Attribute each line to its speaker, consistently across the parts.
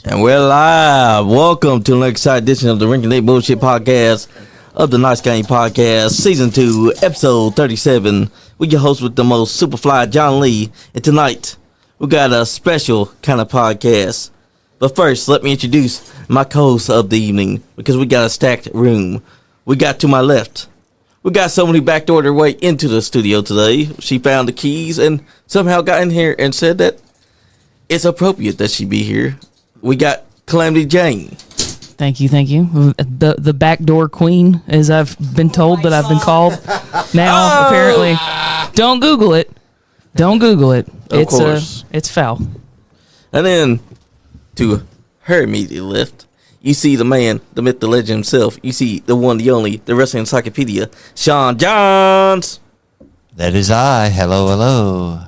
Speaker 1: And we're live. Welcome to an exciting edition of the Rinky Dink Bullshit Podcast of the NiceGuyAndy Podcast, Season 2, Episode 37. We your host with the most, Superfly Johnny Lee. And tonight, we got a special kind of podcast. But first, let me introduce my co-host of the evening, because we got a stacked room. We got to my left, we got someone who backdoored her way into the studio today. She found the keys and somehow got in here and said that it's appropriate that she be here. We got Calamity Jane.
Speaker 2: Thank you. The backdoor queen, as I've been told that I've been called. Now, apparently, don't Google it.
Speaker 1: Of course.
Speaker 2: It's foul.
Speaker 1: And then, to her immediate left, you see the man, the myth, the legend himself. You see the one, the only, the wrestling encyclopedia, Sean Johns.
Speaker 3: That is I. Hello.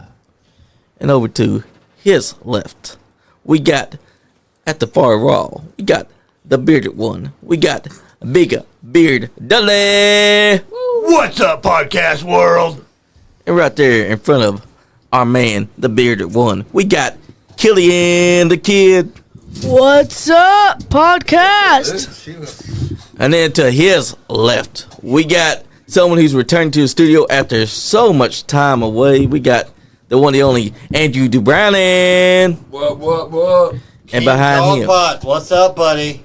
Speaker 1: And over to his left, we got, at the far wall, we got the bearded one. We got Big Beard Dudley.
Speaker 4: What's up, podcast world?
Speaker 1: And right there in front of our man, the bearded one, we got Killian the Kid.
Speaker 5: What's up, podcast?
Speaker 1: And then to his left, we got someone who's returned to the studio after so much time away. We got the one, the only, Andrew Dubranin.
Speaker 4: What?
Speaker 1: And behind him,
Speaker 3: What's up, buddy?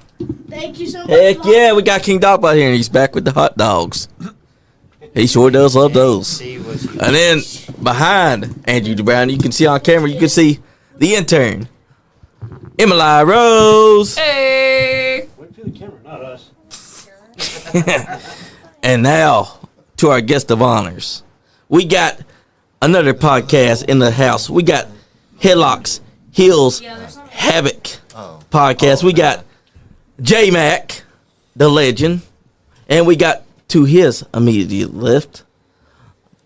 Speaker 5: Thank you so much.
Speaker 1: heck yeah, we got King Dogbot here, and he's back with the hot dogs. He sure does love those. And then behind Andrew Dubranin, you can see on camera, you can see the intern, Emily Rose.
Speaker 2: Hey!
Speaker 4: Wait to the camera, not us.
Speaker 1: And now to our guest of honors, we got another podcast in the house. We got Headlocks, Hills, Havoc Podcast. We got J-Mac, the legend, and we got to his immediate left,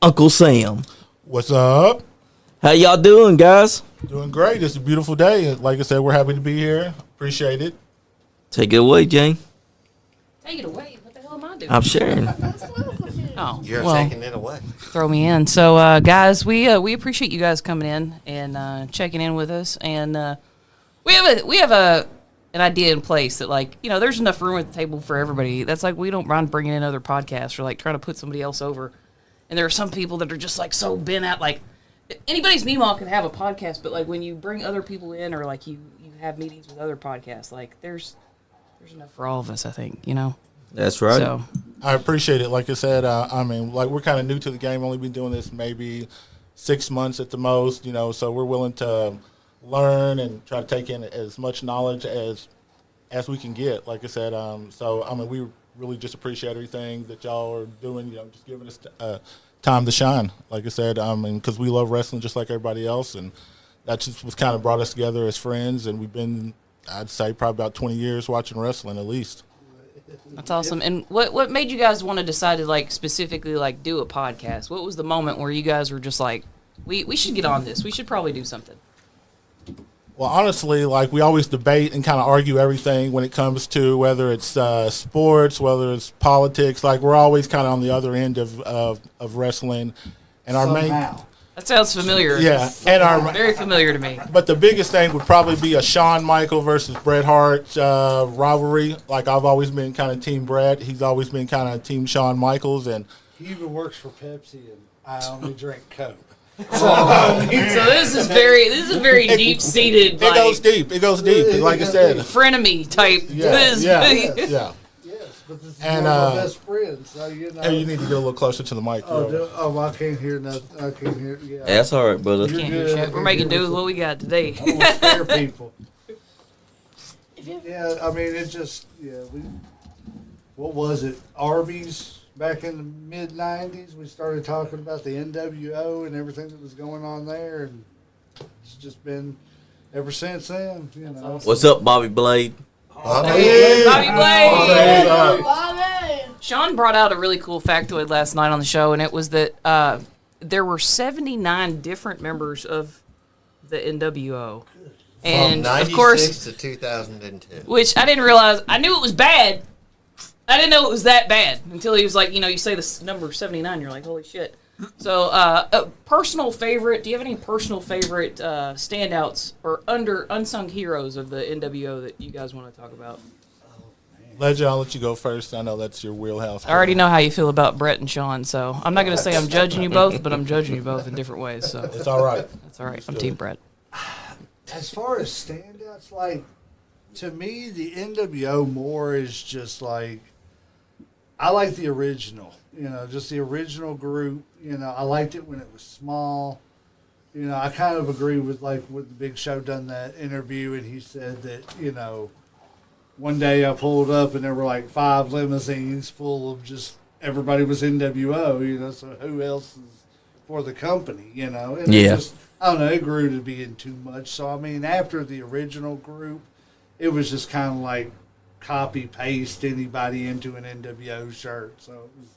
Speaker 1: Uncle Sam.
Speaker 4: What's up?
Speaker 1: How y'all doing, guys?
Speaker 4: Doing great. It's a beautiful day. Like I said, we're happy to be here. Appreciate it.
Speaker 1: Take it away, Jane.
Speaker 2: Take it away. What the hell am I doing?
Speaker 1: I'm sharing.
Speaker 2: Oh,
Speaker 3: You're
Speaker 2: well,
Speaker 3: taking it away.
Speaker 2: throw me in. So, guys, we appreciate you guys coming in and checking in with us. And we have an idea in place that, like, you know, there's enough room at the table for everybody. That's like, we don't mind bringing in other podcasts or like trying to put somebody else over. And there are some people that are just like so bent out, like anybody's Meemaw can have a podcast, but like when you bring other people in or like you have meetings with other podcasts, like there's enough for all of us, I think, you know.
Speaker 1: That's right.
Speaker 2: So
Speaker 4: I appreciate it. Like I said, I mean, like we're kind of new to the game. Only been doing this maybe 6 months at the most, you know, so we're willing to learn and try to take in as much knowledge as we can get. Like I said, so I mean, we really just appreciate everything that y'all are doing. You know, just giving us time to shine. Like I said, I mean, because we love wrestling just like everybody else, and that just was kind of brought us together as friends. And we've been, I'd say, probably about 20 years watching wrestling at least.
Speaker 2: that's awesome. And what made you guys want to decide to like specifically like do a podcast? What was the moment where you guys were just like, we should get on this. We should probably do something.
Speaker 4: Well, honestly, like we always debate and kind of argue everything when it comes to whether it's sports, whether it's politics. Like we're always kind of on the other end of wrestling, and our main
Speaker 2: That sounds familiar.
Speaker 4: yeah, and our
Speaker 2: Very familiar to me.
Speaker 4: but the biggest thing would probably be a Shawn Michael versus Bret Hart rivalry. Like I've always been kind of Team Bret. He's always been kind of Team Shawn Michaels, and
Speaker 6: He even works for Pepsi, and I only drink Coke.
Speaker 2: So this is very deep seated.
Speaker 4: it goes deep. It goes deep. And like I said,
Speaker 2: frenemy type.
Speaker 4: yeah.
Speaker 6: Yes, but this is
Speaker 4: And,
Speaker 6: one of my best friends, so you know.
Speaker 4: Hey, you need to get a little closer to the mic.
Speaker 6: I can't hear nothing. I can't hear. Yeah,
Speaker 1: That's all right, brother.
Speaker 2: Can't hear shit. We're making do with what we got today.
Speaker 6: I don't scare people. Yeah, I mean it just what was it? Arby's back in the mid '90s. We started talking about the NWO and everything that was going on there, and it's just been ever since then. You know.
Speaker 1: What's up, Bobby Blade?
Speaker 2: Bobby Blade.
Speaker 5: Bobby!
Speaker 2: Sean brought out a really cool factoid last night on the show, and it was that there were 79 different members of the NWO. And
Speaker 3: From 96
Speaker 2: of course,
Speaker 3: to 2002.
Speaker 2: which I didn't realize. I knew it was bad. I didn't know it was that bad until he was like, you know, you say this number 79, you're like, holy shit. So, a personal favorite. Do you have any personal favorite standouts or unsung heroes of the NWO that you guys want to talk about?
Speaker 4: Legend, I'll let you go first. I know that's your wheelhouse.
Speaker 2: I already know how you feel about Brett and Sean, so I'm not going to say I'm judging you both, but I'm judging you both in different ways. So
Speaker 4: It's all right.
Speaker 2: that's all right. I'm Team Brett.
Speaker 6: As far as standouts, like, to me, the NWO more is just like, I like the original, just the original group. I liked it when it was small. I kind of agree with, like, when the Big Show done that interview, and he said that, one day I pulled up and there were like 5 limousines full of just everybody was NWO, so who else is for the company, And it just, I don't know, it grew to being too much. So, I mean, after the original group, it was just kind of like copy paste anybody into an NWO shirt. So, it was,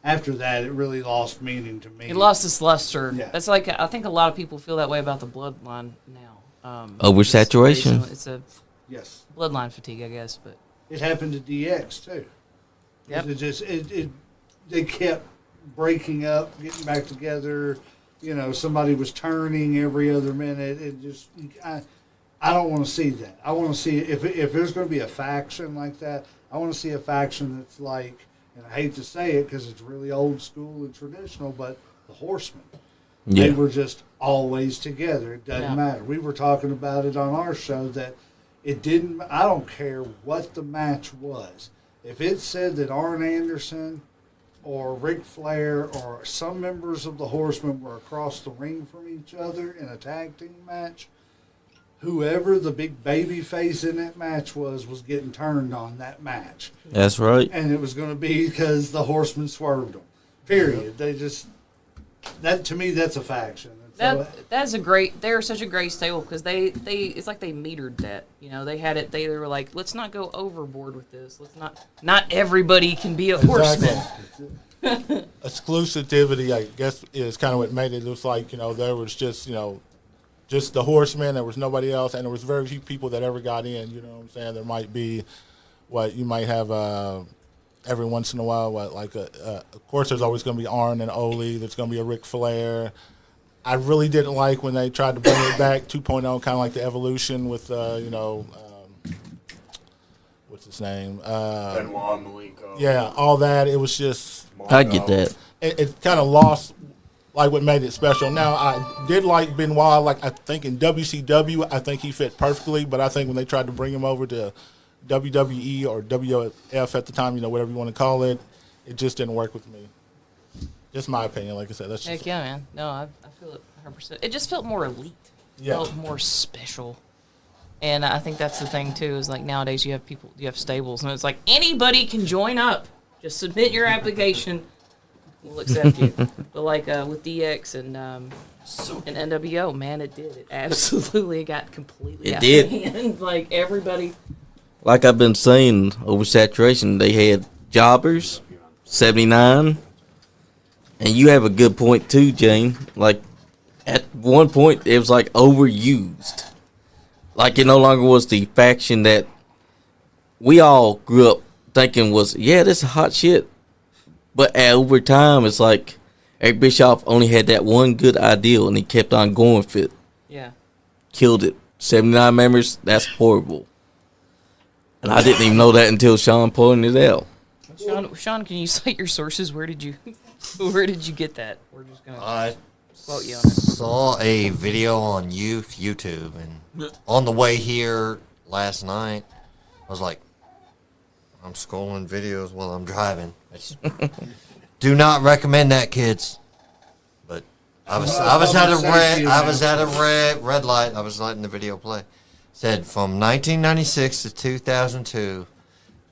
Speaker 6: after that, it really lost meaning to me.
Speaker 2: It lost its luster.
Speaker 6: Yeah.
Speaker 2: That's like, I think a lot of people feel that way about the Bloodline now.
Speaker 1: Oversaturation.
Speaker 2: It's a
Speaker 6: Yes.
Speaker 2: Bloodline fatigue, I guess, but
Speaker 6: It happened to DX, too.
Speaker 2: Yep.
Speaker 6: They kept breaking up, getting back together. Somebody was turning every other minute. I don't want to see that. I want to see, if there's going to be a faction like that, I want to see a faction that's like, and I hate to say it because it's really old school and traditional, but the Horsemen.
Speaker 1: Yeah.
Speaker 6: They were just always together. It doesn't
Speaker 2: Yeah.
Speaker 6: matter. We were talking about it on our show that I don't care what the match was. If it said that Arn Anderson or Ric Flair or some members of the Horsemen were across the ring from each other in a tag team match, whoever the big baby face in that match was getting turned on that match.
Speaker 1: That's right.
Speaker 6: And it was going to be because the Horsemen swerved them. Period. They just, that to me, that's a faction.
Speaker 2: that's a great. They're such a great stable because they it's like they metered that. They had it. They were like, let's not go overboard with this. Let's not everybody can be a horseman.
Speaker 4: Exclusivity, I guess, is kind of what made it look like, there was just the Horsemen. There was nobody else, and there was very few people that ever got in. You know what I'm saying? There might be, you might have every once in a while, of course, there's always going to be Arn and Ole. There's going to be a Ric Flair. I really didn't like when they tried to bring it back 2.0, kind of like the Evolution with, what's his name?
Speaker 7: Benoit, Malenko.
Speaker 4: Yeah, all that. It was just...
Speaker 1: I get that.
Speaker 4: It kind of lost, like, what made it special. Now, I did like Benoit. Like, I think in WCW, I think he fit perfectly. But I think when they tried to bring him over to WWE or WF at the time, whatever you want to call it, it just didn't work with me. Just my opinion. Like I said, that's just...
Speaker 2: Heck yeah, man. No, I feel it 100%. It just felt more elite. It
Speaker 4: Yeah.
Speaker 2: felt more special. And I think that's the thing, too, is like nowadays you have stables, and it's like anybody can join up. Just submit your application. We'll accept you. But like with DX and NWO, man, it did. It absolutely got completely out of hand. Like everybody.
Speaker 1: Like I've been saying, oversaturation, they had jobbers, 79. And you have a good point too, Jane. Like at one point it was like overused. Like it no longer was the faction that we all grew up thinking was, yeah, this is hot shit. But over time, it's like Eric Bischoff only had that one good ideal, and he kept on going with it.
Speaker 2: Yeah.
Speaker 1: Killed it. 79 members, that's horrible. And I didn't even know that until Sean pointed it out.
Speaker 2: Sean, can you cite your sources? Where did you get that? We're just gonna
Speaker 3: I
Speaker 2: quote you on it.
Speaker 3: saw a video on YouTube, and on the way here last night, I was like, I'm scrolling videos while I'm driving. Do not recommend that, kids. But I was at a red light. I was letting the video play. Said from 1996 to 2002,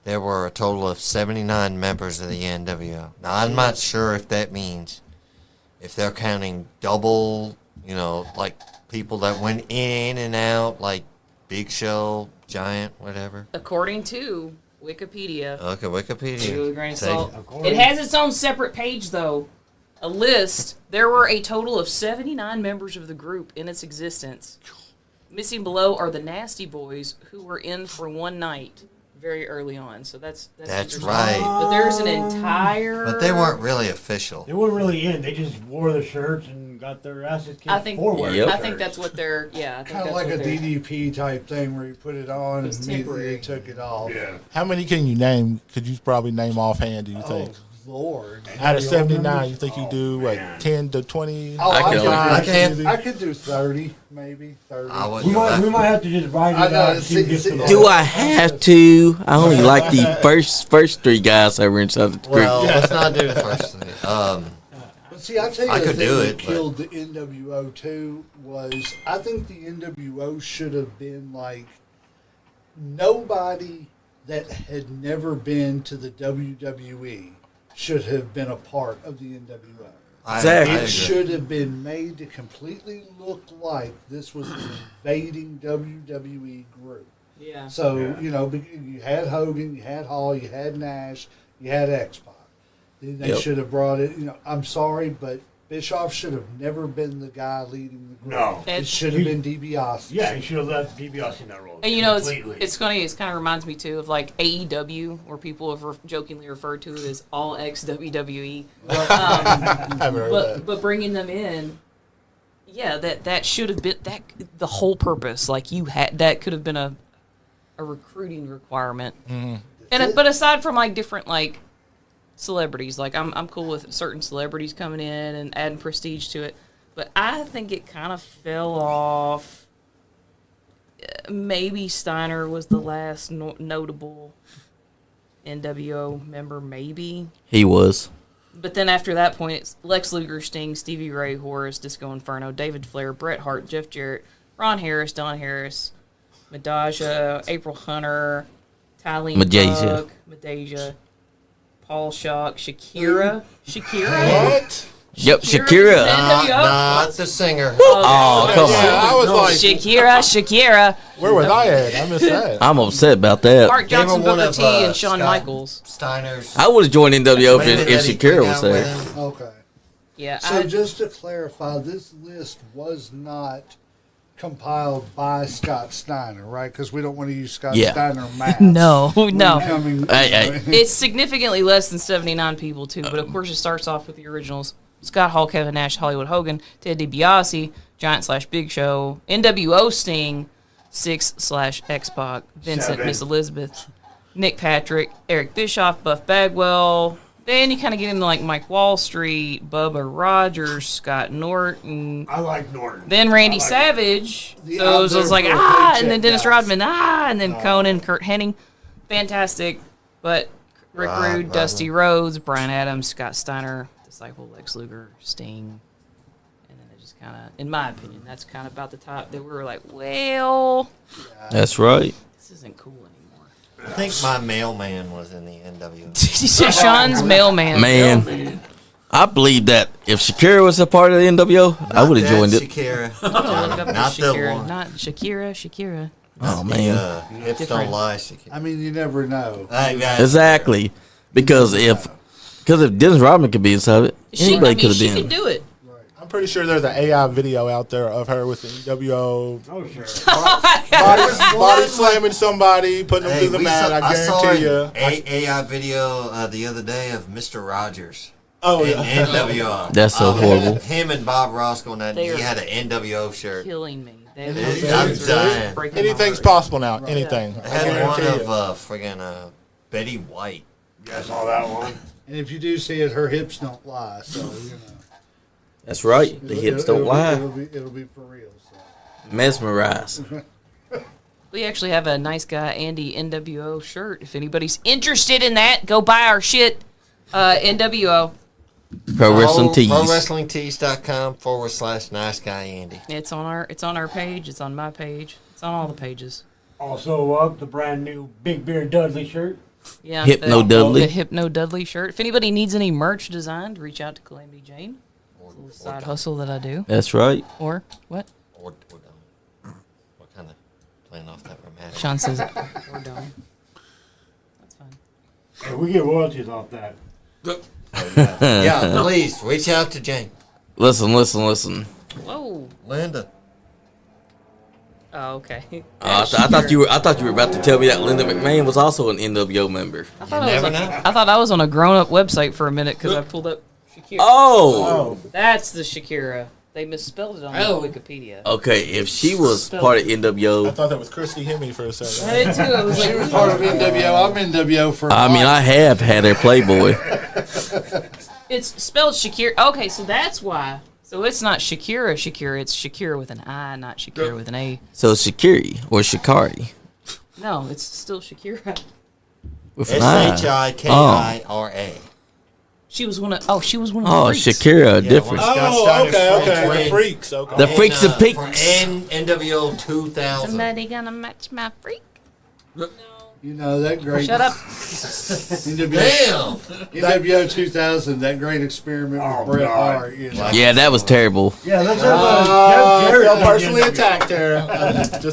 Speaker 3: there were a total of 79 members of the NWO. Now I'm not sure if that means if they're counting double, like people that went in and out, like Big Show, Giant, whatever.
Speaker 2: According to Wikipedia.
Speaker 3: Okay, Wikipedia.
Speaker 2: Take it with a grain of salt. It has its own separate page, though. A list. There were a total of 79 members of the group in its existence. Missing below are the Nasty Boys, who were in for one night. very early on. So that's interesting.
Speaker 3: right.
Speaker 2: But there's an entire.
Speaker 3: But they weren't really official.
Speaker 8: They weren't really in. They just wore the shirts and got their asses kicked
Speaker 2: I think.
Speaker 8: for wearing
Speaker 1: Yep.
Speaker 8: the
Speaker 2: I think
Speaker 8: shirts.
Speaker 2: that's what they're. Yeah. I think
Speaker 6: Kind of
Speaker 2: that's
Speaker 6: like
Speaker 2: what
Speaker 6: a
Speaker 2: they're-
Speaker 6: DDP type thing where you put it on and
Speaker 2: It's
Speaker 6: immediately
Speaker 2: temporary.
Speaker 6: took it off.
Speaker 7: Yeah.
Speaker 4: How many can you name? Could you probably name offhand? Do you think?
Speaker 6: Oh, Lord.
Speaker 4: Out of
Speaker 6: You
Speaker 4: 79,
Speaker 6: remember?
Speaker 4: you think you do what, 10 to 20?
Speaker 6: Oh,
Speaker 1: I can-
Speaker 3: I can-
Speaker 6: I could do 30, maybe 30.
Speaker 3: I
Speaker 8: We
Speaker 3: wouldn't
Speaker 8: might, we
Speaker 3: know.
Speaker 8: might have to just write
Speaker 6: I
Speaker 8: it
Speaker 6: know,
Speaker 8: out and see who
Speaker 6: see-
Speaker 8: gets
Speaker 6: see-
Speaker 8: the
Speaker 6: Do
Speaker 8: most.
Speaker 1: Do I have to? I only like the first three guys that were inside the group.
Speaker 3: Well, let's not do the first thing.
Speaker 6: But see, I tell you,
Speaker 3: I
Speaker 6: the
Speaker 3: could
Speaker 6: thing
Speaker 3: do
Speaker 6: that
Speaker 3: it, but-
Speaker 6: killed the NWO too was I think the NWO should have been like nobody that had never been to the WWE should have been a part of the NWO.
Speaker 1: Exactly.
Speaker 3: I
Speaker 6: It
Speaker 3: agree.
Speaker 6: should have been made to completely look like this was an invading WWE group.
Speaker 2: Yeah.
Speaker 6: So, you know, you had Hogan, you had Hall, you had Nash, you had X-Pac. Then they
Speaker 1: Yep.
Speaker 6: should have brought it, you know, I'm sorry, but Bischoff should have never been the guy leading the group.
Speaker 7: No.
Speaker 6: It should have been DiBiase.
Speaker 8: Yeah, he should have left DiBiase in that role.
Speaker 2: And you know,
Speaker 8: completely.
Speaker 2: it's funny. It kind of reminds me too of like AEW, where people have jokingly referred to it as all ex WWE.
Speaker 4: I haven't heard that.
Speaker 2: But bringing them in, yeah, that should have been that the whole purpose. Like you had that could have been a recruiting requirement. And but aside from like different like celebrities, like I'm cool with certain celebrities coming in and adding prestige to it. But I think it kind of fell off. Maybe Steiner was the last notable NWO member, maybe.
Speaker 1: He was.
Speaker 2: But then after that point, it's Lex Luger, Sting, Stevie Ray, Horace, Disco Inferno, David Flair, Bret Hart, Jeff Jarrett, Ron Harris, Don Harris, Medaja, April Hunter, Tylene
Speaker 1: Medaja.
Speaker 2: Medaja, Paul Shock, Shakira.
Speaker 4: What?
Speaker 1: Yep,
Speaker 2: Shakira.
Speaker 1: Shakira.
Speaker 2: NWO?
Speaker 3: Not the singer.
Speaker 1: Oh, come
Speaker 4: Yeah,
Speaker 1: on.
Speaker 4: I was like,
Speaker 2: Shakira.
Speaker 4: where was I at? I missed that.
Speaker 1: I'm upset about that.
Speaker 2: Mark
Speaker 3: They were
Speaker 2: Johnson,
Speaker 3: one
Speaker 2: Booker
Speaker 3: of,
Speaker 2: T, and Shawn
Speaker 3: Scott
Speaker 2: Michaels.
Speaker 3: Steiner's.
Speaker 1: I would have joined NWO
Speaker 3: women
Speaker 1: if
Speaker 3: that he
Speaker 1: Shakira
Speaker 3: hung
Speaker 1: was
Speaker 3: out
Speaker 1: there.
Speaker 3: with.
Speaker 6: Okay.
Speaker 2: Yeah,
Speaker 6: So just to clarify, this list was not compiled by Scott Steiner, right? Because we don't want to use Scott
Speaker 1: Yeah.
Speaker 6: Steiner math.
Speaker 2: no.
Speaker 1: Hey.
Speaker 2: It's significantly less than 79 people, too. But, of course, it starts off with the originals. Scott Hall, Kevin Nash, Hollywood Hogan, Ted DiBiase, Giant/Big Show, NWO Sting, 6/X-Pac, Vincent,
Speaker 8: 7.
Speaker 2: Miss Elizabeth, Nick Patrick, Eric Bischoff, Buff Bagwell. Then you kind of get into, like, Mike Wall Street, Bubba Rogers, Scott Norton.
Speaker 8: I like Norton.
Speaker 2: Then Randy
Speaker 8: I like
Speaker 2: Savage.
Speaker 6: The
Speaker 2: So it was
Speaker 6: out
Speaker 2: like,
Speaker 6: there for a
Speaker 2: and
Speaker 6: paycheck
Speaker 2: then Dennis
Speaker 6: guys.
Speaker 2: Rodman, and then Conan, Kurt Hennig. Fantastic. But Rick
Speaker 3: Right,
Speaker 2: Rude,
Speaker 3: right.
Speaker 2: Dusty Rhodes, Brian Adams, Scott Steiner, Disciple, Lex Luger, Sting. And then it just kind of, in my opinion, that's kind of about the top that we were like, well,
Speaker 1: That's right.
Speaker 2: this isn't cool anymore.
Speaker 3: I think my mailman was in the NWO.
Speaker 2: Sean's mailman.
Speaker 1: Man, I believe that if Shakira was a part of the NWO, I would have joined it.
Speaker 3: Shakira.
Speaker 2: Look up
Speaker 3: Not the
Speaker 2: Shakira.
Speaker 3: one.
Speaker 2: Not
Speaker 1: Oh,
Speaker 2: Shakira.
Speaker 3: Yeah,
Speaker 1: man.
Speaker 3: hips
Speaker 2: Different.
Speaker 3: don't lie, Shakira.
Speaker 6: I mean, you never know.
Speaker 1: Exactly. Because if Dennis Rodman could be inside it, anybody could have
Speaker 2: she
Speaker 1: been.
Speaker 2: could do it.
Speaker 4: I'm pretty sure there's an AI video out there of her with the NWO
Speaker 8: Oh, sure.
Speaker 4: body slamming somebody, putting them through the mat. I
Speaker 3: saw
Speaker 4: guarantee
Speaker 3: an
Speaker 4: you.
Speaker 3: AI video the other day of Mr. Rogers
Speaker 4: Oh,
Speaker 3: in
Speaker 4: yeah.
Speaker 3: NWO.
Speaker 1: That's so horrible.
Speaker 3: Him and Bob Ross going at it.
Speaker 2: They
Speaker 3: He
Speaker 2: are
Speaker 3: had an NWO shirt.
Speaker 2: Killing me. They
Speaker 3: I'm dying.
Speaker 4: Anything's possible now. Anything.
Speaker 3: I
Speaker 4: I
Speaker 3: had one
Speaker 4: guarantee
Speaker 3: of
Speaker 4: you.
Speaker 3: friggin' Betty White.
Speaker 7: I saw that one.
Speaker 6: And if you do see it, her hips don't lie. So, you know.
Speaker 1: That's right. The hips don't lie.
Speaker 6: It'll be for real. So.
Speaker 1: Mesmerize.
Speaker 2: We actually have a Nice Guy Andy NWO shirt. If anybody's interested in that, go buy our shit. NWO.
Speaker 1: Pro Wrestling Tees.
Speaker 3: ProWrestlingTees.com/NiceGuyAndy.
Speaker 2: It's on our page. It's on my page. It's on all the pages.
Speaker 8: Also up the brand new Big Beard Dudley shirt.
Speaker 2: Yeah.
Speaker 1: Hypno
Speaker 2: the-
Speaker 1: Dudley.
Speaker 2: The Hypno Dudley shirt. If anybody needs any merch designed, reach out to Calamity Jane. It's a little side hustle that I do.
Speaker 1: That's right.
Speaker 2: Or what?
Speaker 3: Or don't. What kind of playing off that romantic?
Speaker 2: Sean says it. Or don't. That's fine.
Speaker 8: Hey, we get royalties off that.
Speaker 3: Yeah, please reach out to Jane.
Speaker 1: Listen.
Speaker 2: Whoa.
Speaker 3: Linda.
Speaker 2: Oh, okay.
Speaker 1: I thought you were about to tell me that Linda McMahon was also an NWO member.
Speaker 2: I thought I was on a grown-up website for a minute because I pulled up Shakira.
Speaker 1: Oh,
Speaker 2: That's the Shakira. They misspelled it on Wikipedia.
Speaker 1: okay. If she was part of
Speaker 4: I
Speaker 1: NWO,
Speaker 4: thought that was Christy Hemme for a second.
Speaker 2: I did too. I was
Speaker 6: She
Speaker 2: like,
Speaker 6: was part of NWO. I'm NWO for.
Speaker 1: I mean, I have had her Playboy.
Speaker 2: it's spelled Shakira. Okay, so that's why. So it's not Shakira, it's Shakira with an I, not Shakira with an A.
Speaker 1: So Shakiri or Shikari
Speaker 2: No, it's still Shakira.
Speaker 1: with an I.
Speaker 3: Shikira.
Speaker 2: She was one of the freaks.
Speaker 1: Shakira, different.
Speaker 4: Okay. The freaks. Okay.
Speaker 1: The freaks and peaks.
Speaker 3: NWO 2000.
Speaker 2: Somebody gonna match my freak?
Speaker 6: You know that great.
Speaker 2: Shut up.
Speaker 6: NWO 2000. That great experiment with Bret Hart. You know.
Speaker 1: Yeah, that was terrible.
Speaker 8: Yeah, that's
Speaker 4: I felt personally attacked there.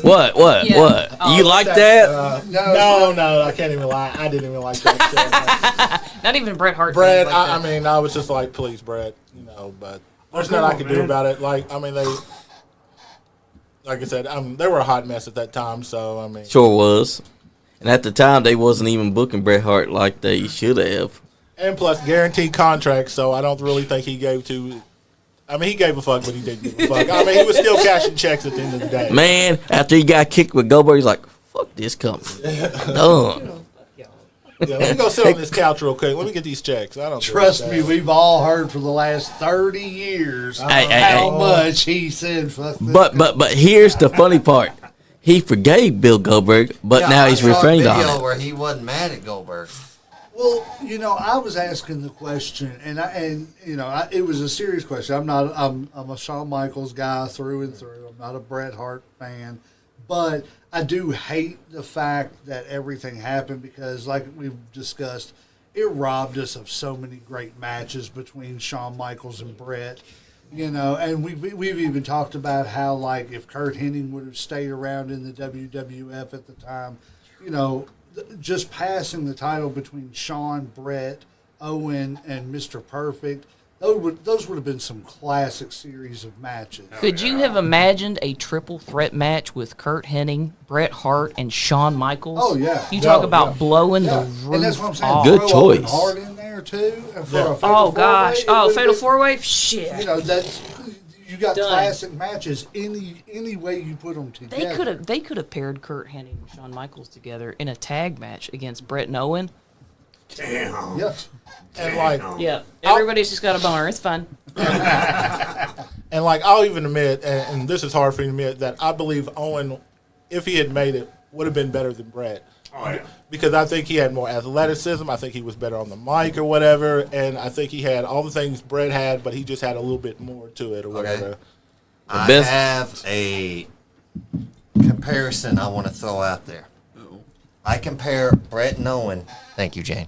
Speaker 1: What?
Speaker 2: Yeah.
Speaker 1: What?
Speaker 2: Oh,
Speaker 1: You like that?
Speaker 4: No, I can't even lie. I didn't even like that shit.
Speaker 2: Not even Bret Hart.
Speaker 4: Brad,
Speaker 2: fans like
Speaker 4: I
Speaker 2: that.
Speaker 4: mean, I was just like, please, Brad, but there's nothing I could do about it. Like I said, they were a hot mess at that time, so, I mean.
Speaker 1: Sure was. And at the time, they wasn't even booking Bret Hart like they should have.
Speaker 4: And plus, guaranteed contracts, so I don't really think he gave to. I mean, he gave a fuck, but he didn't give a fuck. I mean, he was still cashing checks at the end of the day.
Speaker 1: Man, after he got kicked with Goldberg, he's like, fuck this company. Done.
Speaker 4: Yeah, let me go sit on this couch real quick. Let me get these checks. I don't
Speaker 6: Trust me, we've all heard for the last 30 years how much he said. Fuck this.
Speaker 1: But here's the funny part. He forgave Bill Goldberg, but now he's refrained on it.
Speaker 3: Where he wasn't mad at Goldberg.
Speaker 6: Well, I was asking the question, it was a serious question. I'm a Shawn Michaels guy through and through. I'm not a Bret Hart fan, but I do hate the fact that everything happened because, like we've discussed, it robbed us of so many great matches between Shawn Michaels and Bret. And we've even talked about how, like, if Kurt Hennig would have stayed around in the WWF at the time, just passing the title between Shawn, Bret, Owen, and Mr. Perfect, those would have been some classic series of matches.
Speaker 2: Could you have imagined a triple threat match with Kurt Hennig, Bret Hart, and Shawn Michaels?
Speaker 6: Oh, yeah.
Speaker 2: You talk about blowing the roof
Speaker 6: And that's what I'm saying.
Speaker 2: off.
Speaker 1: Good
Speaker 6: Throw Owen
Speaker 1: choice.
Speaker 6: Hart in there, too. And for a fatal
Speaker 2: Oh, gosh.
Speaker 6: four-way, it would
Speaker 2: Fatal
Speaker 6: have
Speaker 2: four-way? Shit.
Speaker 6: been, you got
Speaker 2: Done.
Speaker 6: classic matches any way you put them together.
Speaker 2: They could have paired Kurt Hennig and Shawn Michaels together in a tag match against Bret and Owen.
Speaker 8: Damn.
Speaker 6: Yes.
Speaker 4: And like,
Speaker 2: Yeah. Everybody's just got a boner. It's fun.
Speaker 4: and like, I'll even admit, and this is hard for me to admit, that I believe Owen, if he had made it, would have been better than Bret.
Speaker 8: Oh, yeah.
Speaker 4: Because I think he had more athleticism. I think he was better on the mic or whatever. And I think he had all the things Bret had, but he just had a little bit more to it or whatever.
Speaker 3: I
Speaker 1: best-
Speaker 3: have a comparison I want to throw out there. I compare Bret and Owen. Thank you, Jane.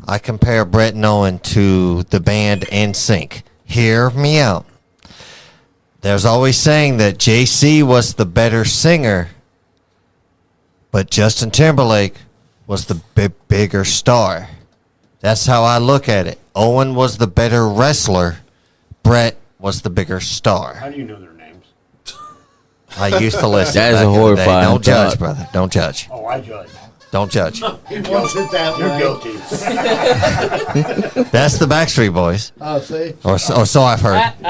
Speaker 3: I compare Bret and Owen to the band NSYNC. Hear me out. There's always saying that JC was the better singer, but Justin Timberlake was the bigger star. That's how I look at it. Owen was the better wrestler. Bret was the bigger star.
Speaker 8: How do you know their names?
Speaker 3: I used to listen.
Speaker 1: That is
Speaker 3: back
Speaker 1: a
Speaker 3: in the day.
Speaker 1: horrifying
Speaker 3: Don't judge,
Speaker 1: thought.
Speaker 3: brother. Don't judge.
Speaker 8: Oh, I judge.
Speaker 3: Don't judge.
Speaker 6: He wants it that
Speaker 8: You're
Speaker 6: way.
Speaker 8: guilty.
Speaker 3: That's the Backstreet Boys,
Speaker 6: Oh, see?
Speaker 3: or so I've heard.
Speaker 2: She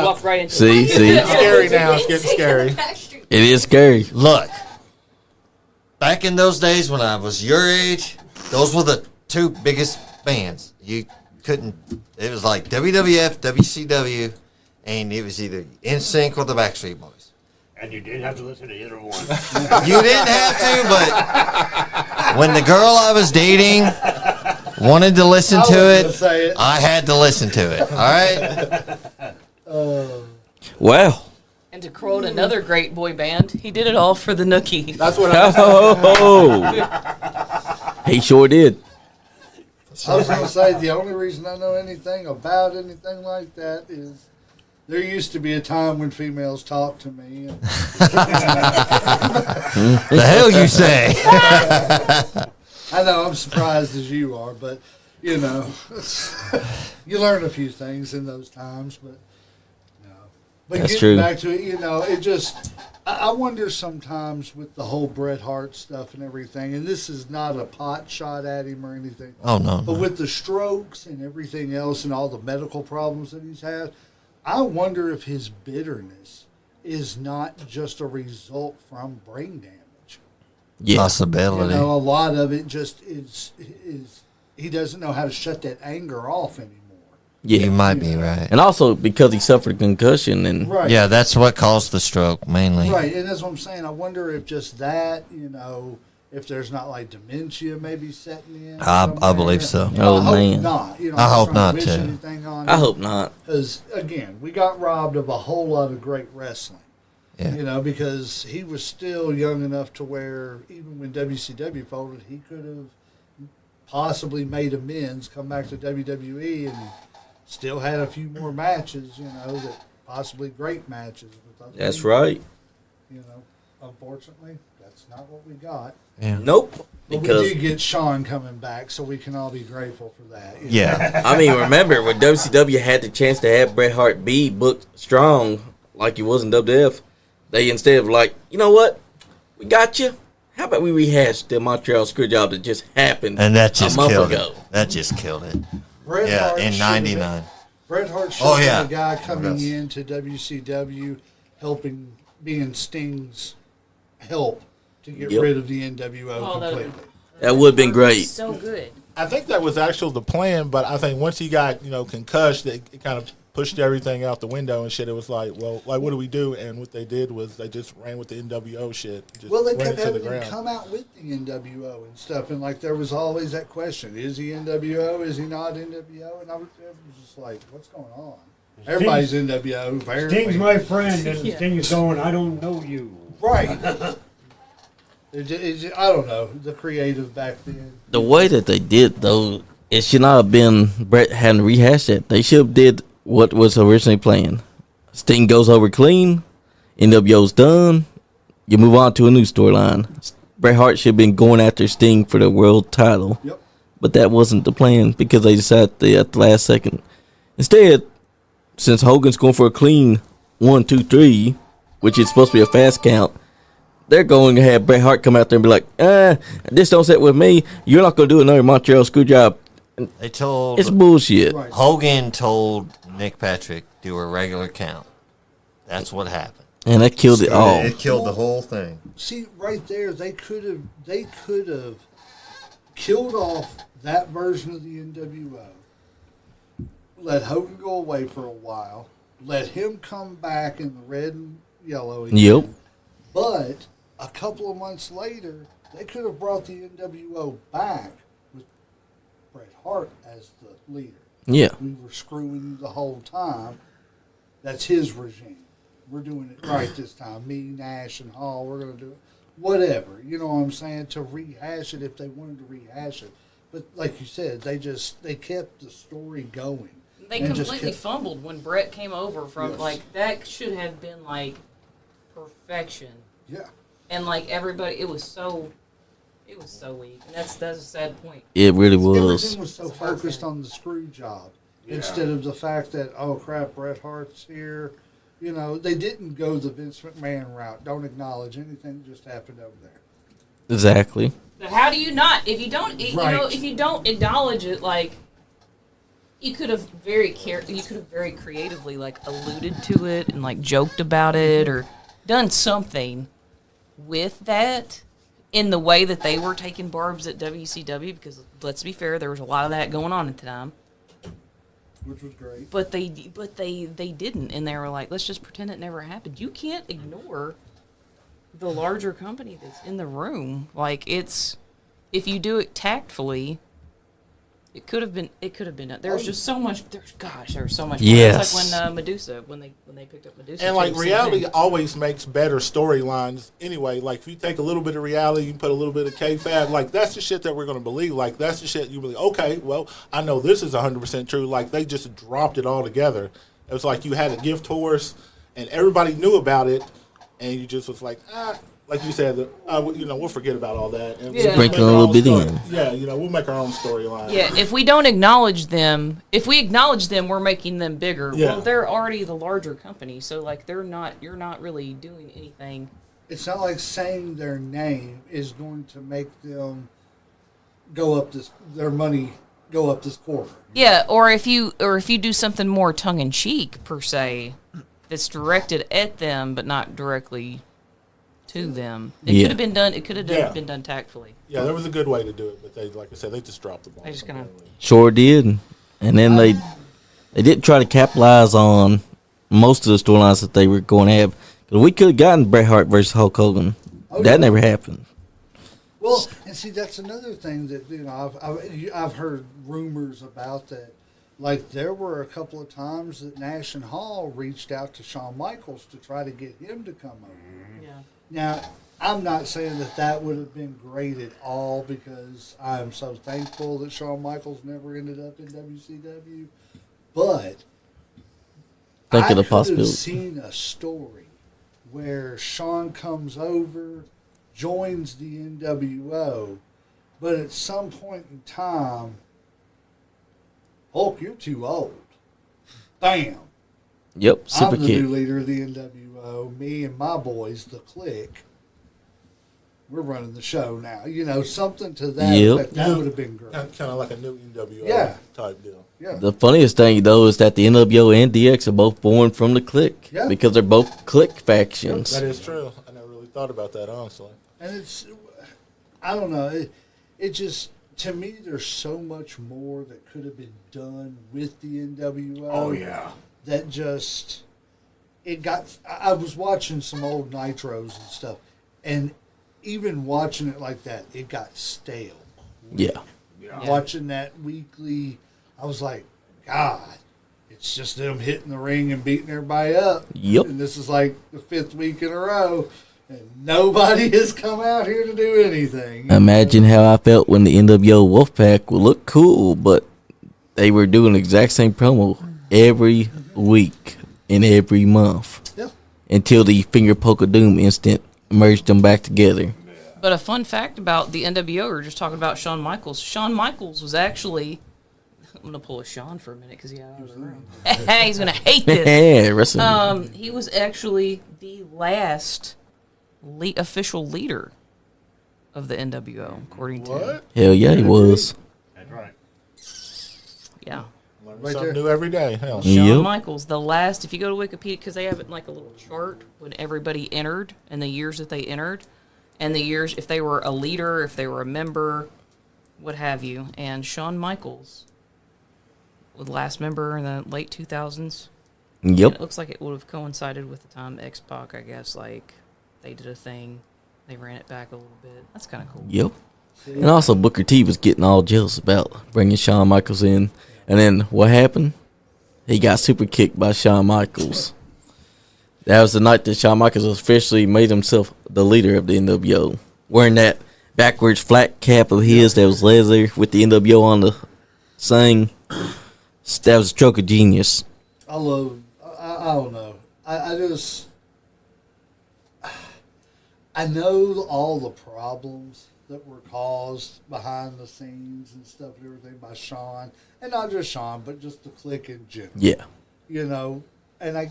Speaker 2: walked right into
Speaker 1: See?
Speaker 4: It's scary now. It's getting scary.
Speaker 1: It is scary.
Speaker 3: Look, back in those days when I was your age, those were the two biggest bands. You couldn't. It was like WWF, WCW, and it was either NSYNC or the Backstreet Boys.
Speaker 8: And you didn't have to listen to either one.
Speaker 3: You didn't have to, but when the girl I was dating wanted to listen to it, I had to listen to it. All right?
Speaker 1: Wow.
Speaker 2: And to quote another great boy band, he did it all for the nookie.
Speaker 4: That's what I
Speaker 1: Oh, he sure did.
Speaker 6: I was going to say, the only reason I know anything about anything like that is there used to be a time when females talked to me. And
Speaker 3: The hell you say?
Speaker 6: I know, I'm surprised as you are, but, you know, you learn a few things in those times, but, no. But
Speaker 1: That's
Speaker 6: getting
Speaker 1: true.
Speaker 6: back to it, it just, I wonder sometimes with the whole Bret Hart stuff and everything, and this is not a pot shot at him or anything.
Speaker 3: Oh, no.
Speaker 6: But with the strokes and everything else and all the medical problems that he's had, I wonder if his bitterness is not just a result from brain damage.
Speaker 1: Yeah.
Speaker 3: Possibility.
Speaker 6: A lot of it just is he doesn't know how to shut that anger off anymore.
Speaker 1: Yeah.
Speaker 3: You might be right.
Speaker 1: And also because he suffered a concussion and
Speaker 6: Right.
Speaker 3: Yeah, that's what caused the stroke, mainly.
Speaker 6: Right, and that's what I'm saying. I wonder if just that, if there's not like dementia maybe setting in.
Speaker 3: I believe so.
Speaker 1: Oh,
Speaker 6: I hope
Speaker 1: man.
Speaker 6: not.
Speaker 3: I hope not, too.
Speaker 1: I hope not.
Speaker 6: Because, again, we got robbed of a whole lot of great wrestling.
Speaker 3: Yeah.
Speaker 6: Because he was still young enough to where even when WCW folded, he could have possibly made amends, come back to WWE, and still had a few more matches, that possibly great matches. With
Speaker 1: That's
Speaker 6: people.
Speaker 1: right.
Speaker 6: Unfortunately, that's not what we got.
Speaker 3: Yeah.
Speaker 1: Nope.
Speaker 6: But
Speaker 1: Because
Speaker 6: we did get Sean coming back, so we can all be grateful for that.
Speaker 3: Yeah.
Speaker 1: I mean, remember when WCW had the chance to have Bret Hart be booked strong like he was in WWF, they instead of like, you know what, we got you. How about we rehash the Montreal Screwjob that just happened
Speaker 3: And that just
Speaker 1: a month
Speaker 3: killed
Speaker 1: ago?
Speaker 3: it. That just killed it.
Speaker 6: Bret
Speaker 3: Yeah,
Speaker 6: Hart
Speaker 3: in
Speaker 6: should have been-
Speaker 3: '99.
Speaker 6: Bret Hart should
Speaker 3: Oh,
Speaker 6: have
Speaker 3: yeah.
Speaker 6: been the guy coming
Speaker 3: Yes.
Speaker 6: into WCW, being Sting's help to get
Speaker 1: Yep.
Speaker 6: rid of the NWO
Speaker 2: Oh, that-
Speaker 6: completely.
Speaker 1: That would have been great.
Speaker 2: So good.
Speaker 4: I think that was actually the plan, but I think once he got, concussed, it kind of pushed everything out the window and shit. It was like, well, like, what do we do? And what they did was they just ran with the NWO shit. Just
Speaker 6: Well, they
Speaker 4: ran
Speaker 6: kept
Speaker 4: it to the
Speaker 6: having him
Speaker 4: ground.
Speaker 6: come out with the NWO and stuff, and like there was always that question: is he NWO? Is he not NWO? And I was just like, what's going on? Everybody's NWO. Apparently.
Speaker 8: Sting's my friend, and
Speaker 2: Yeah.
Speaker 8: Sting's going, I don't know you.
Speaker 6: Right. I don't know the creative back then.
Speaker 1: The way that they did, though, it should not have been Bret having to rehash it. They should have did what was originally planned. Sting goes over clean. NWO's done. You move on to a new storyline. Bret Hart should have been going after Sting for the world title.
Speaker 6: Yep.
Speaker 1: But that wasn't the plan because they decided at the last second. Instead, since Hogan's going for a clean 1, 2, 3, which is supposed to be a fast count, they're going to have Bret Hart come out there and be like, this don't sit with me. You're not going to do another Montreal Screwjob.
Speaker 3: They told
Speaker 1: It's bullshit.
Speaker 6: Right.
Speaker 3: Hogan told Nick Patrick do a regular count. That's what happened.
Speaker 1: And that killed it all.
Speaker 3: It killed the whole thing.
Speaker 6: See, right there, they could have killed off that version of the NWO. Let Hogan go away for a while. Let him come back in the red and yellow again.
Speaker 1: Yep.
Speaker 6: But a couple of months later, they could have brought the NWO back with Bret Hart as the leader.
Speaker 1: Yeah.
Speaker 6: We were screwing you the whole time. That's his regime. We're doing it right this time. Me, Nash, and Hall, we're going to do it. Whatever. You know what I'm saying? To rehash it if they wanted to rehash it. But like you said, they kept the story going.
Speaker 2: They
Speaker 6: And just
Speaker 2: completely
Speaker 6: kept-
Speaker 2: fumbled when Brett came over from
Speaker 6: Yes.
Speaker 2: that should have been perfection.
Speaker 6: Yeah.
Speaker 2: And everybody, it was so weak. And that's a sad point.
Speaker 1: It really was.
Speaker 6: Everything was so
Speaker 2: It's hard
Speaker 6: focused
Speaker 2: thing.
Speaker 6: on the screw job instead of the fact that, oh crap, Bret Hart's here. They didn't go the Vince McMahon route. Don't acknowledge anything that just happened over there.
Speaker 1: Exactly.
Speaker 2: But how do you not? If you don't,
Speaker 6: Right.
Speaker 2: if you don't acknowledge it, you could have very creatively alluded to it and joked about it or done something with that in the way that they were taking barbs at WCW, because let's be fair, there was a lot of that going on at the time.
Speaker 6: Which was great.
Speaker 2: But they didn't, and they were like, let's just pretend it never happened. You can't ignore the larger company that's in the room. If you do it tactfully, it could have been. There's just so much. There's so much. more.
Speaker 1: Yes.
Speaker 2: It's like when Medusa, when they picked up Medusa.
Speaker 4: And
Speaker 2: too, same
Speaker 4: reality
Speaker 2: thing.
Speaker 4: always makes better storylines anyway. If you take a little bit of reality, you put a little bit of kayfabe, that's the shit that we're gonna believe. That's the shit you believe. Okay, well, I know this is 100% true. They just dropped it all together. It was like you had a gift horse, and everybody knew about it, and you just was like, like you said, we'll forget about all that. And
Speaker 2: Yeah.
Speaker 1: Sprinkle
Speaker 4: make
Speaker 1: a
Speaker 4: our
Speaker 1: little
Speaker 4: own
Speaker 1: bit
Speaker 4: story.
Speaker 1: in.
Speaker 4: Yeah, we'll make our own storyline.
Speaker 2: Yeah, if we don't acknowledge them, if we acknowledge them, we're making them bigger.
Speaker 4: Yeah.
Speaker 2: Well, they're already the larger company, so like you're not really doing anything.
Speaker 6: It's not like saying their name is going to make them their money go up this quarter.
Speaker 2: Yeah, or if you do something more tongue in cheek per se, that's directed at them but not directly to them. It
Speaker 1: Yeah.
Speaker 2: could have been done. It could have
Speaker 4: Yeah.
Speaker 2: been done tactfully.
Speaker 4: Yeah, there was a good way to do it, but they, like I said, they just dropped the ball.
Speaker 2: They just kinda-
Speaker 1: Sure did. And then they did try to capitalize on most of the storylines that they were going to have. 'Cause we could have gotten Bret Hart versus Hulk Hogan.
Speaker 6: Oh,
Speaker 1: That
Speaker 6: yeah.
Speaker 1: never happened.
Speaker 6: Well, and see, that's another thing that I've heard rumors about that. Like there were a couple of times that Nash and Hall reached out to Shawn Michaels to try to get him to come over.
Speaker 2: Yeah.
Speaker 6: Now, I'm not saying that would have been great at all because I'm so thankful that Shawn Michaels never ended up in WCW. But
Speaker 1: Think
Speaker 6: I
Speaker 1: of the
Speaker 6: could have
Speaker 1: possibility.
Speaker 6: seen a story where Shawn comes over, joins the NWO, but at some point in time, Hulk, you're too old. Bam.
Speaker 1: Yep, super
Speaker 6: I'm the
Speaker 1: kick.
Speaker 6: new leader of the NWO. Me and my boys, the Clique, we're running the show now. Something to that
Speaker 1: Yep.
Speaker 6: effect. That would have been great.
Speaker 4: Kind of like a new NWO
Speaker 6: Yeah.
Speaker 4: type deal.
Speaker 6: Yeah.
Speaker 1: The funniest thing, though, is that the NWO and DX are both born from the Clique.
Speaker 6: Yeah.
Speaker 1: Because they're both Clique factions.
Speaker 4: That is true. I never really thought about that, honestly.
Speaker 6: And I don't know. It just, to me, there's so much more that could have been done with the NWO.
Speaker 7: Oh, yeah.
Speaker 6: That just, I was watching some old Nitros and stuff, and even watching it like that, it got stale.
Speaker 1: Yeah.
Speaker 6: Watching that weekly, I was like, God, it's just them hitting the ring and beating everybody up.
Speaker 1: Yep.
Speaker 6: And this is like the 5th week in a row, and nobody has come out here to do anything.
Speaker 1: Imagine how I felt when the NWO Wolfpack would look cool, but they were doing the exact same promo every week and every month.
Speaker 6: Yeah.
Speaker 1: Until the finger poke of doom instant merged them back together.
Speaker 2: But a fun fact about the NWO, we were just talking about Shawn Michaels. Shawn Michaels was actually, I'm going to pull a Shawn for a minute because he's out of the room. He's going to hate this.
Speaker 1: Yeah, wrestling.
Speaker 2: He was actually the last official leader of the NWO, according to him.
Speaker 1: Hell yeah, he was.
Speaker 8: That's right.
Speaker 2: Yeah.
Speaker 4: Learn
Speaker 6: Right
Speaker 4: something
Speaker 6: there.
Speaker 4: new every day. Hell.
Speaker 1: Yeah.
Speaker 2: Shawn
Speaker 1: Yep.
Speaker 2: Michaels, the last, if you go to Wikipedia, because they have it in like a little chart when everybody entered and the years that they entered, and the years if they were a leader, if they were a member, what have you. And Shawn Michaels was the last member in the late 2000s. And
Speaker 1: Yep.
Speaker 2: it looks like it would have coincided with the time X-Pac, I guess, like they did a thing. They ran it back a little bit. That's kind of cool.
Speaker 1: Yep. And also Booker T was getting all jealous about bringing Shawn Michaels in. And then what happened? He got super kicked by Shawn Michaels. That was the night that Shawn Michaels officially made himself the leader of the NWO. Wearing that backwards flat cap of his that was leather with the NWO on the thing. That was a stroke of genius.
Speaker 6: I don't know. I know all the problems that were caused behind the scenes and stuff and everything by Shawn. And not just Shawn, but just the Clique in general.
Speaker 1: Yeah.
Speaker 6: And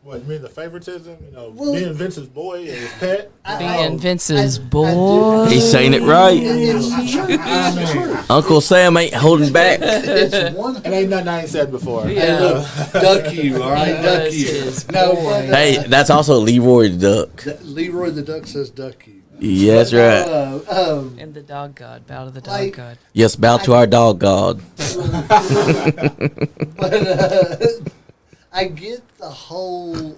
Speaker 4: What, you mean the favoritism?
Speaker 6: Well-
Speaker 4: Being Vince's boy and his pet?
Speaker 2: Being Vince's
Speaker 6: I
Speaker 2: boy.
Speaker 1: He's saying it right.
Speaker 6: It's true. It's true.
Speaker 1: Uncle Sam ain't holding back.
Speaker 6: It's one
Speaker 4: It ain't nothing I ain't said before.
Speaker 2: Yeah.
Speaker 6: Look, duck you, all right? Duck
Speaker 2: Yes,
Speaker 6: you.
Speaker 2: his
Speaker 6: No,
Speaker 2: boy.
Speaker 6: but,
Speaker 1: Hey, that's also Leroy the Duck.
Speaker 6: Leroy the Duck says duck you.
Speaker 1: Yeah, that's right.
Speaker 2: And the dog god. Bow to the dog
Speaker 6: Like-
Speaker 2: god.
Speaker 1: Yes, bow to our dog god.
Speaker 6: But I get the whole.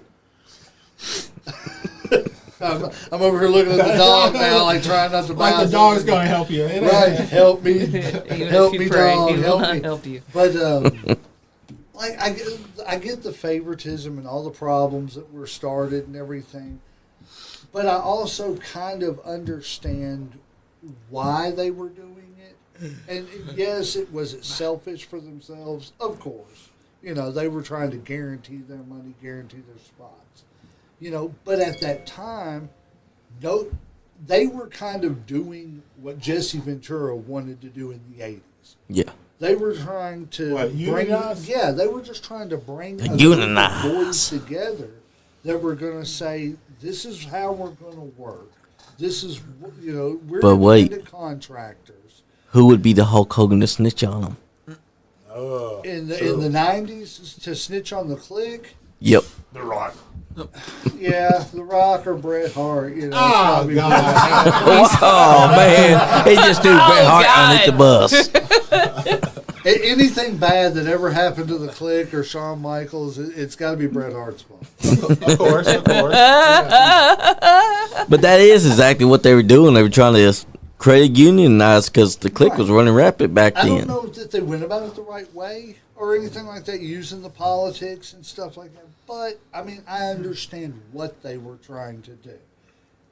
Speaker 6: I'm over here looking at the dog now, like trying not to
Speaker 4: Like
Speaker 6: bounce.
Speaker 4: the dog's going to help you. It ain't-
Speaker 6: Right, help me,
Speaker 2: Even
Speaker 6: help
Speaker 2: if
Speaker 6: me,
Speaker 2: you pray,
Speaker 6: dog,
Speaker 2: he will
Speaker 6: help
Speaker 2: not
Speaker 6: me.
Speaker 2: help you.
Speaker 6: But like I get the favoritism and all the problems that were started and everything, but I also kind of understand why they were doing it. And yes, it was selfish for themselves, of course. They were trying to guarantee their money, guarantee their spots. But at that time, no, they were kind of doing what Jesse Ventura wanted to do in the 80s.
Speaker 1: Yeah.
Speaker 6: They were trying to
Speaker 4: unionize?
Speaker 6: Yeah, they were just trying to bring a
Speaker 1: Unionize.
Speaker 6: group of boys together that were going to say, this is how we're going to work. This is, we're
Speaker 1: But wait.
Speaker 6: independent contractors.
Speaker 1: Who would be the Hulk Hogan to snitch on him?
Speaker 6: In the 90s, to snitch on the clique,
Speaker 1: Yep.
Speaker 7: The Rock.
Speaker 6: yeah, The Rock or Bret Hart,
Speaker 4: Oh, God.
Speaker 1: Oh, man. He just threw Bret Hart underneath the bus.
Speaker 6: Anything bad that ever happened to the clique or Shawn Michaels, it's got to be Bret Hart's fault.
Speaker 4: Of course.
Speaker 1: But that is exactly what they were doing. They were trying to create a unionize because the clique was running rapid back
Speaker 6: I don't
Speaker 1: then.
Speaker 6: know that they went about it the right way or anything like that, using the politics and stuff like that. But, I mean, I understand what they were trying to do.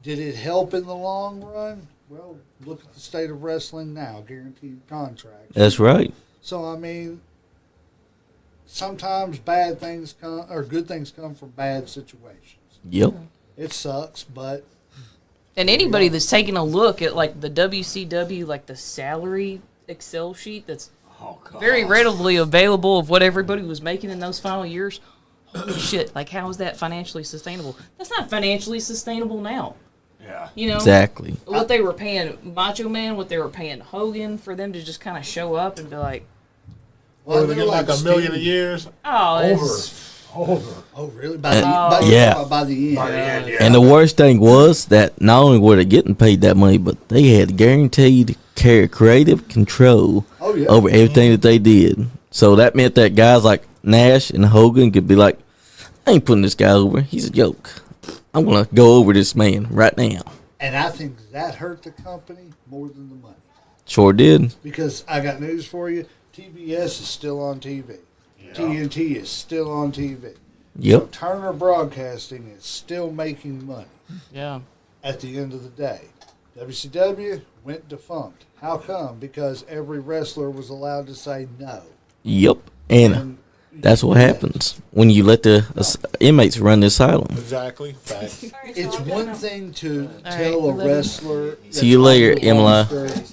Speaker 6: Did it help in the long run? Well, look at the state of wrestling now, guaranteed contracts.
Speaker 1: That's right.
Speaker 6: So, I mean, sometimes bad things come, or good things come from bad situations.
Speaker 1: Yep.
Speaker 6: It sucks, but
Speaker 2: And anybody that's taking a look at like the WCW, like the salary Excel sheet that's very readily available of what everybody was making in those final years. Holy shit! Like, how is that financially sustainable? That's not financially sustainable now.
Speaker 7: Yeah.
Speaker 2: You know
Speaker 1: Exactly.
Speaker 2: what they were paying Macho Man, what they were paying Hogan for them to just kind of show up and be like,
Speaker 4: Well, they
Speaker 6: they're
Speaker 4: get like $1 million a
Speaker 6: Steve.
Speaker 4: year.
Speaker 2: "Oh, it's
Speaker 8: Over.
Speaker 6: Oh, really? By the
Speaker 1: yeah.
Speaker 6: by the end.
Speaker 7: By the end, yeah.
Speaker 1: And the worst thing was that not only were they getting paid that money, but they had guaranteed creative control
Speaker 6: Oh, yeah.
Speaker 1: over everything that they did. So that meant that guys like Nash and Hogan could be like, I ain't putting this guy over. He's a joke. I'm going to go over this man right now.
Speaker 6: And I think that hurt the company more than the money.
Speaker 1: Sure did.
Speaker 6: Because I got news for you. TBS is still on TV. TNT is still on TV. So
Speaker 1: Yep.
Speaker 6: Turner Broadcasting is still making money
Speaker 2: yeah."
Speaker 6: at the end of the day. WCW went defunct. How come? Because every wrestler was allowed to say no.
Speaker 1: Yep. And that's what happens when you let the inmates run the asylum.
Speaker 4: Exactly. Facts.
Speaker 6: It's one thing to
Speaker 2: right,
Speaker 6: tell a
Speaker 2: 11.
Speaker 6: wrestler.
Speaker 1: See you later,
Speaker 6: that's
Speaker 1: Emily.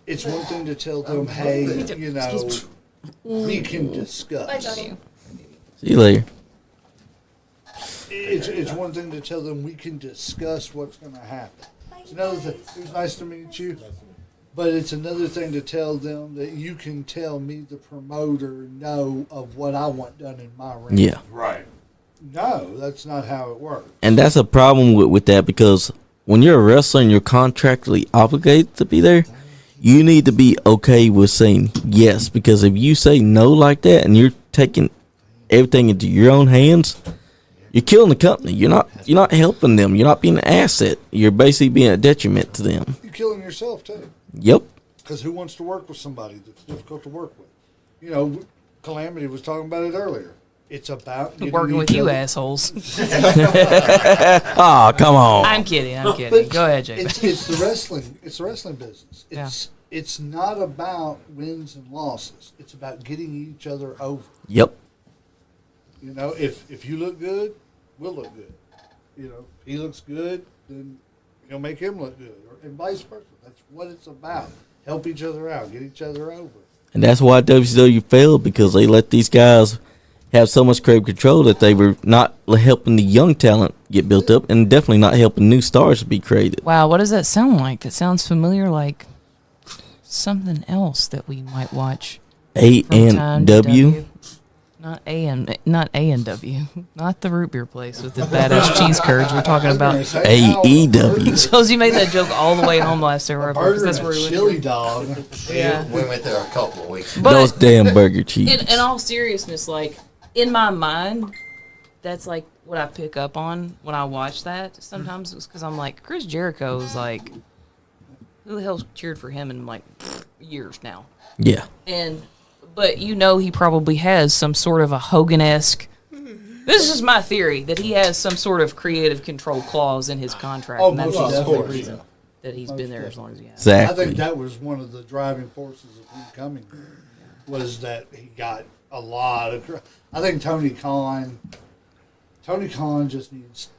Speaker 6: It's one thing to tell them, hey, we can discuss.
Speaker 1: See you later.
Speaker 6: It's one thing to tell them we can discuss what's going to happen. It's another thing. It was nice to meet you. But it's another thing to tell them that you can tell me, the promoter, no of what I want done in my ring.
Speaker 1: Yeah.
Speaker 7: Right.
Speaker 6: No, that's not how it works.
Speaker 1: And that's a problem with that because when you're a wrestler and you're contractually obligated to be there, you need to be okay with saying yes. Because if you say no like that and you're taking everything into your own hands, you're killing the company. You're not helping them. You're not being an asset. You're basically being a detriment to them.
Speaker 6: You're killing yourself, too.
Speaker 1: Yep.
Speaker 6: Because who wants to work with somebody that's difficult to work with? You know, Calamity was talking about it earlier. It's about getting
Speaker 2: Working with
Speaker 6: each
Speaker 2: you
Speaker 6: other-
Speaker 2: assholes.
Speaker 1: Oh, come on.
Speaker 2: I'm kidding. I'm kidding.
Speaker 6: But
Speaker 2: Go ahead, Jay.
Speaker 6: It's the wrestling. It's the wrestling business.
Speaker 2: Yeah.
Speaker 6: It's not about wins and losses. It's about getting each other over.
Speaker 1: Yep.
Speaker 6: You know, if you look good, we'll look good. You know, if he looks good, then you'll make him look good, and vice versa. That's what it's about. Help each other out, get each other over.
Speaker 1: And that's why WCW failed because they let these guys have so much creative control that they were not helping the young talent get built up and definitely not helping new stars to be created.
Speaker 2: Wow, what does that sound like? That sounds familiar, like something else that we might watch. From time to
Speaker 1: A&W.
Speaker 2: Not A&W. Not the root beer place with the badass cheese curds. We're talking about.
Speaker 1: AEW.
Speaker 2: Josie made that joke all the way home last year.
Speaker 6: Burger
Speaker 2: That's
Speaker 6: and
Speaker 2: where
Speaker 6: a
Speaker 2: we went.
Speaker 6: chili dog.
Speaker 2: Yeah.
Speaker 3: We went there a couple of weeks.
Speaker 2: But
Speaker 1: Those damn burger cheese.
Speaker 2: in all seriousness, like in my mind, that's like what I pick up on when I watch that. Sometimes it's because I'm like, Chris Jericho is like, who the hell's cheered for him in like years now?
Speaker 1: Yeah.
Speaker 2: But you know he probably has some sort of a Hogan-esque. This is just my theory that he has some sort of creative control clause in his contract,
Speaker 6: Oh,
Speaker 2: and that's
Speaker 6: most
Speaker 2: the
Speaker 6: definitely.
Speaker 2: reason that he's been there as long as he has.
Speaker 6: I
Speaker 1: Exactly.
Speaker 6: think that was one of the driving forces of him coming here, was that he got a lot of. I think Tony Khan just needs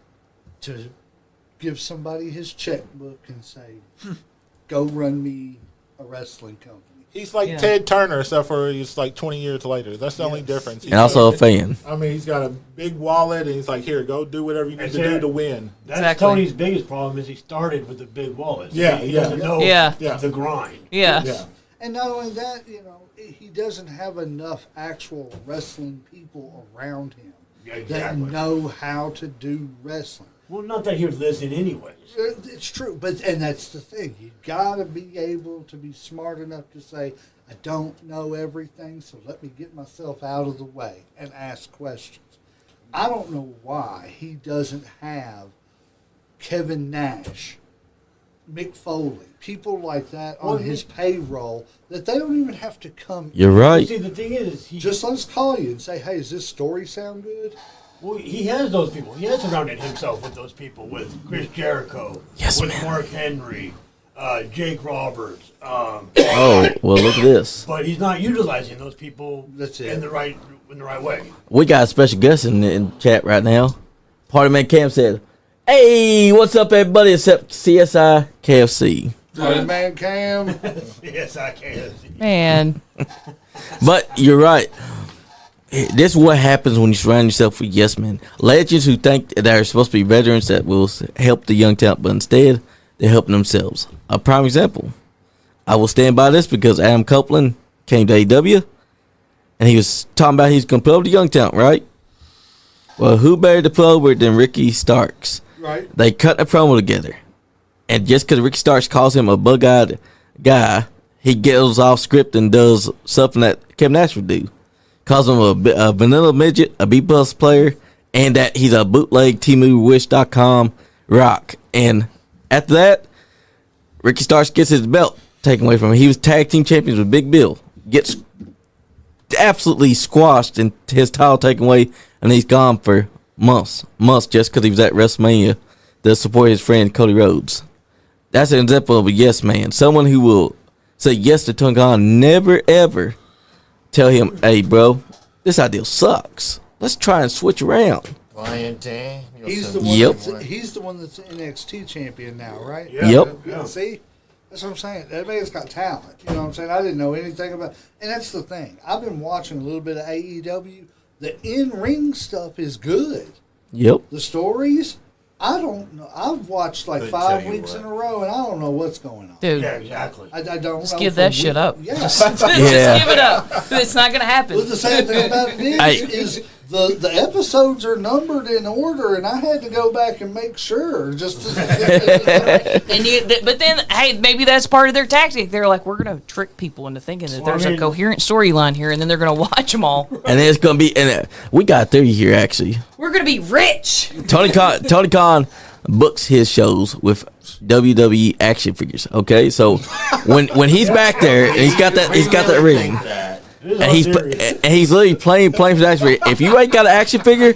Speaker 6: to give somebody his checkbook and say, go run me a wrestling company.
Speaker 4: He's like Ted Turner, except for he's like 20 years later. That's the only difference.
Speaker 1: And also a fan.
Speaker 4: I mean, he's got a big wallet, and he's like, here, go do whatever you need to do to win.
Speaker 8: That's Tony's biggest problem is he started with a big wallet. So
Speaker 4: Yeah,
Speaker 8: he
Speaker 4: yeah.
Speaker 8: doesn't know the grind.
Speaker 2: Yeah.
Speaker 6: And not only that, he doesn't have enough actual wrestling people around him that know how to do wrestling.
Speaker 8: Well, not that he would listen anyways.
Speaker 6: It's true, and that's the thing. You got to be able to be smart enough to say, I don't know everything, so let me get myself out of the way and ask questions. I don't know why he doesn't have Kevin Nash, Mick Foley, people like that on his payroll that they don't even have to come.
Speaker 1: You're right.
Speaker 8: See, the thing is,
Speaker 6: just let us call you and say, hey, does this story sound good?
Speaker 8: Well, he has those people. He has surrounded himself with those people, with Chris Jericho, with Mark Henry, Jake Roberts.
Speaker 1: Oh, well, look at this.
Speaker 8: But he's not utilizing those people in the right way.
Speaker 1: We got a special guest in chat right now. Party Man Cam said, hey, what's up, everybody, except CSI KFC.
Speaker 6: Party Man Cam.
Speaker 8: CSI KFC.
Speaker 2: Man.
Speaker 1: But you're right. This is what happens when you surround yourself with yes men. Legends who think they're supposed to be veterans that will help the young talent, but instead, they're helping themselves. A prime example. I will stand by this because Adam Copeland came to AEW, and he was talking about he's going to put over the young talent, right? Well, who better to put over it than Ricky Starks?
Speaker 6: Right.
Speaker 1: They cut a promo together. And just because Ricky Starks calls him a bug-eyed guy, he goes off script and does something that Kevin Nash would do. Calls him a vanilla midget, a B-plus player, and that he's a bootleg TeaMoveWish.com rock. And after that, Ricky Starks gets his belt taken away from him. He was tag team champions with Big Bill. Gets absolutely squashed and his title taken away, and he's gone for months just because he was at WrestleMania to support his friend Cody Rhodes. That's an example of a yes man. Someone who will say yes to Tony Khan, never ever tell him, hey, bro, this idea sucks. Let's try and switch around.
Speaker 6: He's the one that's NXT champion now, right?
Speaker 1: Yep.
Speaker 6: See? That's what I'm saying. That man's got talent. You know what I'm saying? I didn't know anything about. And that's the thing. I've been watching a little bit of AEW. The in-ring stuff is good.
Speaker 1: Yep.
Speaker 6: The stories, I don't know. I've watched like 5 weeks in a row, and I don't know what's going on.
Speaker 2: Dude.
Speaker 8: Yeah, exactly.
Speaker 6: I don't
Speaker 2: Just
Speaker 6: know.
Speaker 2: give that shit up.
Speaker 6: Yeah.
Speaker 2: Just give it up. It's not going to happen.
Speaker 6: Well, the sad thing about it is the episodes are numbered in order, and I had to go back and make sure. But
Speaker 2: then, hey, maybe that's part of their tactic. They're like, we're going to trick people into thinking that there's a coherent storyline here, and then they're going to watch them all.
Speaker 1: And then it's going to be, and we got a theory here, actually.
Speaker 2: We're going to be rich.
Speaker 1: Tony Khan books his shows with WWE action figures. Okay, so when he's back there and he's got that ring, and he's literally playing for the action figure. If you ain't got an action figure,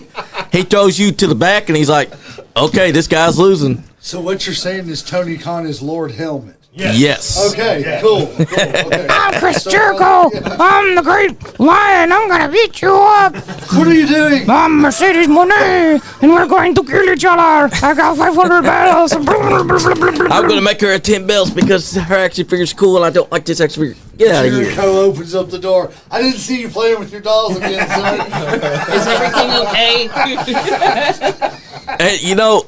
Speaker 1: he throws you to the back and he's like, okay, this guy's losing.
Speaker 6: So what you're saying is Tony Khan is Lord Helmet.
Speaker 1: Yes.
Speaker 6: Okay, cool. Okay.
Speaker 5: I'm Chris Jericho. I'm the great lion. I'm gonna beat you up.
Speaker 6: What are you doing?
Speaker 5: I'm Mercedes Monet, and we're going to kill each other. I got 500 bells.
Speaker 1: I'm gonna make her a 10 bells because her action figure's cool and I don't like this action figure. Get out of here.
Speaker 6: Jericho opens up the door. I didn't see you playing with your dolls again, son.
Speaker 2: Is everything okay?
Speaker 1: And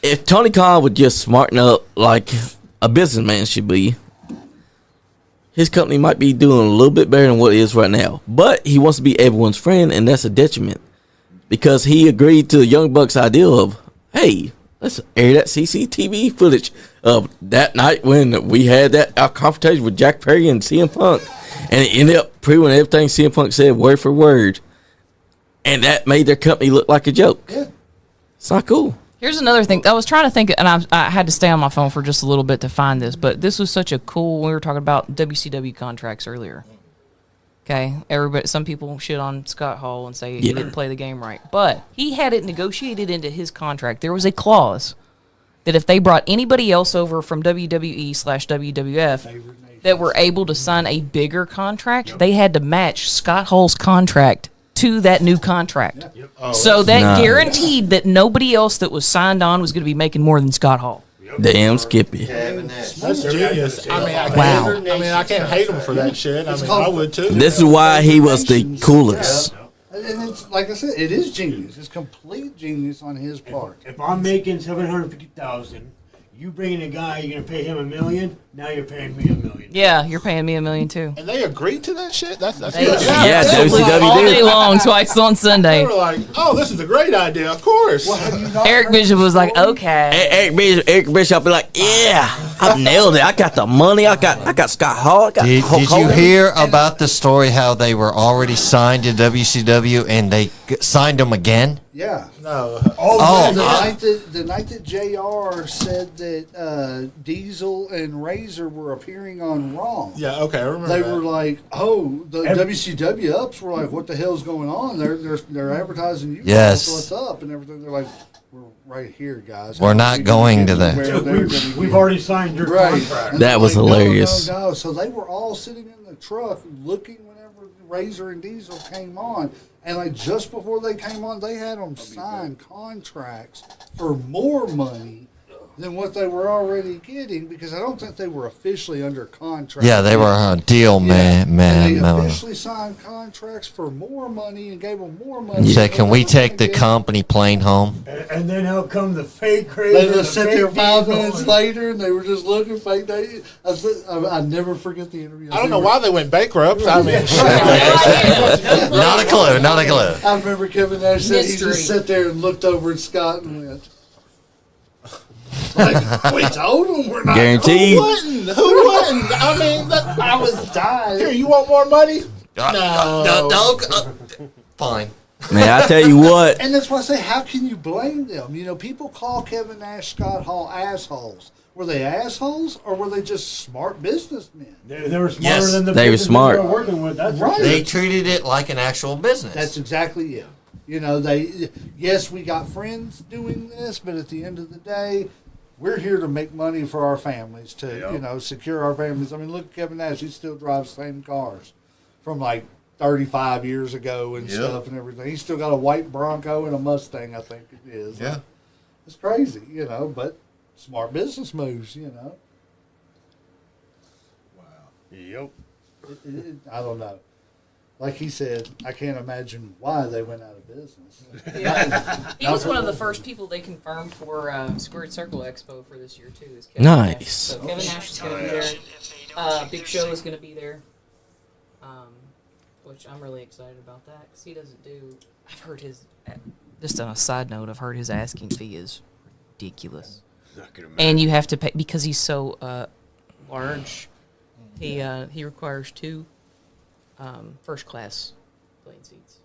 Speaker 1: if Tony Khan would just smarten up like a businessman should be, his company might be doing a little bit better than what it is right now. But he wants to be everyone's friend, and that's a detriment. Because he agreed to the Young Bucks' idea of, hey, let's air that CCTV footage of that night when we had that confrontation with Jack Perry and CM Punk. And it ended up proving everything CM Punk said word for word. And that made their company look like a joke.
Speaker 6: Yeah.
Speaker 1: It's not cool.
Speaker 2: Here's another thing. I was trying to think, and I had to stay on my phone for just a little bit to find this, but this was such a cool, we were talking about WCW contracts earlier. Okay, some people shit on Scott Hall and say he didn't play the game right, but he had it negotiated into his contract. There was a clause that if they brought anybody else over from WWE/WWF that were able to sign a bigger contract, they had to match Scott Hall's contract to that new contract.
Speaker 8: Yep.
Speaker 2: So that
Speaker 1: Nice.
Speaker 2: guaranteed that nobody else that was signed on was going to be making more than Scott Hall.
Speaker 1: Damn Skippy.
Speaker 4: That's genius. I mean, I can't hate him for that shit. I mean, I would too.
Speaker 1: This is why he was the coolest.
Speaker 6: And it's like I said, it is genius. It's complete genius on his part.
Speaker 8: If I'm making $750,000, you bring in a guy, you're gonna pay him $1 million. Now you're paying me $1 million.
Speaker 2: Yeah, you're paying me $1 million too.
Speaker 4: And they agreed to that shit. That's good.
Speaker 1: Yeah, WCW
Speaker 2: all day
Speaker 1: did.
Speaker 2: long, twice on
Speaker 4: They
Speaker 2: Sunday.
Speaker 4: were like, "Oh, this is a great idea. Of course."
Speaker 6: Well, have you not
Speaker 2: Eric
Speaker 6: heard
Speaker 2: Bishop
Speaker 6: the
Speaker 2: was like,
Speaker 6: story?
Speaker 2: okay.
Speaker 1: Eric Bishop be like, "Yeah, I nailed it. I got the money. I got Scott Hall. I got
Speaker 3: Did
Speaker 1: Hulk
Speaker 3: you
Speaker 1: Hogan."
Speaker 3: hear about the story how they were already signed to WCW and they signed them again?
Speaker 6: Yeah.
Speaker 4: No.
Speaker 3: Oh,
Speaker 6: The night that JR said that Diesel and Razor were appearing on Raw.
Speaker 4: Yeah. Okay. I remember.
Speaker 6: They
Speaker 4: that.
Speaker 6: were like, "Oh, the WCW ups were like, what the hell's going on? They're advertising you.
Speaker 3: Yes.
Speaker 6: Guys, what's up?" And everything. They're like, "We're right here, guys.
Speaker 3: We're not going to that."
Speaker 8: We've already signed your
Speaker 6: Right.
Speaker 8: contract.
Speaker 6: And
Speaker 1: That
Speaker 6: they're
Speaker 1: was
Speaker 6: like,
Speaker 1: hilarious.
Speaker 6: No. So they were all sitting in the truck looking whenever Razor and Diesel came on. And like just before they came on, they had them sign contracts for more money than what they were already getting because I don't think they were officially under contract.
Speaker 3: Yeah, they were a deal, man.
Speaker 6: And they officially signed contracts for more money and gave them more money.
Speaker 3: Said, "Can we take the
Speaker 6: company?
Speaker 3: company plane home?"
Speaker 8: And then out come the fake
Speaker 6: They
Speaker 8: Razor.
Speaker 6: just sat there 5 minutes
Speaker 8: later.
Speaker 6: later and they were just looking fake. I never forget the interview.
Speaker 4: I don't know why they went bankrupt. I mean,
Speaker 3: Not a clue. Not a clue.
Speaker 6: I remember Kevin Nash said he
Speaker 2: Mystery.
Speaker 6: just sat there and looked over at Scott and went, like, "We told him we're not."
Speaker 1: Guaranteed.
Speaker 4: Who wouldn't? I mean,
Speaker 6: I was dying.
Speaker 4: here, you want more money? No.
Speaker 3: Fine.
Speaker 1: Man, I tell you what.
Speaker 6: And that's why I say, how can you blame them? You know, people call Kevin Nash, Scott Hall assholes. Were they assholes or were they just smart businessmen?
Speaker 8: They were smarter
Speaker 3: Yes,
Speaker 8: than the
Speaker 1: they were
Speaker 8: business
Speaker 1: smart.
Speaker 8: we were working with. That's
Speaker 6: Right.
Speaker 3: They treated it like an actual business.
Speaker 6: That's exactly it. You know, yes, we got friends doing this, but at the end of the day, we're here to make money for our families, to, secure our families. I mean, look at Kevin Nash. He still drives the same cars from like 35 years ago and stuff and everything. He's still got a white Bronco and a Mustang, I think it is.
Speaker 3: Yeah.
Speaker 6: It's crazy, but smart business moves,
Speaker 8: Yep.
Speaker 6: I don't know. Like he said, I can't imagine why they went out of business.
Speaker 2: He was one of the first people they confirmed for Squared Circle Expo for this year too. Is Kevin
Speaker 1: Nice.
Speaker 2: Nash. So Kevin Nash is going to be there. Big Show is going to be there, which I'm really excited about that because he doesn't do. I've heard his. Just on a side note, I've heard his asking fee is ridiculous, and you have to pay because he's so large. He requires 2 first class plane seats.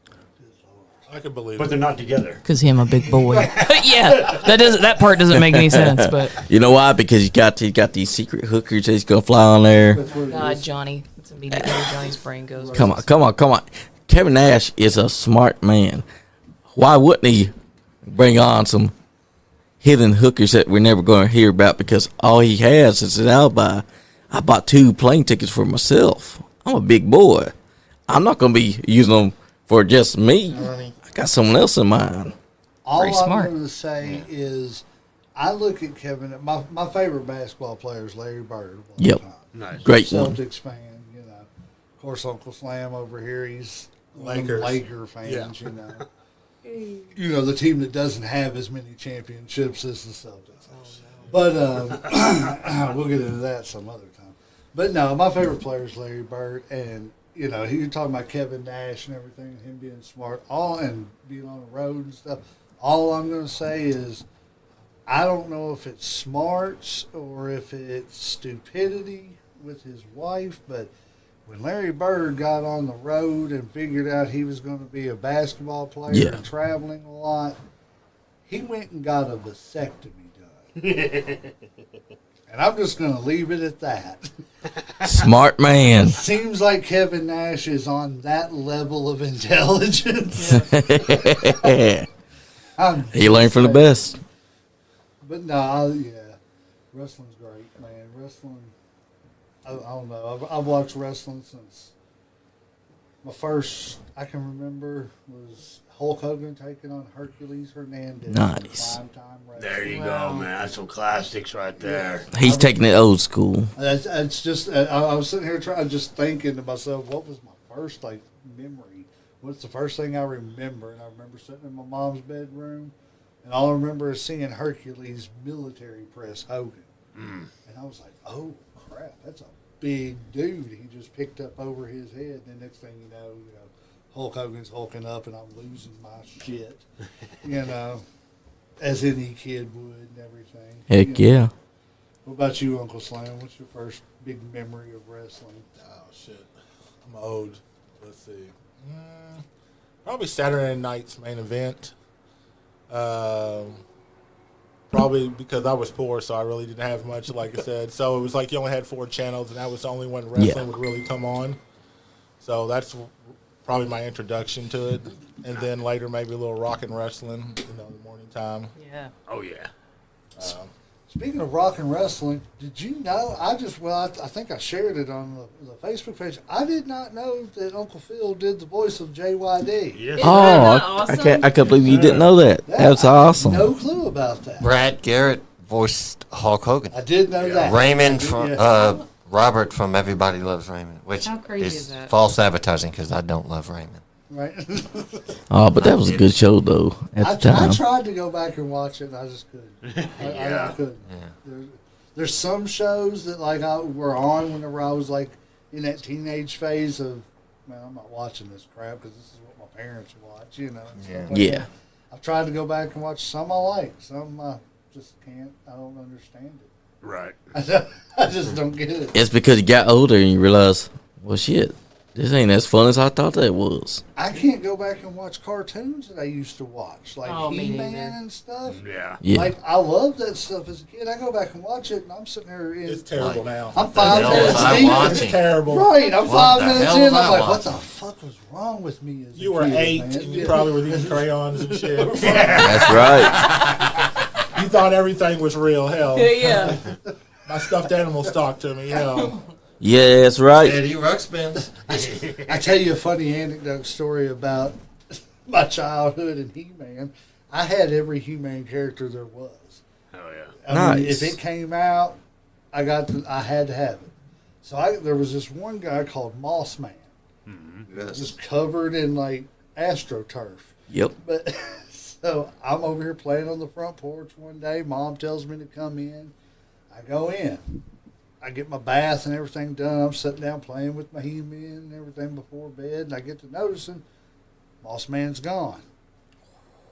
Speaker 4: I can believe
Speaker 8: But
Speaker 4: it.
Speaker 8: they're not together.
Speaker 2: Cause him a big boy. Yeah, that part doesn't make any sense. But
Speaker 1: You know why? Because he got these secret hookers that he's gonna fly on there.
Speaker 6: That's what it
Speaker 2: God,
Speaker 6: is.
Speaker 2: Johnny, it's immediately where Johnny's brain goes.
Speaker 1: Come on. Kevin Nash is a smart man. Why wouldn't he bring on some hidden hookers that we're never going to hear about? Because all he has is an alibi. I bought 2 plane tickets for myself. I'm a big boy. I'm not going to be using them for just me. I got someone else in mind.
Speaker 6: All
Speaker 2: Pretty
Speaker 6: I'm
Speaker 2: smart.
Speaker 6: going to say is, I look at Kevin. My favorite basketball player is Larry Bird. of all
Speaker 1: Yep.
Speaker 6: time.
Speaker 8: Nice.
Speaker 1: Great one.
Speaker 6: Celtics fan. Of course, Uncle Slam over here. He's
Speaker 4: Lakers.
Speaker 6: Laker fans.
Speaker 4: Yeah.
Speaker 6: The team that doesn't have as many championships as the Celtics. But we'll get into that some other time. But no, my favorite player is Larry Bird, and you're talking about Kevin Nash and everything, and him being smart, and being on the road and stuff. All I'm going to say is, I don't know if it's smarts or if it's stupidity with his wife, but when Larry Bird got on the road and figured out he was going to be a basketball player
Speaker 1: Yeah.
Speaker 6: and traveling a lot, he went and got a vasectomy done. And I'm just going to leave it at that.
Speaker 1: Smart man.
Speaker 6: Seems like Kevin Nash is on that level of intelligence.
Speaker 1: He learned from the best.
Speaker 6: But no, wrestling's great, man. Wrestling, I don't know. I've watched wrestling since my first I can remember was Hulk Hogan taking on Hercules Hernandez.
Speaker 1: Nice.
Speaker 6: In primetime wrestling.
Speaker 8: There you go, man. That's some classics right there.
Speaker 1: He's taking it old school.
Speaker 6: It's just I was sitting here just thinking to myself, what was my first memory? What's the first thing I remember? And I remember sitting in my mom's bedroom, and all I remember is seeing Hercules military press Hogan, and I was like, oh crap, that's a big dude. He just picked up over his head, and the next thing you know, Hulk Hogan's hulking up, and I'm losing my shit, as any kid would and everything.
Speaker 1: Heck yeah.
Speaker 6: What about you, Uncle Slam? What's your first big memory of wrestling?
Speaker 4: Oh shit, I'm old. Let's see. Probably Saturday night's main event. Probably because I was poor, so I really didn't have much, like I said. So it was like you only had 4 channels, and that was the only one wrestling would really come on. So that's probably my introduction to it. And then later maybe a little rock and wrestling, in the morning time.
Speaker 2: Yeah.
Speaker 8: Oh, yeah.
Speaker 6: Speaking of rock and wrestling, did you know? I think I shared it on the Facebook page. I did not know that Uncle Phil did the voice of JYD.
Speaker 8: Yes.
Speaker 1: I can't believe you didn't know that. That's awesome.
Speaker 6: I had no clue about that.
Speaker 3: Brad Garrett voiced Hulk Hogan.
Speaker 6: I did know that.
Speaker 3: Raymond from Robert from Everybody Loves Raymond, which
Speaker 2: How crazy
Speaker 3: is
Speaker 2: is that?
Speaker 3: false advertising because I don't love Raymond.
Speaker 6: Right.
Speaker 1: Oh, but that was a good show though at the
Speaker 6: I
Speaker 1: time.
Speaker 6: tried to go back and watch it, and I just couldn't. I couldn't. There's some shows that I were on whenever I was in that teenage phase of, man, I'm not watching this crap because this is what my parents watch, and stuff like that. I've tried to go back and watch some I like, some I just can't. I don't understand it.
Speaker 8: Right.
Speaker 6: I just don't get it.
Speaker 1: It's because you got older and you realize, well, shit, this ain't as fun as I thought that was.
Speaker 6: I can't go back and watch cartoons that I used to watch, like
Speaker 2: Me
Speaker 6: He-Man
Speaker 2: neither.
Speaker 6: and stuff.
Speaker 8: Yeah.
Speaker 1: Yeah.
Speaker 6: I loved that stuff as a kid. I go back and watch it, and I'm sitting there.
Speaker 4: It's terrible now.
Speaker 6: I'm 5
Speaker 3: hell
Speaker 6: minutes
Speaker 3: was I
Speaker 6: deep.
Speaker 3: watching?
Speaker 4: It's terrible.
Speaker 6: Right, I'm
Speaker 3: What
Speaker 6: 5
Speaker 3: the
Speaker 6: minutes
Speaker 3: hell
Speaker 6: in.
Speaker 3: was
Speaker 6: I'm
Speaker 3: I
Speaker 6: like, what
Speaker 3: watching?
Speaker 6: the fuck was wrong with me as
Speaker 4: You
Speaker 6: a
Speaker 4: were
Speaker 6: kid,
Speaker 4: 8,
Speaker 6: man?
Speaker 4: and you probably were using crayons and shit.
Speaker 1: That's right.
Speaker 4: You thought everything was real. Hell,
Speaker 2: Yeah.
Speaker 4: my stuffed animals talk to me. Hell,
Speaker 1: Yeah, that's right.
Speaker 3: Eddie Ruxpin.
Speaker 6: I tell you a funny anecdote story about my childhood and He-Man. I had every He-Man character there was.
Speaker 8: Oh, yeah.
Speaker 6: I mean,
Speaker 1: Nice.
Speaker 6: if it came out, I had to have it. So there was this one guy called Moss Man, just covered in AstroTurf.
Speaker 1: Yep.
Speaker 6: But so I'm over here playing on the front porch one day. Mom tells me to come in. I go in. I get my bath and everything done. I'm sitting down playing with my He-Man and everything before bed, and I get to noticing Moss Man's gone.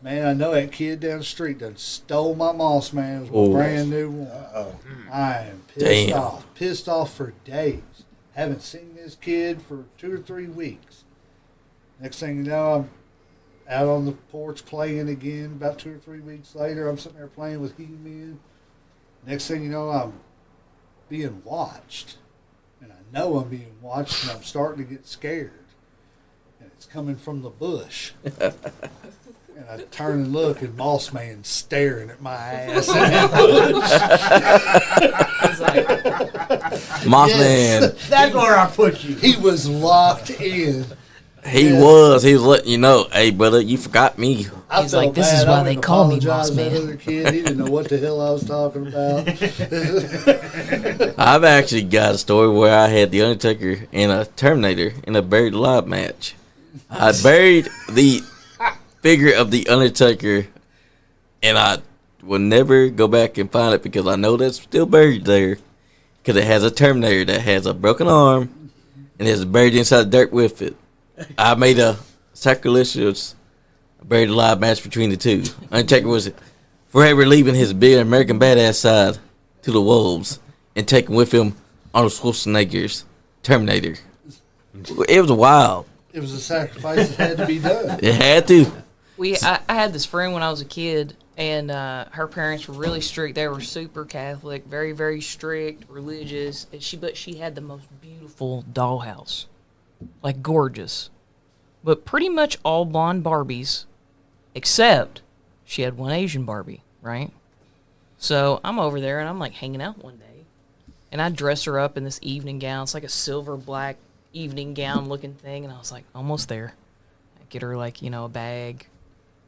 Speaker 6: Man, I know that kid down the street done stole my Moss Man. It was a brand new one. I am pissed
Speaker 1: Damn.
Speaker 6: off. Pissed off for days. Haven't seen this kid for 2 or 3 weeks. Next thing you know, I'm out on the porch playing again. About 2 or 3 weeks later, I'm sitting there playing with He-Man. Next thing you know, I'm being watched. And I know I'm being watched, and I'm starting to get scared. And it's coming from the bush. And I turn and look, and Moss Man's staring at my ass.
Speaker 1: Moss
Speaker 6: Yes.
Speaker 1: Man,
Speaker 8: That's where I put you.
Speaker 6: He was locked in.
Speaker 1: he was letting you know, hey, brother, you forgot me.
Speaker 6: I
Speaker 2: He's
Speaker 6: felt
Speaker 2: like, "This
Speaker 6: bad.
Speaker 2: is why
Speaker 6: I
Speaker 2: they
Speaker 6: went and
Speaker 2: call me
Speaker 6: apologized
Speaker 2: Moss
Speaker 6: to that
Speaker 2: Man."
Speaker 6: other kid. He didn't know what the hell I was talking about.
Speaker 1: I've actually got a story where I had the Undertaker and a Terminator in a buried alive match. I buried the figure of the Undertaker, and I will never go back and find it because I know that's still buried there. Because it has a Terminator that has a broken arm and is buried inside the dirt with it. I made a sacrilegious buried alive match between the two. Undertaker was forever leaving his big American badass side to the wolves and taking with him Arnold Schwarzenegger's Terminator. It was wild.
Speaker 6: It was a sacrifice that had to be done.
Speaker 1: It had to.
Speaker 2: I had this friend when I was a kid, and her parents were really strict. They were super Catholic, very, very strict, religious. And she had the most beautiful dollhouse, like gorgeous, but pretty much all blonde Barbies, except she had one Asian Barbie, right? So I'm over there, and I'm hanging out one day, and I dress her up in this evening gown. It's like a silver black evening gown looking thing, and I was like, almost there. I get her like, you know, a bag,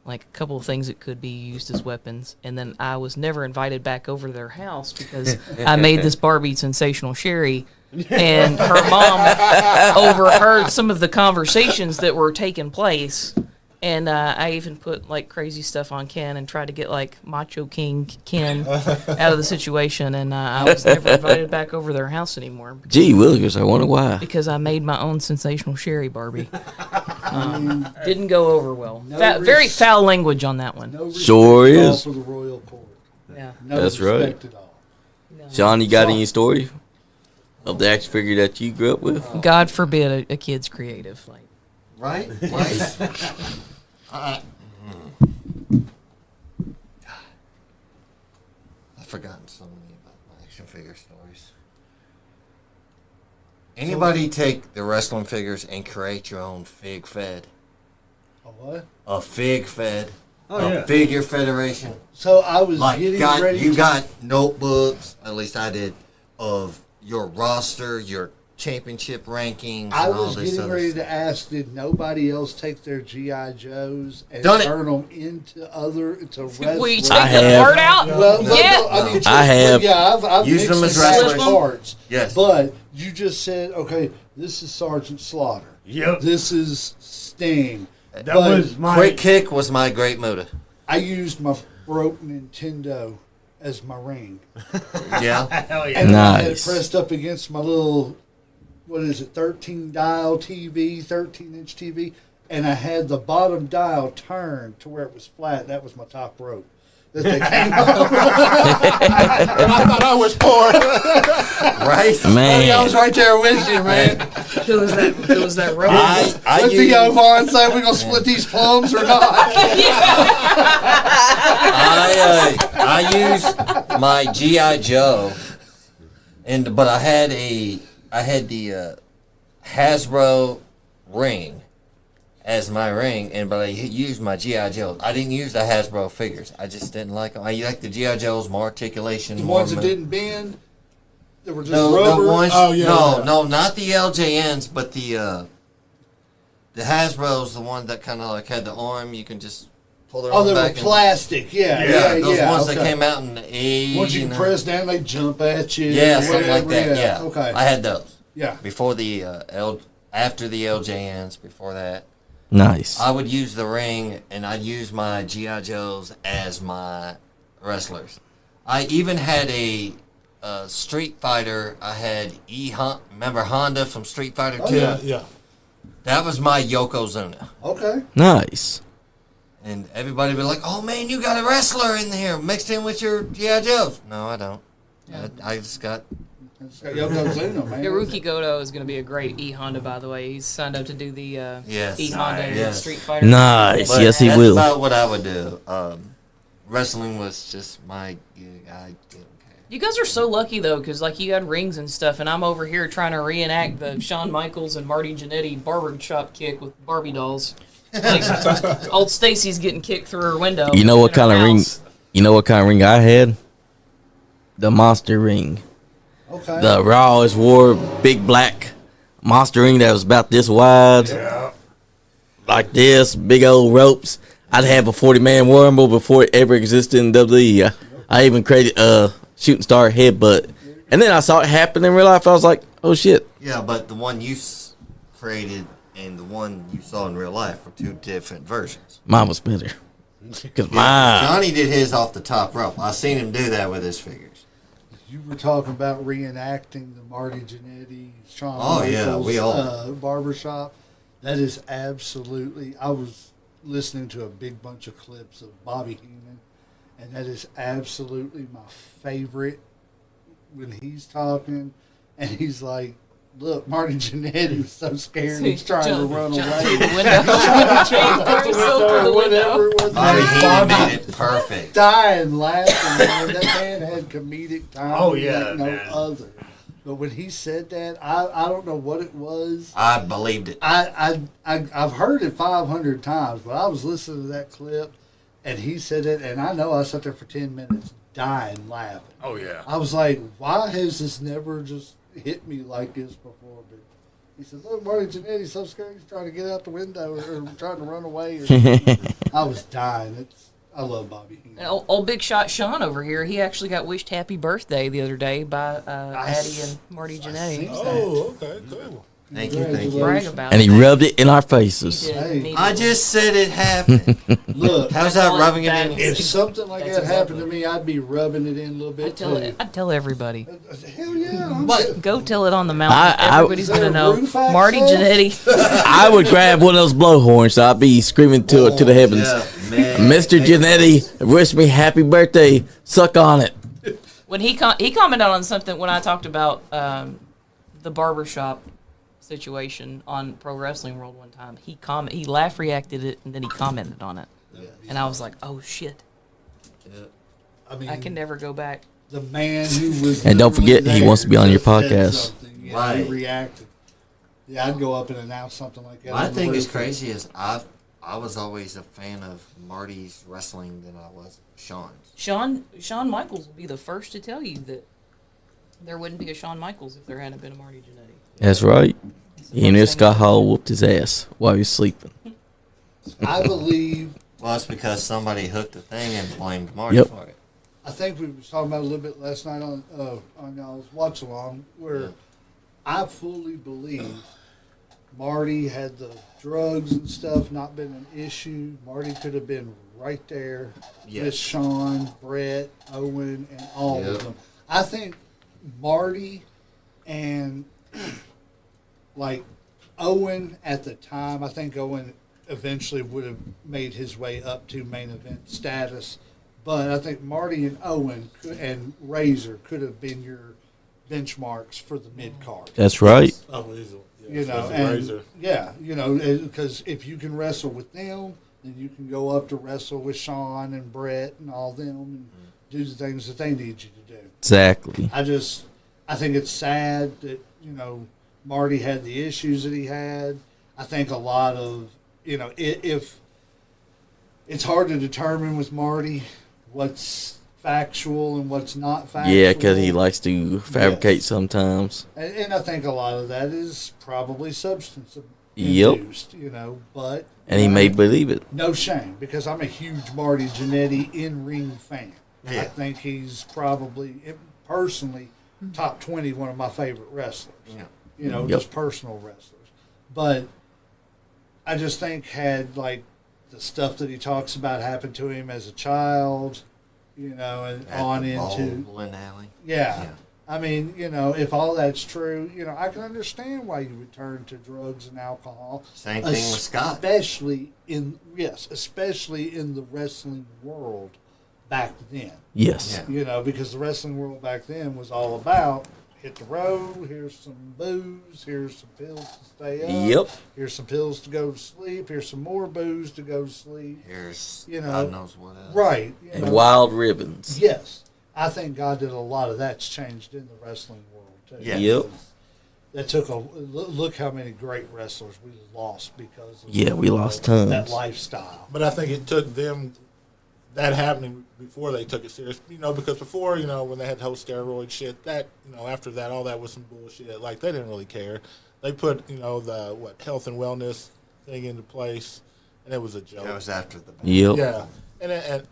Speaker 2: like a couple of things that could be used as weapons, and then I was never invited back over to their house because I made this Barbie sensational Sherry, and her mom overheard some of the conversations that were taking place. And I even put, like, crazy stuff on Ken and tried to get, like, Macho King Ken out of the situation. And I was never invited back over their house anymore.
Speaker 1: Gee willikers, I wonder why.
Speaker 2: Because I made my own sensational Sherry Barbie. Didn't go over well. Very foul language on that one.
Speaker 6: No
Speaker 1: Sure
Speaker 6: respect at all
Speaker 1: is.
Speaker 6: for the royal court.
Speaker 2: Yeah.
Speaker 6: No
Speaker 1: That's
Speaker 6: respect
Speaker 1: right.
Speaker 6: at all.
Speaker 1: Sean, you got any story of the action figure that you grew up with?
Speaker 2: God forbid a kid's creative. Like,
Speaker 3: Right? I've forgotten so many about my action figure stories. Anybody take the wrestling figures and create your own fig fed?
Speaker 6: A what?
Speaker 3: A fig fed.
Speaker 8: Oh,
Speaker 3: a
Speaker 8: yeah.
Speaker 3: figure federation.
Speaker 6: So I was
Speaker 3: Like,
Speaker 6: getting
Speaker 3: got,
Speaker 6: ready
Speaker 3: you
Speaker 6: to...
Speaker 3: got notebooks, at least I did, of your roster, your championship rankings,
Speaker 6: I
Speaker 3: and all
Speaker 6: was
Speaker 3: this
Speaker 6: getting
Speaker 3: other
Speaker 6: ready
Speaker 3: stuff.
Speaker 6: to ask, did nobody else take their G.I. Joes and
Speaker 3: Done it.
Speaker 6: turn them into wrestling?
Speaker 2: will you take
Speaker 1: I
Speaker 2: the
Speaker 1: have.
Speaker 2: part out?
Speaker 6: Well, no,
Speaker 2: Yeah.
Speaker 6: no, I mean, just,
Speaker 1: I have.
Speaker 6: Yeah, I've
Speaker 3: Used
Speaker 6: mixed
Speaker 3: them as
Speaker 6: and matched
Speaker 3: wrestlers.
Speaker 6: parts.
Speaker 3: Yes.
Speaker 6: But you just said, okay, this is Sergeant Slaughter.
Speaker 8: Yep.
Speaker 6: This is Sting.
Speaker 8: That
Speaker 6: But
Speaker 8: was my.
Speaker 3: Quick Kick was my great Muda.
Speaker 6: I used my broke Nintendo as my ring.
Speaker 3: Yeah.
Speaker 8: Hell yeah.
Speaker 6: And I had it
Speaker 1: Nice.
Speaker 6: pressed up against my little, 13 dial TV, 13-inch TV. And I had the bottom dial turned to where it was flat. That was my top rope that they came up.
Speaker 4: And I thought I was poor.
Speaker 3: Right?
Speaker 6: Buddy, I was
Speaker 1: Man.
Speaker 6: right there with you, man.
Speaker 2: It was that rubber.
Speaker 3: I
Speaker 6: Let the
Speaker 3: used,
Speaker 6: young Vaughn say we're going to split these plums or not.
Speaker 3: I used my G.I. Joe, but I had the Hasbro ring as my ring, but I used my G.I. Joe. I didn't use the Hasbro figures. I just didn't like them. I like the G.I. Joes, more articulation.
Speaker 6: The
Speaker 3: more
Speaker 6: ones that didn't bend, that were just
Speaker 3: No,
Speaker 6: rubber.
Speaker 3: the ones.
Speaker 4: Oh, yeah,
Speaker 3: no,
Speaker 4: yeah.
Speaker 3: no, not the LJNs, but the Hasbro's the one that kind of like had the arm. You can just pull their
Speaker 6: Oh,
Speaker 3: arm
Speaker 6: they were
Speaker 3: back.
Speaker 6: plastic. Yeah,
Speaker 3: Yeah,
Speaker 6: yeah,
Speaker 3: those ones that
Speaker 6: okay.
Speaker 3: came out in the 80s.
Speaker 6: Once you press down, they jump at you.
Speaker 3: Yeah,
Speaker 6: or
Speaker 3: something like
Speaker 6: whatever,
Speaker 3: that. Yeah.
Speaker 6: Okay.
Speaker 3: I had those
Speaker 6: Yeah.
Speaker 3: before the after the LJNs. Before that,
Speaker 1: Nice.
Speaker 3: I would use the ring, and I'd use my GI Joes as my wrestlers. I even had a Street Fighter. I had remember Honda from Street Fighter 2?
Speaker 4: Yeah.
Speaker 3: That was my Yokozuna.
Speaker 6: Okay.
Speaker 1: Nice.
Speaker 3: And everybody would be like, "Oh man, you got a wrestler in here mixed in with your GI Joes." No, I don't. I just got.
Speaker 6: It's got Yokozuna, man.
Speaker 2: Hiroki Goto is going to be a great E-Honda, by the way. He's signed up to do the
Speaker 3: Yes.
Speaker 2: E-Honda and
Speaker 3: Yes.
Speaker 2: Street Fighter.
Speaker 1: Nice.
Speaker 3: But
Speaker 1: Yes, he
Speaker 3: that's
Speaker 1: will.
Speaker 3: about what I would do. Wrestling was just my gig. I didn't care.
Speaker 2: You guys are so lucky, though, because, like, you had rings and stuff, and I'm over here trying to reenact the Shawn Michaels and Marty Jannetty barbershop kick with Barbie dolls. Like, old Stacy's getting kicked through her window.
Speaker 1: You know what
Speaker 2: in her
Speaker 1: kind of ring?
Speaker 2: house.
Speaker 1: You know what kind of ring I had? The monster ring.
Speaker 6: Okay.
Speaker 1: The rawest wore big black monster ring that was about this wide, like this, big old ropes. I'd have a 40-man Rumble before it ever existed in WWE. I even created a shooting star headbutt, and then I saw it happen in real life. I was like, "Oh shit!"
Speaker 3: Yeah, but the one you created and the one you saw in real life were two different versions.
Speaker 1: Mine was better because mine.
Speaker 3: Johnny did his off the top rope. I seen him do that with his figures.
Speaker 6: You were talking about reenacting the Marty Jannetty, Shawn
Speaker 3: Oh, yeah,
Speaker 6: Michaels
Speaker 3: we all-
Speaker 6: barbershop. That is absolutely. I was listening to a big bunch of clips of Bobby Heenan, and that is absolutely my favorite when he's talking, and he's like, "Look, Marty Jannetty was so scared he's trying to run
Speaker 2: Jump
Speaker 6: away."
Speaker 2: through the window. Throw yourself through the
Speaker 6: Whatever
Speaker 2: window.
Speaker 6: it was.
Speaker 3: Bobby Heenan
Speaker 6: Bobby
Speaker 3: made it perfect.
Speaker 6: dying laughing, man. That man had comedic timing
Speaker 8: Oh, yeah,
Speaker 6: like no
Speaker 8: man.
Speaker 6: other. But when he said that, I don't know what it was.
Speaker 3: I believed it.
Speaker 6: I've heard it 500 times, but I was listening to that clip, and he said it, and I know I sat there for 10 minutes dying laughing.
Speaker 8: Oh yeah.
Speaker 6: I was like, why has this never just hit me like this before? But He said, "Look, Marty Jannetty's so scared he's trying to get out the window or trying to run away." I was dying. I love Bobby Heenan.
Speaker 2: And old big shot Sean over here, he actually got wished happy birthday the other day by Addie and Marty Jannetty.
Speaker 4: Oh, okay, cool.
Speaker 3: Thank you.
Speaker 2: Brag about
Speaker 1: And
Speaker 2: it.
Speaker 1: he rubbed it in our faces.
Speaker 2: He did.
Speaker 6: Hey.
Speaker 3: I just said it happened.
Speaker 6: Look,
Speaker 3: How's that rubbing it in?
Speaker 6: if something like
Speaker 2: That's
Speaker 6: that happened to me, I'd be rubbing it in a little bit too.
Speaker 2: I'd tell everybody.
Speaker 6: Hell yeah!
Speaker 2: Go tell it on the mountain. Everybody's
Speaker 6: Is there
Speaker 2: going to
Speaker 6: a
Speaker 2: know.
Speaker 6: roof access?
Speaker 2: Marty Jannetty.
Speaker 1: I would grab one of those blowhorns, so I'd be screaming to the heavens.
Speaker 3: Yeah, man.
Speaker 1: Mr. Jannetty, wish me happy birthday. Suck on it.
Speaker 2: When he commented on something when I talked about the barbershop situation on Pro Wrestling World one time, he laugh reacted it and then he commented on it, and I was like, oh shit,
Speaker 6: I mean,
Speaker 2: I can never go back.
Speaker 6: the man who was.
Speaker 1: And don't forget,
Speaker 6: literally
Speaker 1: he wants to be
Speaker 6: there
Speaker 1: on your
Speaker 6: just said
Speaker 1: podcast.
Speaker 6: something, you know,
Speaker 3: Right.
Speaker 6: He reacted. Yeah, I'd go up and announce something like that.
Speaker 3: My
Speaker 6: on the
Speaker 3: thing is
Speaker 6: roof.
Speaker 3: crazy is I was always a fan of Marty's wrestling than I was Sean's.
Speaker 2: Shawn Michaels will be the first to tell you that there wouldn't be a Shawn Michaels if there hadn't been a Marty Jannetty.
Speaker 1: That's right.
Speaker 2: It's the
Speaker 1: Even if
Speaker 2: first thing
Speaker 1: Scott Hall whooped his ass while he was sleeping.
Speaker 6: I believe.
Speaker 3: Well, it's because somebody hooked the thing and blamed Marty
Speaker 1: Yep.
Speaker 3: for it.
Speaker 6: I think we was talking about it a little bit last night on y'all's watch along, where I fully believe Marty had the drugs and stuff not been an issue. Marty could have been right there with
Speaker 3: Yes.
Speaker 6: Sean, Brett, Owen, and all
Speaker 3: Yep.
Speaker 6: of them. I think Marty and like Owen at the time, I think Owen eventually would have made his way up to main event status. But I think Marty and Owen and Razor could have been your benchmarks for the mid card.
Speaker 1: That's right.
Speaker 4: Oh, easily.
Speaker 6: You know, and yeah, you know, because if you can wrestle with them, then you can go up to wrestle with Sean and Brett and all them and do the things that they need you to do.
Speaker 1: Exactly.
Speaker 6: I think it's sad that, you know, Marty had the issues that he had. I think a lot of, you know, if it's hard to determine with Marty what's factual and what's not factual.
Speaker 1: Yeah, because he likes to fabricate sometimes.
Speaker 6: And I think a lot of that is probably substance
Speaker 1: Yep.
Speaker 6: induced, you know, but.
Speaker 1: And he may believe it.
Speaker 6: No shame, because I'm a huge Marty Jannetty in-ring fan.
Speaker 3: Yeah.
Speaker 6: I think he's probably, personally, top 20, one of my favorite wrestlers.
Speaker 3: Yeah.
Speaker 6: You know,
Speaker 1: Yep.
Speaker 6: just personal wrestlers. But I just think had, like, the stuff that he talks about happened to him as a child, you know, and
Speaker 3: At
Speaker 6: on
Speaker 3: the
Speaker 6: into.
Speaker 3: bowling alley.
Speaker 6: Yeah.
Speaker 3: Yeah.
Speaker 6: I mean, you know, if all that's true, you know, I can understand why you would turn to drugs and alcohol.
Speaker 3: Same thing with Scott.
Speaker 6: Especially especially in the wrestling world back then.
Speaker 1: Yes.
Speaker 3: Yeah.
Speaker 6: You know, because the wrestling world back then was all about hit the road, here's some booze, here's some pills to stay up.
Speaker 1: Yep.
Speaker 6: Here's some pills to go to sleep, here's some more booze to go to sleep.
Speaker 3: Here's
Speaker 6: You know,
Speaker 3: God knows what else.
Speaker 6: Right. You
Speaker 1: And
Speaker 6: know.
Speaker 1: wild ribbons.
Speaker 6: Yes. I think God did a lot of that's changed in the wrestling world too.
Speaker 3: Yeah.
Speaker 1: Yep.
Speaker 6: That took look how many great wrestlers we lost because of
Speaker 1: Yeah, we lost tons.
Speaker 6: that lifestyle.
Speaker 4: But I think it took them that happening before they took it serious. You know, because before, you know, when they had the whole steroid shit, that, you know, after that, all that was some bullshit. Like, they didn't really care. They put, you know, the health and wellness thing into place, and it was a joke.
Speaker 3: That was after the
Speaker 1: Yep.
Speaker 4: Yeah,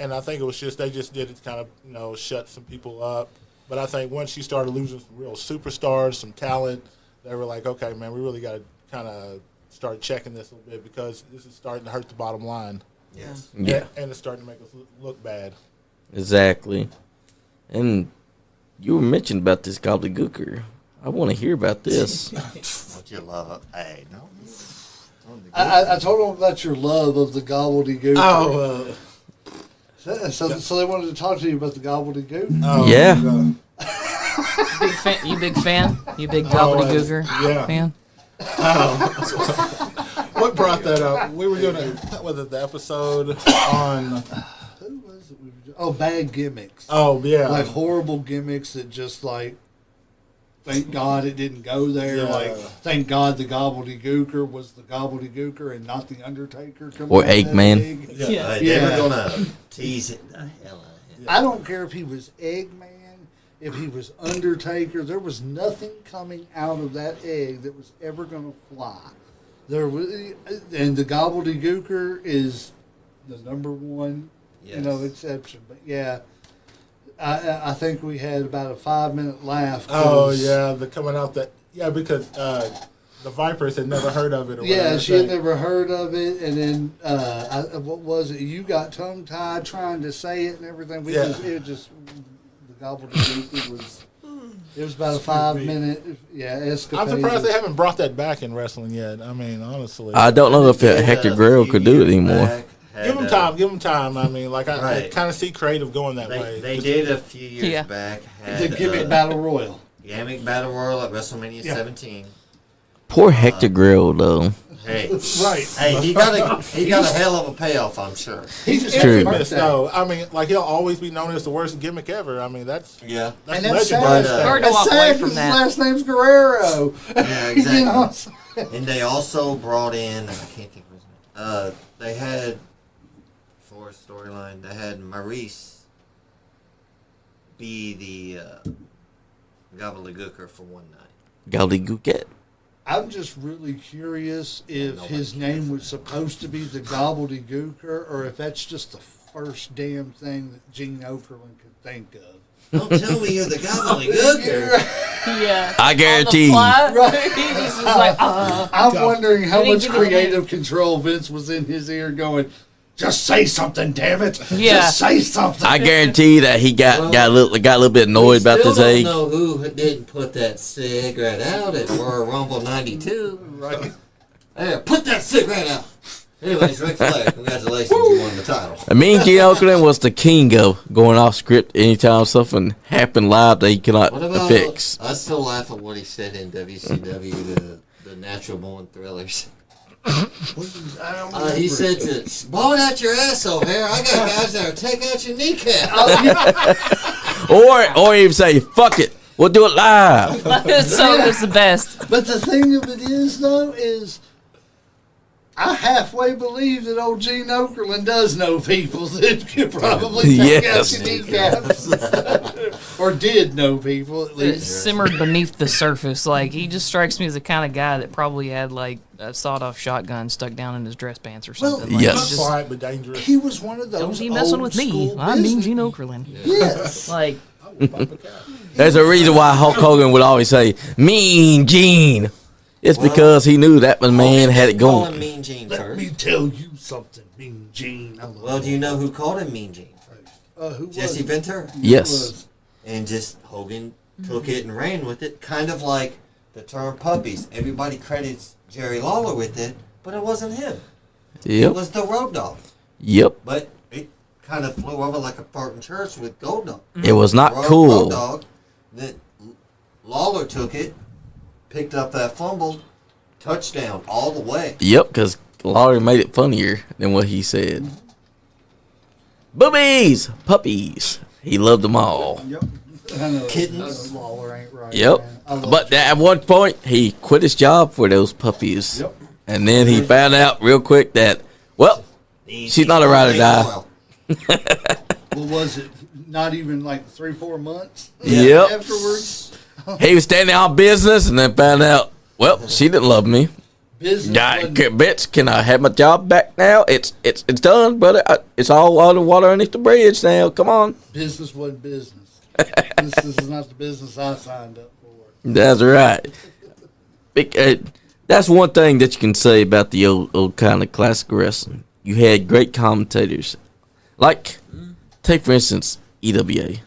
Speaker 4: and I think it was just they just did it to kind of, you know, shut some people up. But I think once you started losing some real superstars, some talent, they were like, okay, man, we really got to kind of start checking this a little bit because this is starting to hurt the bottom line.
Speaker 3: Yes.
Speaker 1: Yeah.
Speaker 4: And it's starting to make us look bad.
Speaker 1: Exactly. And you were mentioning about this gobbledygooker. I want to hear about this.
Speaker 3: Don't you love it? Hey, no.
Speaker 6: I told them about your love of the gobbledygook.
Speaker 4: Oh,
Speaker 6: So they wanted to talk to you about the gobbledygook.
Speaker 1: Yeah.
Speaker 2: Big fan? You big fan? You big gobbledygooker
Speaker 4: yeah.
Speaker 2: fan?
Speaker 4: What brought that up? We were doing the episode on.
Speaker 6: Who was it? Bad gimmicks.
Speaker 4: Oh yeah,
Speaker 6: Like horrible gimmicks that just like. Thank God it didn't go there.
Speaker 4: Yeah.
Speaker 6: Like, thank God the gobbledygooker was the gobbledygooker and not the Undertaker. coming
Speaker 1: Or
Speaker 6: out of that
Speaker 1: Eggman.
Speaker 6: egg.
Speaker 2: Yeah.
Speaker 3: They were going to tease it the hell out of him.
Speaker 6: I don't care if he was Eggman, if he was Undertaker. There was nothing coming out of that egg that was ever going to fly. There was, and the gobbledygooker is the number one, exception. But yeah, I think we had about a 5-minute laugh.
Speaker 4: Oh yeah, the coming out that because the Vipers had never heard of it. Or whatever.
Speaker 6: She had never heard of it, and then what was it? You got tongue tied trying to say it and everything. It just the gobbledygooker was. It was about a 5-minute, escapade.
Speaker 4: I'm surprised they haven't brought that back in wrestling yet. I mean, honestly,
Speaker 1: I don't know if Hector Guerrero could do it anymore.
Speaker 4: Give him time. I mean, I kind of see creative going that way.
Speaker 3: They did a few years back.
Speaker 6: The Gimmick Battle Royal.
Speaker 3: Gimmick Battle Royal at WrestleMania 17.
Speaker 1: Poor Hector Guerrero, though.
Speaker 3: Hey,
Speaker 6: right.
Speaker 3: Hey, he got a hell of a payoff, I'm sure.
Speaker 6: He's
Speaker 1: true.
Speaker 4: No, I mean, he'll always be known as the worst gimmick ever. I mean, that's
Speaker 6: legendary.
Speaker 2: Hard to walk away from that.
Speaker 6: His last name's Guerrero.
Speaker 3: Yeah, exactly. And they also brought in, I can't think of his name. They had, for a storyline, they had Maurice be the gobbledygooker for one night.
Speaker 1: Gobbledygooker.
Speaker 6: I'm just really curious if his name was supposed to be the gobbledygooker, or if that's just the first damn thing that Gene Okerlund could think of.
Speaker 3: Don't tell me you're the gobbledygooker.
Speaker 2: Yeah.
Speaker 1: I guarantee.
Speaker 6: Right.
Speaker 2: He just was like,
Speaker 6: I'm wondering how
Speaker 2: Did he
Speaker 6: much
Speaker 2: give it a
Speaker 6: creative control Vince was in his ear going, just say something, damn it.
Speaker 2: Yeah.
Speaker 6: Just say something.
Speaker 1: I guarantee that he got a little bit annoyed about this egg.
Speaker 3: I don't know who didn't put that cigarette out at Royal Rumble 92.
Speaker 6: Right.
Speaker 3: Hey, put that cigarette out. Anyways, Ric Flair, congratulations, you won the title.
Speaker 1: Mean Gene Okerlund was the king of going off script anytime something happened live that he cannot fix.
Speaker 3: I still laugh at what he said in WCW, the Natural Born Thrillers. He said to blow out your asshole here. I got guys that will take out your kneecap.
Speaker 1: Or even say, fuck it, we'll do it live.
Speaker 2: so it's the best.
Speaker 6: But the thing of it is, though, is I halfway believe that old Gene Okerlund does know people that could probably take out your kneecaps. Or did know people, at
Speaker 2: It
Speaker 6: least.
Speaker 2: simmered beneath the surface. Like, he just strikes me as the kind of guy that probably had, like, a sawed-off shotgun stuck down in his dress pants or something.
Speaker 6: Well,
Speaker 2: like,
Speaker 1: yes.
Speaker 2: just,
Speaker 4: Quiet but dangerous.
Speaker 6: He was one of those
Speaker 2: don't be messing with me. I'm Mean Gene Okerlund.
Speaker 6: Yes.
Speaker 2: Like,
Speaker 1: There's a reason why Hulk Hogan would always say, Mean Gene. It's because he knew that man had it
Speaker 3: Call
Speaker 1: going.
Speaker 3: him Mean Gene
Speaker 6: Let
Speaker 3: first.
Speaker 6: me tell you something, Mean Gene.
Speaker 3: Well, do you know who called him Mean Gene?
Speaker 6: Who
Speaker 3: Jesse
Speaker 6: was
Speaker 3: Ventura.
Speaker 1: Yes.
Speaker 3: And just Hogan took it and ran with it, kind of like the term puppies. Everybody credits Jerry Lawler with it, but it wasn't him. It
Speaker 1: Yep.
Speaker 3: was the Road Dogg.
Speaker 1: Yep.
Speaker 3: But it kind of flew over like a fart in church with Gold Dog.
Speaker 1: It was not
Speaker 3: Road
Speaker 1: cool.
Speaker 3: Dogg. Then Lawler took it, picked up that fumble, touchdown all the way.
Speaker 1: Yep, because Lawler made it funnier than what he said. Boobies! Puppies. He loved them all.
Speaker 6: Yep. I know.
Speaker 3: Kittens.
Speaker 6: Lawler ain't right.
Speaker 1: Yep.
Speaker 6: Man. I love
Speaker 1: But at one point, he quit his job for those puppies.
Speaker 6: Yep.
Speaker 1: And then he found out real quick that, well, she's not a ride or die.
Speaker 6: Well, was it not even like 3-4 months
Speaker 1: Yep.
Speaker 6: afterwards?
Speaker 1: He was standing on business and then found out, well, she didn't love me.
Speaker 6: Business wasn't-
Speaker 1: Bitch, can I have my job back now? It's done, brother. It's all underwater underneath the bridge now. Come on.
Speaker 6: business wasn't business. This is not the business I signed up for.
Speaker 1: That's right. That's one thing that you can say about the old kind of classic wrestling. You had great commentators. Like, take for instance, EWA.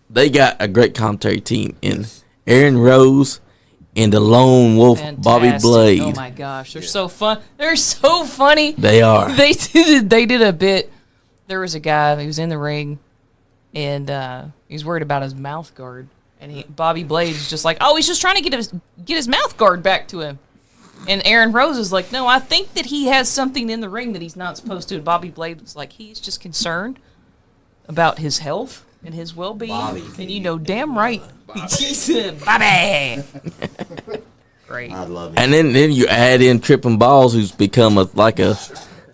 Speaker 1: They got a great commentary team in Aaron Rose and the Lone Wolf Bobby
Speaker 2: fantastic.
Speaker 1: Blade.
Speaker 2: Oh my gosh, they're so fun. They're so funny.
Speaker 1: They are.
Speaker 2: They did a bit. There was a guy. He was in the ring, and he was worried about his mouth guard. And Bobby Blade's just like, oh, he's just trying to get his mouth guard back to him. And Aaron Rose is like, no, I think that he has something in the ring that he's not supposed to. And Bobby Blade was like, he's just concerned about his health and his well-being.
Speaker 3: Bobby.
Speaker 2: And you know damn right. He said, Bobby. Great.
Speaker 3: I love it.
Speaker 1: And then you add in Trippin' Balls, who's become like a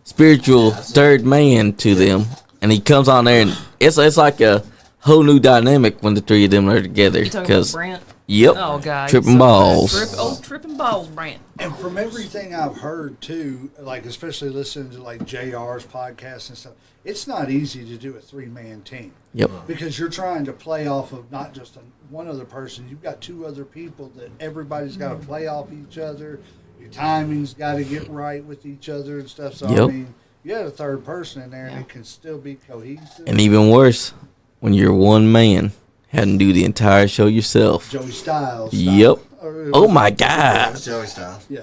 Speaker 1: spiritual third man to them. And he comes on there, and it's like a whole new dynamic when the three of them are together.
Speaker 2: You talking about Brant?
Speaker 1: Yep.
Speaker 2: Oh god,
Speaker 1: Tripping balls.
Speaker 2: Tripping balls, Brant.
Speaker 6: And from everything I've heard too, like especially listening to like JR's podcast and stuff, it's not easy to do a 3-man team.
Speaker 1: Yep.
Speaker 6: Because you're trying to play off of not just one other person. You've got 2 other people that everybody's got to play off each other. Your timing's got to get right with each other and stuff. So I mean, you had a third person in there, and it can still be cohesive.
Speaker 1: And even worse, when you're one man, having to do the entire show yourself.
Speaker 6: Joey Styles.
Speaker 1: Yep. Oh my God.
Speaker 3: Joey Styles.
Speaker 6: Yeah.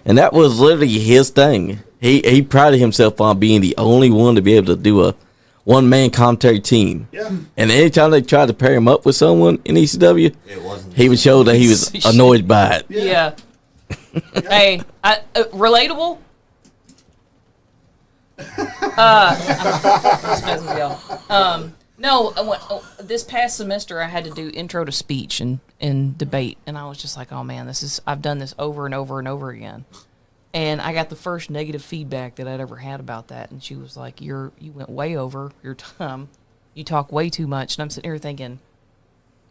Speaker 1: And that was literally his thing. He prided himself on being the only one to be able to do a one-man commentary team.
Speaker 6: Yeah.
Speaker 1: And anytime they tried to pair him up with someone in ECW, he would show that he was annoyed by it.
Speaker 2: Yeah. Hey, relatable? Just messing with y'all. No, this past semester I had to do intro to speech and debate, and I was just like, oh man, I've done this over and over and over again. And I got the first negative feedback that I'd ever had about that, and she was like, you went way over your time. You talk way too much. And I'm sitting here thinking,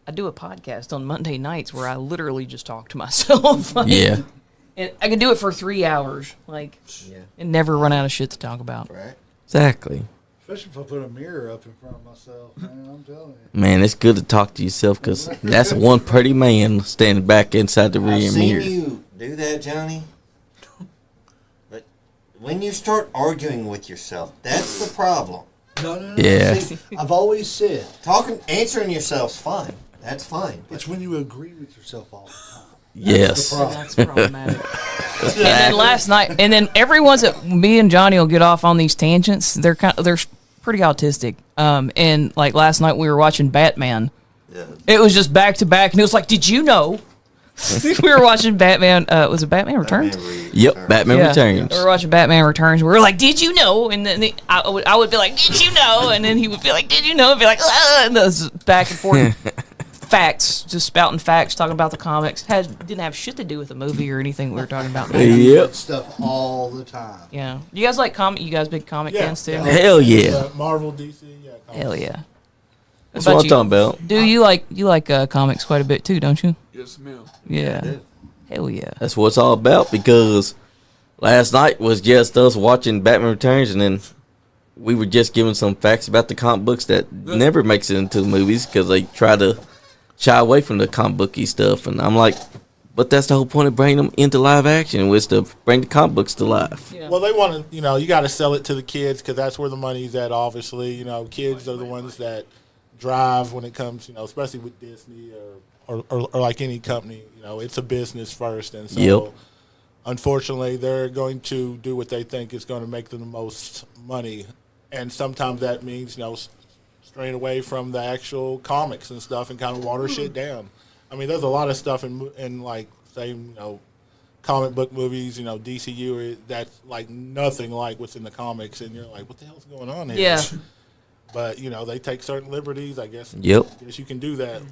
Speaker 2: I do a podcast on Monday nights where I literally just talk to myself.
Speaker 1: Yeah.
Speaker 2: And I could do it for 3 hours, and never run out of shit to talk about.
Speaker 3: Right.
Speaker 1: Exactly.
Speaker 6: Especially if I put a mirror up in front of myself, man. I'm telling you.
Speaker 1: Man, it's good to talk to yourself because that's one pretty man standing back inside the rear mirror.
Speaker 3: I've seen you do that, Johnny. But when you start arguing with yourself, that's the problem.
Speaker 6: No.
Speaker 1: Yeah.
Speaker 6: See, I've always said
Speaker 3: Answering yourself's fine. That's fine.
Speaker 6: it's when you agree with yourself all the time.
Speaker 1: Yes.
Speaker 2: That's problematic. And then last night, and then every once that me and Johnny will get off on these tangents. They're pretty autistic. And like last night we were watching Batman.
Speaker 3: Yeah.
Speaker 2: It was just back to back, and it was like, did you know? We were watching Batman. Was it Batman Returns?
Speaker 1: Yep, Batman Returns.
Speaker 2: We were watching Batman Returns. We were like, did you know? And then I would be like, did you know? And then he would be like, did you know? And be like, and those back and forth. Facts, just spouting facts, talking about the comics. Didn't have shit to do with the movie or anything we were talking about.
Speaker 1: Yep.
Speaker 6: Stuff all the time.
Speaker 2: Yeah. You guys like comic? You guys big comic fans too?
Speaker 1: Hell yeah.
Speaker 4: Marvel, DC,
Speaker 2: Hell yeah.
Speaker 1: That's what I'm talking about.
Speaker 2: Do you like comics quite a bit too, don't you?
Speaker 7: Yes, ma'am.
Speaker 2: Yeah. Hell yeah.
Speaker 1: That's what it's all about because last night was just us watching Batman Returns and then we were just giving some facts about the comic books that never makes it into the movies because they try to shy away from the comic booky stuff. And I'm like, but that's the whole point of bringing them into live action was to bring the comic books to life.
Speaker 2: Yeah.
Speaker 4: Well, they want to, you got to sell it to the kids because that's where the money's at, obviously. Kids are the ones that drive when it comes, especially with Disney or like any company, it's a business first. And so, unfortunately, they're going to do what they think is going to make them the most money. And sometimes that means, straying away from the actual comics and stuff and kind of water shit down. I mean, there's a lot of stuff in like, say, comic book movies, DCU, that's like nothing like what's in the comics. And you're like, what the hell's going on here?
Speaker 2: Yeah.
Speaker 4: But, they take certain liberties, I guess.
Speaker 1: Yep.
Speaker 4: I guess you can do that.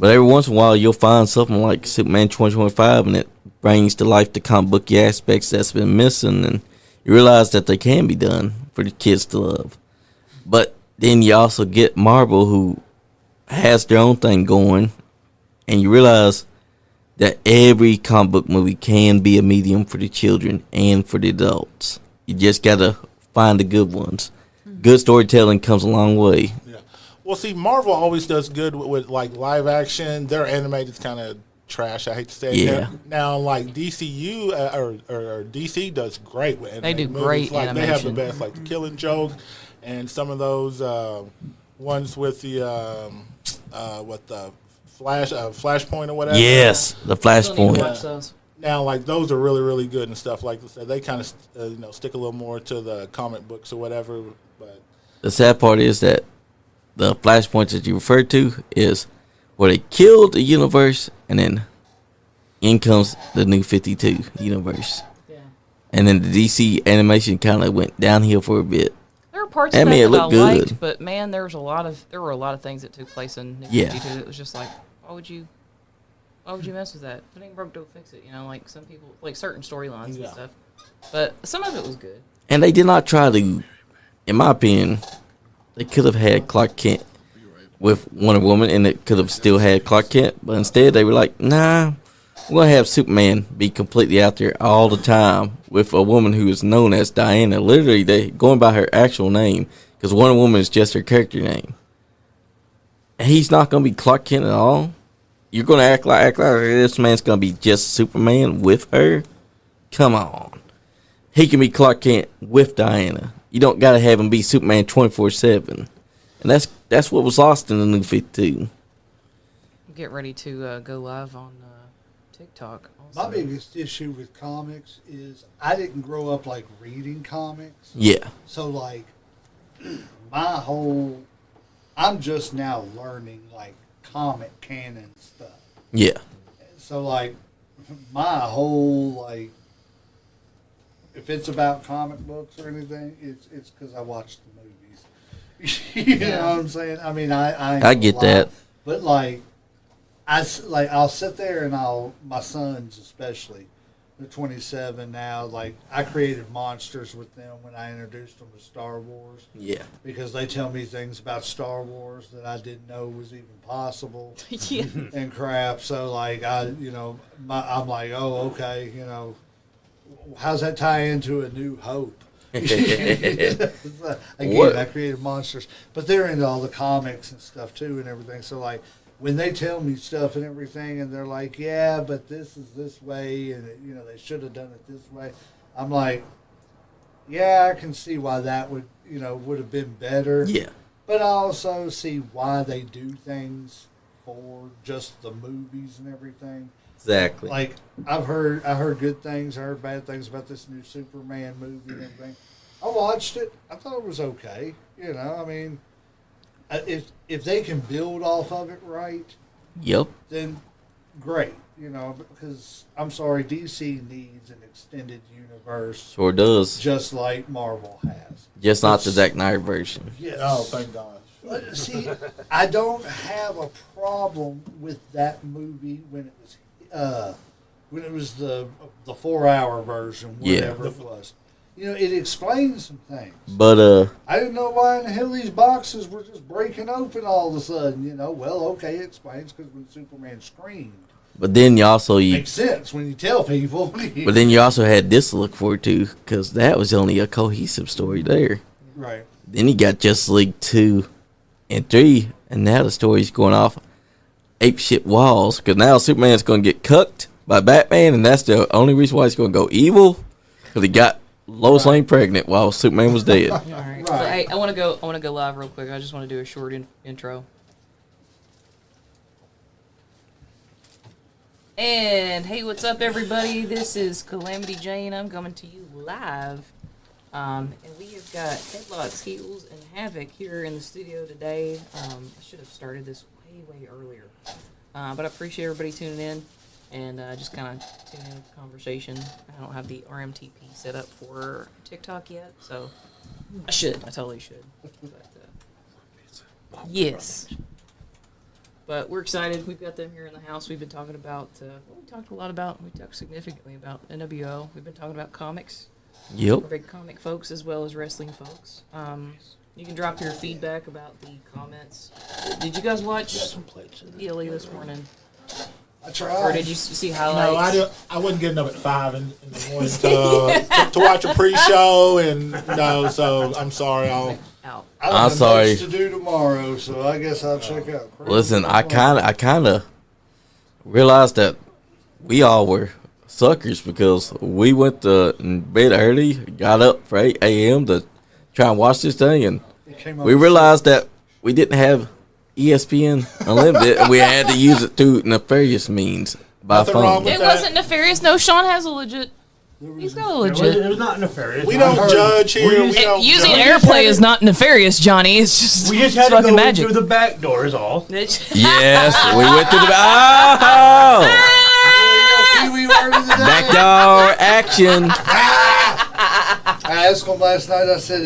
Speaker 1: But every once in a while, you'll find something like Superman 2025 and it brings to life the comic booky aspects that's been missing. And you realize that they can be done for the kids to love. But then you also get Marvel, who has their own thing going, and you realize that every comic book movie can be a medium for the children and for the adults. You just gotta find the good ones. Good storytelling comes a long way.
Speaker 4: Yeah. Well, see, Marvel always does good with like live action. Their animated's kind of trash. I hate to say it.
Speaker 1: Yeah.
Speaker 4: Now, like DCU or DC does great with animated
Speaker 2: They do
Speaker 4: movies.
Speaker 2: great
Speaker 4: Like they have the
Speaker 2: animation.
Speaker 4: best, like the Killing Joke, and some of those ones with the Flashpoint or whatever.
Speaker 1: Yes, the Flashpoint.
Speaker 2: Watch those.
Speaker 4: Now, like those are really, really good and stuff. Like I said, they kind of stick a little more to the comic books or whatever. But
Speaker 1: The sad part is that the Flashpoint that you referred to is where they killed the universe, and then in comes the new 52 universe.
Speaker 2: Yeah.
Speaker 1: And then the DC animation kind of went downhill for a bit.
Speaker 2: There were parts
Speaker 1: I
Speaker 2: of that
Speaker 1: mean, it
Speaker 2: that I
Speaker 1: looked good.
Speaker 2: liked, but man, there were a lot of things that took place in New
Speaker 1: Yeah.
Speaker 2: 52 that was just like, why would you mess with that? If it ain't broke, don't fix it. Like some people, like certain storylines and stuff. But some of it was good.
Speaker 1: And they did not try to, in my opinion, they could have had Clark Kent with Wonder Woman, and it could have still had Clark Kent, but instead they were like, nah, we're going to have Superman be completely out there all the time with a woman who is known as Diana. Literally, they going by her actual name, because Wonder Woman is just her character name. And he's not going to be Clark Kent at all? You're going to act like this man's going to be just Superman with her? Come on. He can be Clark Kent with Diana. You don't got to have him be Superman 24/7. And that's what was lost in the New 52.
Speaker 2: Get ready to go live on TikTok. Also.
Speaker 6: My biggest issue with comics is I didn't grow up like reading comics.
Speaker 1: Yeah.
Speaker 6: So like I'm just now learning like comic canon stuff.
Speaker 1: Yeah.
Speaker 6: So like my whole like if it's about comic books or anything, it's because I watched the movies. You know what I'm saying? I mean, I
Speaker 1: get that.
Speaker 6: But like I'll sit there and my sons especially, they're 27 now. Like I created monsters with them when I introduced them to Star Wars.
Speaker 1: Yeah.
Speaker 6: Because they tell me things about Star Wars that I didn't know was even possible.
Speaker 2: Yeah.
Speaker 6: And crap. So like I'm like, oh, okay, how's that tie into A New Hope? Again, I created monsters, but they're into all the comics and stuff too and everything. So like when they tell me stuff and everything, and they're like, yeah, but this is this way, and they should have done it this way. I'm like, yeah, I can see why that would have been better.
Speaker 1: Yeah.
Speaker 6: But I also see why they do things for just the movies and everything.
Speaker 1: Exactly.
Speaker 6: Like I heard good things, I heard bad things about this new Superman movie and everything. I watched it. I thought it was okay. I mean, if they can build off of it right,
Speaker 1: Yep.
Speaker 6: then great. Because I'm sorry, DC needs an extended universe,
Speaker 1: Sure does.
Speaker 6: just like Marvel has.
Speaker 1: Just not the Zack Snyder version.
Speaker 6: Yes.
Speaker 4: Oh, thank God.
Speaker 6: But see, I don't have a problem with that movie when it was the 4-hour version, whatever it was. It explains some things.
Speaker 1: But
Speaker 6: I didn't know why in the hell these boxes were just breaking open all of a sudden. Well, okay, it explains because when Superman screamed.
Speaker 1: But then you
Speaker 6: Makes sense when you tell people.
Speaker 1: But then you also had this to look forward to, because that was only a cohesive story there.
Speaker 6: Right.
Speaker 1: Then you got Justice League 2 and 3, and now the story's going off apeshit walls, because now Superman's going to get cucked by Batman, and that's the only reason why he's going to go evil, because he got Lois Lane pregnant while Superman was dead.
Speaker 2: All right. So, hey, I want to go live real quick. I just want to do a short intro. And hey, what's up, everybody? This is Calamity Jane. I'm coming to you live. And we have got Headlocks, Heels, and Havoc here in the studio today. I should have started this way earlier. But I appreciate everybody tuning in and just kind of tuning in with the conversation. I don't have the RMTP set up for TikTok yet, so I should. I totally should. But, yes. But we're excited. We've got them here in the house. We've been talking about, we talked significantly about NWO. We've been talking about comics.
Speaker 1: Yep.
Speaker 2: We're big comic folks as well as wrestling folks. You can drop your feedback about the comments. Did you guys watch PLE this morning?
Speaker 6: I tried.
Speaker 2: Or did you see highlights?
Speaker 4: No, I wasn't getting up at 5 in the morning to watch a pre-show, and so I'm sorry.
Speaker 2: Out.
Speaker 6: I
Speaker 1: I'm sorry.
Speaker 6: Much to do tomorrow, so I guess I'll check out.
Speaker 1: Listen, I kind of realized that we all were suckers, because we went to bed early, got up for 8 a.m. to try and watch this thing, and we realized that we didn't have ESPN Unlimited, and we had to use it through nefarious means by
Speaker 4: Nothing wrong
Speaker 1: phone.
Speaker 4: with
Speaker 2: It
Speaker 4: that.
Speaker 2: wasn't nefarious. No, Sean has a legit. He's got a legit.
Speaker 8: It was not nefarious.
Speaker 4: We don't judge here. We don't
Speaker 2: Using
Speaker 4: judge.
Speaker 2: airplay is not nefarious, Johnny. It's just
Speaker 8: We just had to
Speaker 2: fucking
Speaker 8: go
Speaker 2: magic.
Speaker 8: through the back door is all.
Speaker 1: Yes, we went to the
Speaker 6: Pee-wee word of the day.
Speaker 1: backdoor action.
Speaker 6: I asked him last night. I said,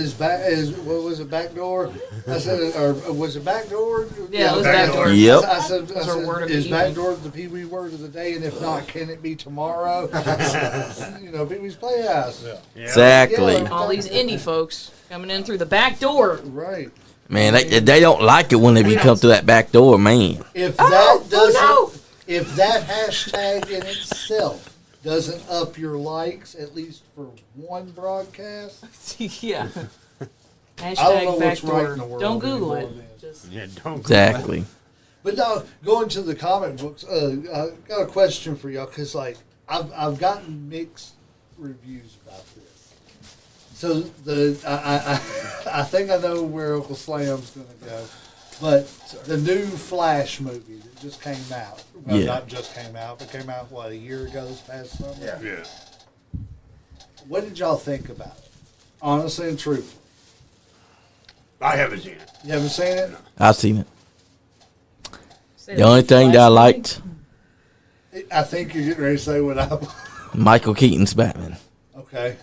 Speaker 6: what was it, back door? I said, or was it back door?
Speaker 2: Yeah, it was back door.
Speaker 1: Yep.
Speaker 6: I said,
Speaker 2: our word of the
Speaker 6: is back
Speaker 2: evening.
Speaker 6: door the Pee-wee word of the day? And if not, can it be tomorrow? Pee-wee's Playhouse.
Speaker 1: Exactly.
Speaker 6: Yeah.
Speaker 2: All these indie folks coming in through the back door.
Speaker 6: Right.
Speaker 1: Man, they don't like it when they come through that back door, man.
Speaker 6: If that doesn't, if that hashtag in itself doesn't up your likes at least for one broadcast,
Speaker 2: Yeah.
Speaker 6: I don't know
Speaker 2: Hashtag
Speaker 6: what's right
Speaker 2: backdoor.
Speaker 6: in the world.
Speaker 2: Don't Google
Speaker 6: anymore
Speaker 2: it.
Speaker 6: then.
Speaker 2: Just
Speaker 8: Yeah, don't.
Speaker 1: Exactly.
Speaker 6: But now, going to the comic books, I got a question for y'all because, like, I've gotten mixed reviews about this. So I think I know where Uncle Slam's going to go, but the new Flash movie that just came out, well,
Speaker 1: Yeah.
Speaker 6: not just came out, but came out a year ago this past summer.
Speaker 8: Yeah.
Speaker 6: What did y'all think about it? Honestly and truthfully,
Speaker 8: I haven't seen it.
Speaker 6: you haven't seen it?
Speaker 1: I've seen it.
Speaker 2: say
Speaker 1: The only thing that I liked,
Speaker 6: I think you're getting ready to say what I.
Speaker 1: Michael Keaton's Batman.
Speaker 6: Okay.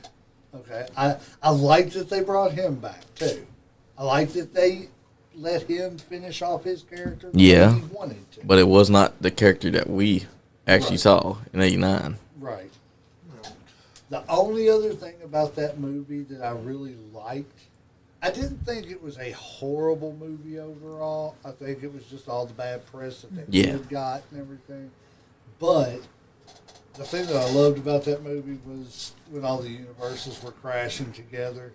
Speaker 6: I like that they brought him back too. I like that they let him finish off his character the way
Speaker 1: Yeah.
Speaker 6: he wanted to.
Speaker 1: But it was not the character that we actually
Speaker 6: Right.
Speaker 1: saw in '89.
Speaker 6: Right. The only other thing about that movie that I really liked, I didn't think it was a horrible movie overall. I think it was just all the bad press that the
Speaker 1: Yeah.
Speaker 6: kid got and everything. But the thing that I loved about that movie was when all the universes were crashing together,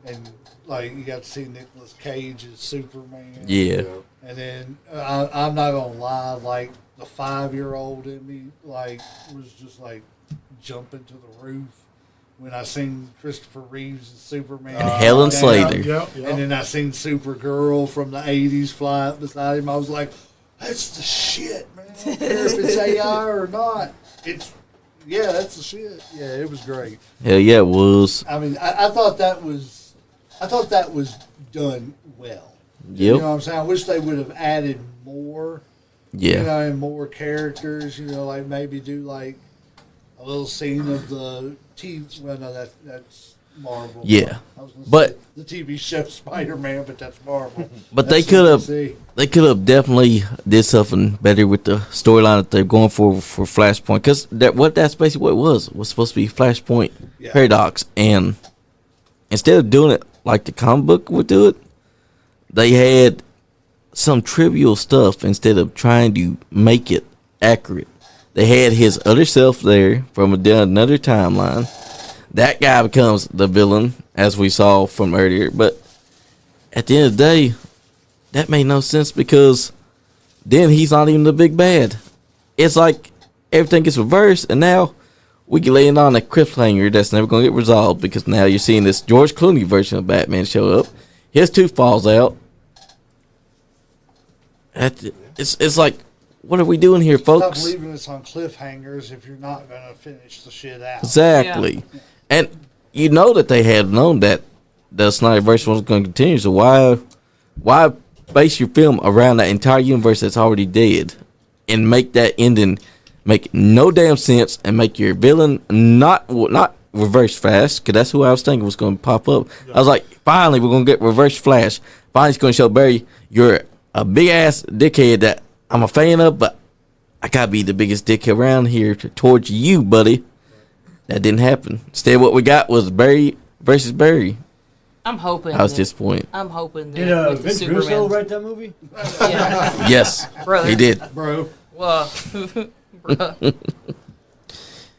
Speaker 6: and like you got to see Nicolas Cage as Superman.
Speaker 1: Yeah.
Speaker 6: And then I'm not gonna lie, like the 5-year-old in me, like was just like jumping to the roof when I seen Christopher Reeves as Superman
Speaker 1: And Helen
Speaker 6: down,
Speaker 1: Slater.
Speaker 4: Yep.
Speaker 6: and then I seen Supergirl from the '80s fly up beside him. I was like, "That's the shit, man! I don't care if it's AI or not. Yeah, that's the shit. Yeah, it was great.
Speaker 1: Hell yeah, it was.
Speaker 6: I mean, I thought that was done well.
Speaker 1: Yep.
Speaker 6: You know what I'm saying? I wish they would have added more.
Speaker 1: Yeah.
Speaker 6: You know, and more characters. You know, like maybe do like a little scene of the TV. Well, no, that's Marvel.
Speaker 1: Yeah.
Speaker 6: I was gonna
Speaker 1: But-
Speaker 6: say the TV show Spider-Man, but that's Marvel.
Speaker 1: But they
Speaker 6: That's
Speaker 1: could have
Speaker 6: CBC.
Speaker 1: they could have definitely did something better with the storyline that they're going for Flashpoint, because that's basically what it was supposed to be Flashpoint
Speaker 6: Yeah.
Speaker 1: Paradox, and instead of doing it like the comic book would do it, they had some trivial stuff instead of trying to make it accurate. They had his other self there from another timeline. That guy becomes the villain, as we saw from earlier. But at the end of the day, that made no sense, because then he's not even the big bad. It's like everything gets reversed, and now we can lay it on a cliffhanger that's never going to get resolved, because now you're seeing this George Clooney version of Batman show up. His tooth falls out. It's like, what are we doing here, folks?
Speaker 6: Stop leaving us on cliffhangers if you're not going to finish the shit out.
Speaker 1: Exactly. And you know that they had known that the Snyderverse was going to continue, so why base your film around that entire universe that's already dead and make that ending make no damn sense, and make your villain not Reverse Flash, because that's who I was thinking was going to pop up. I was like, finally, we're going to get Reverse Flash. Finally, it's going to show Barry, you're a big-ass dickhead that I'm a fan of, but I got to be the biggest dickhead around here towards you, buddy. That didn't happen. Instead, what we got was Barry versus Barry.
Speaker 2: I'm hoping.
Speaker 1: I was disappointed.
Speaker 2: I'm hoping that
Speaker 8: Did
Speaker 2: with the
Speaker 8: Vince Russo
Speaker 2: Superman.
Speaker 8: write that movie?
Speaker 2: Yeah.
Speaker 1: Yes,
Speaker 2: Brother.
Speaker 1: he did.
Speaker 6: Bro.
Speaker 2: Well, bruh.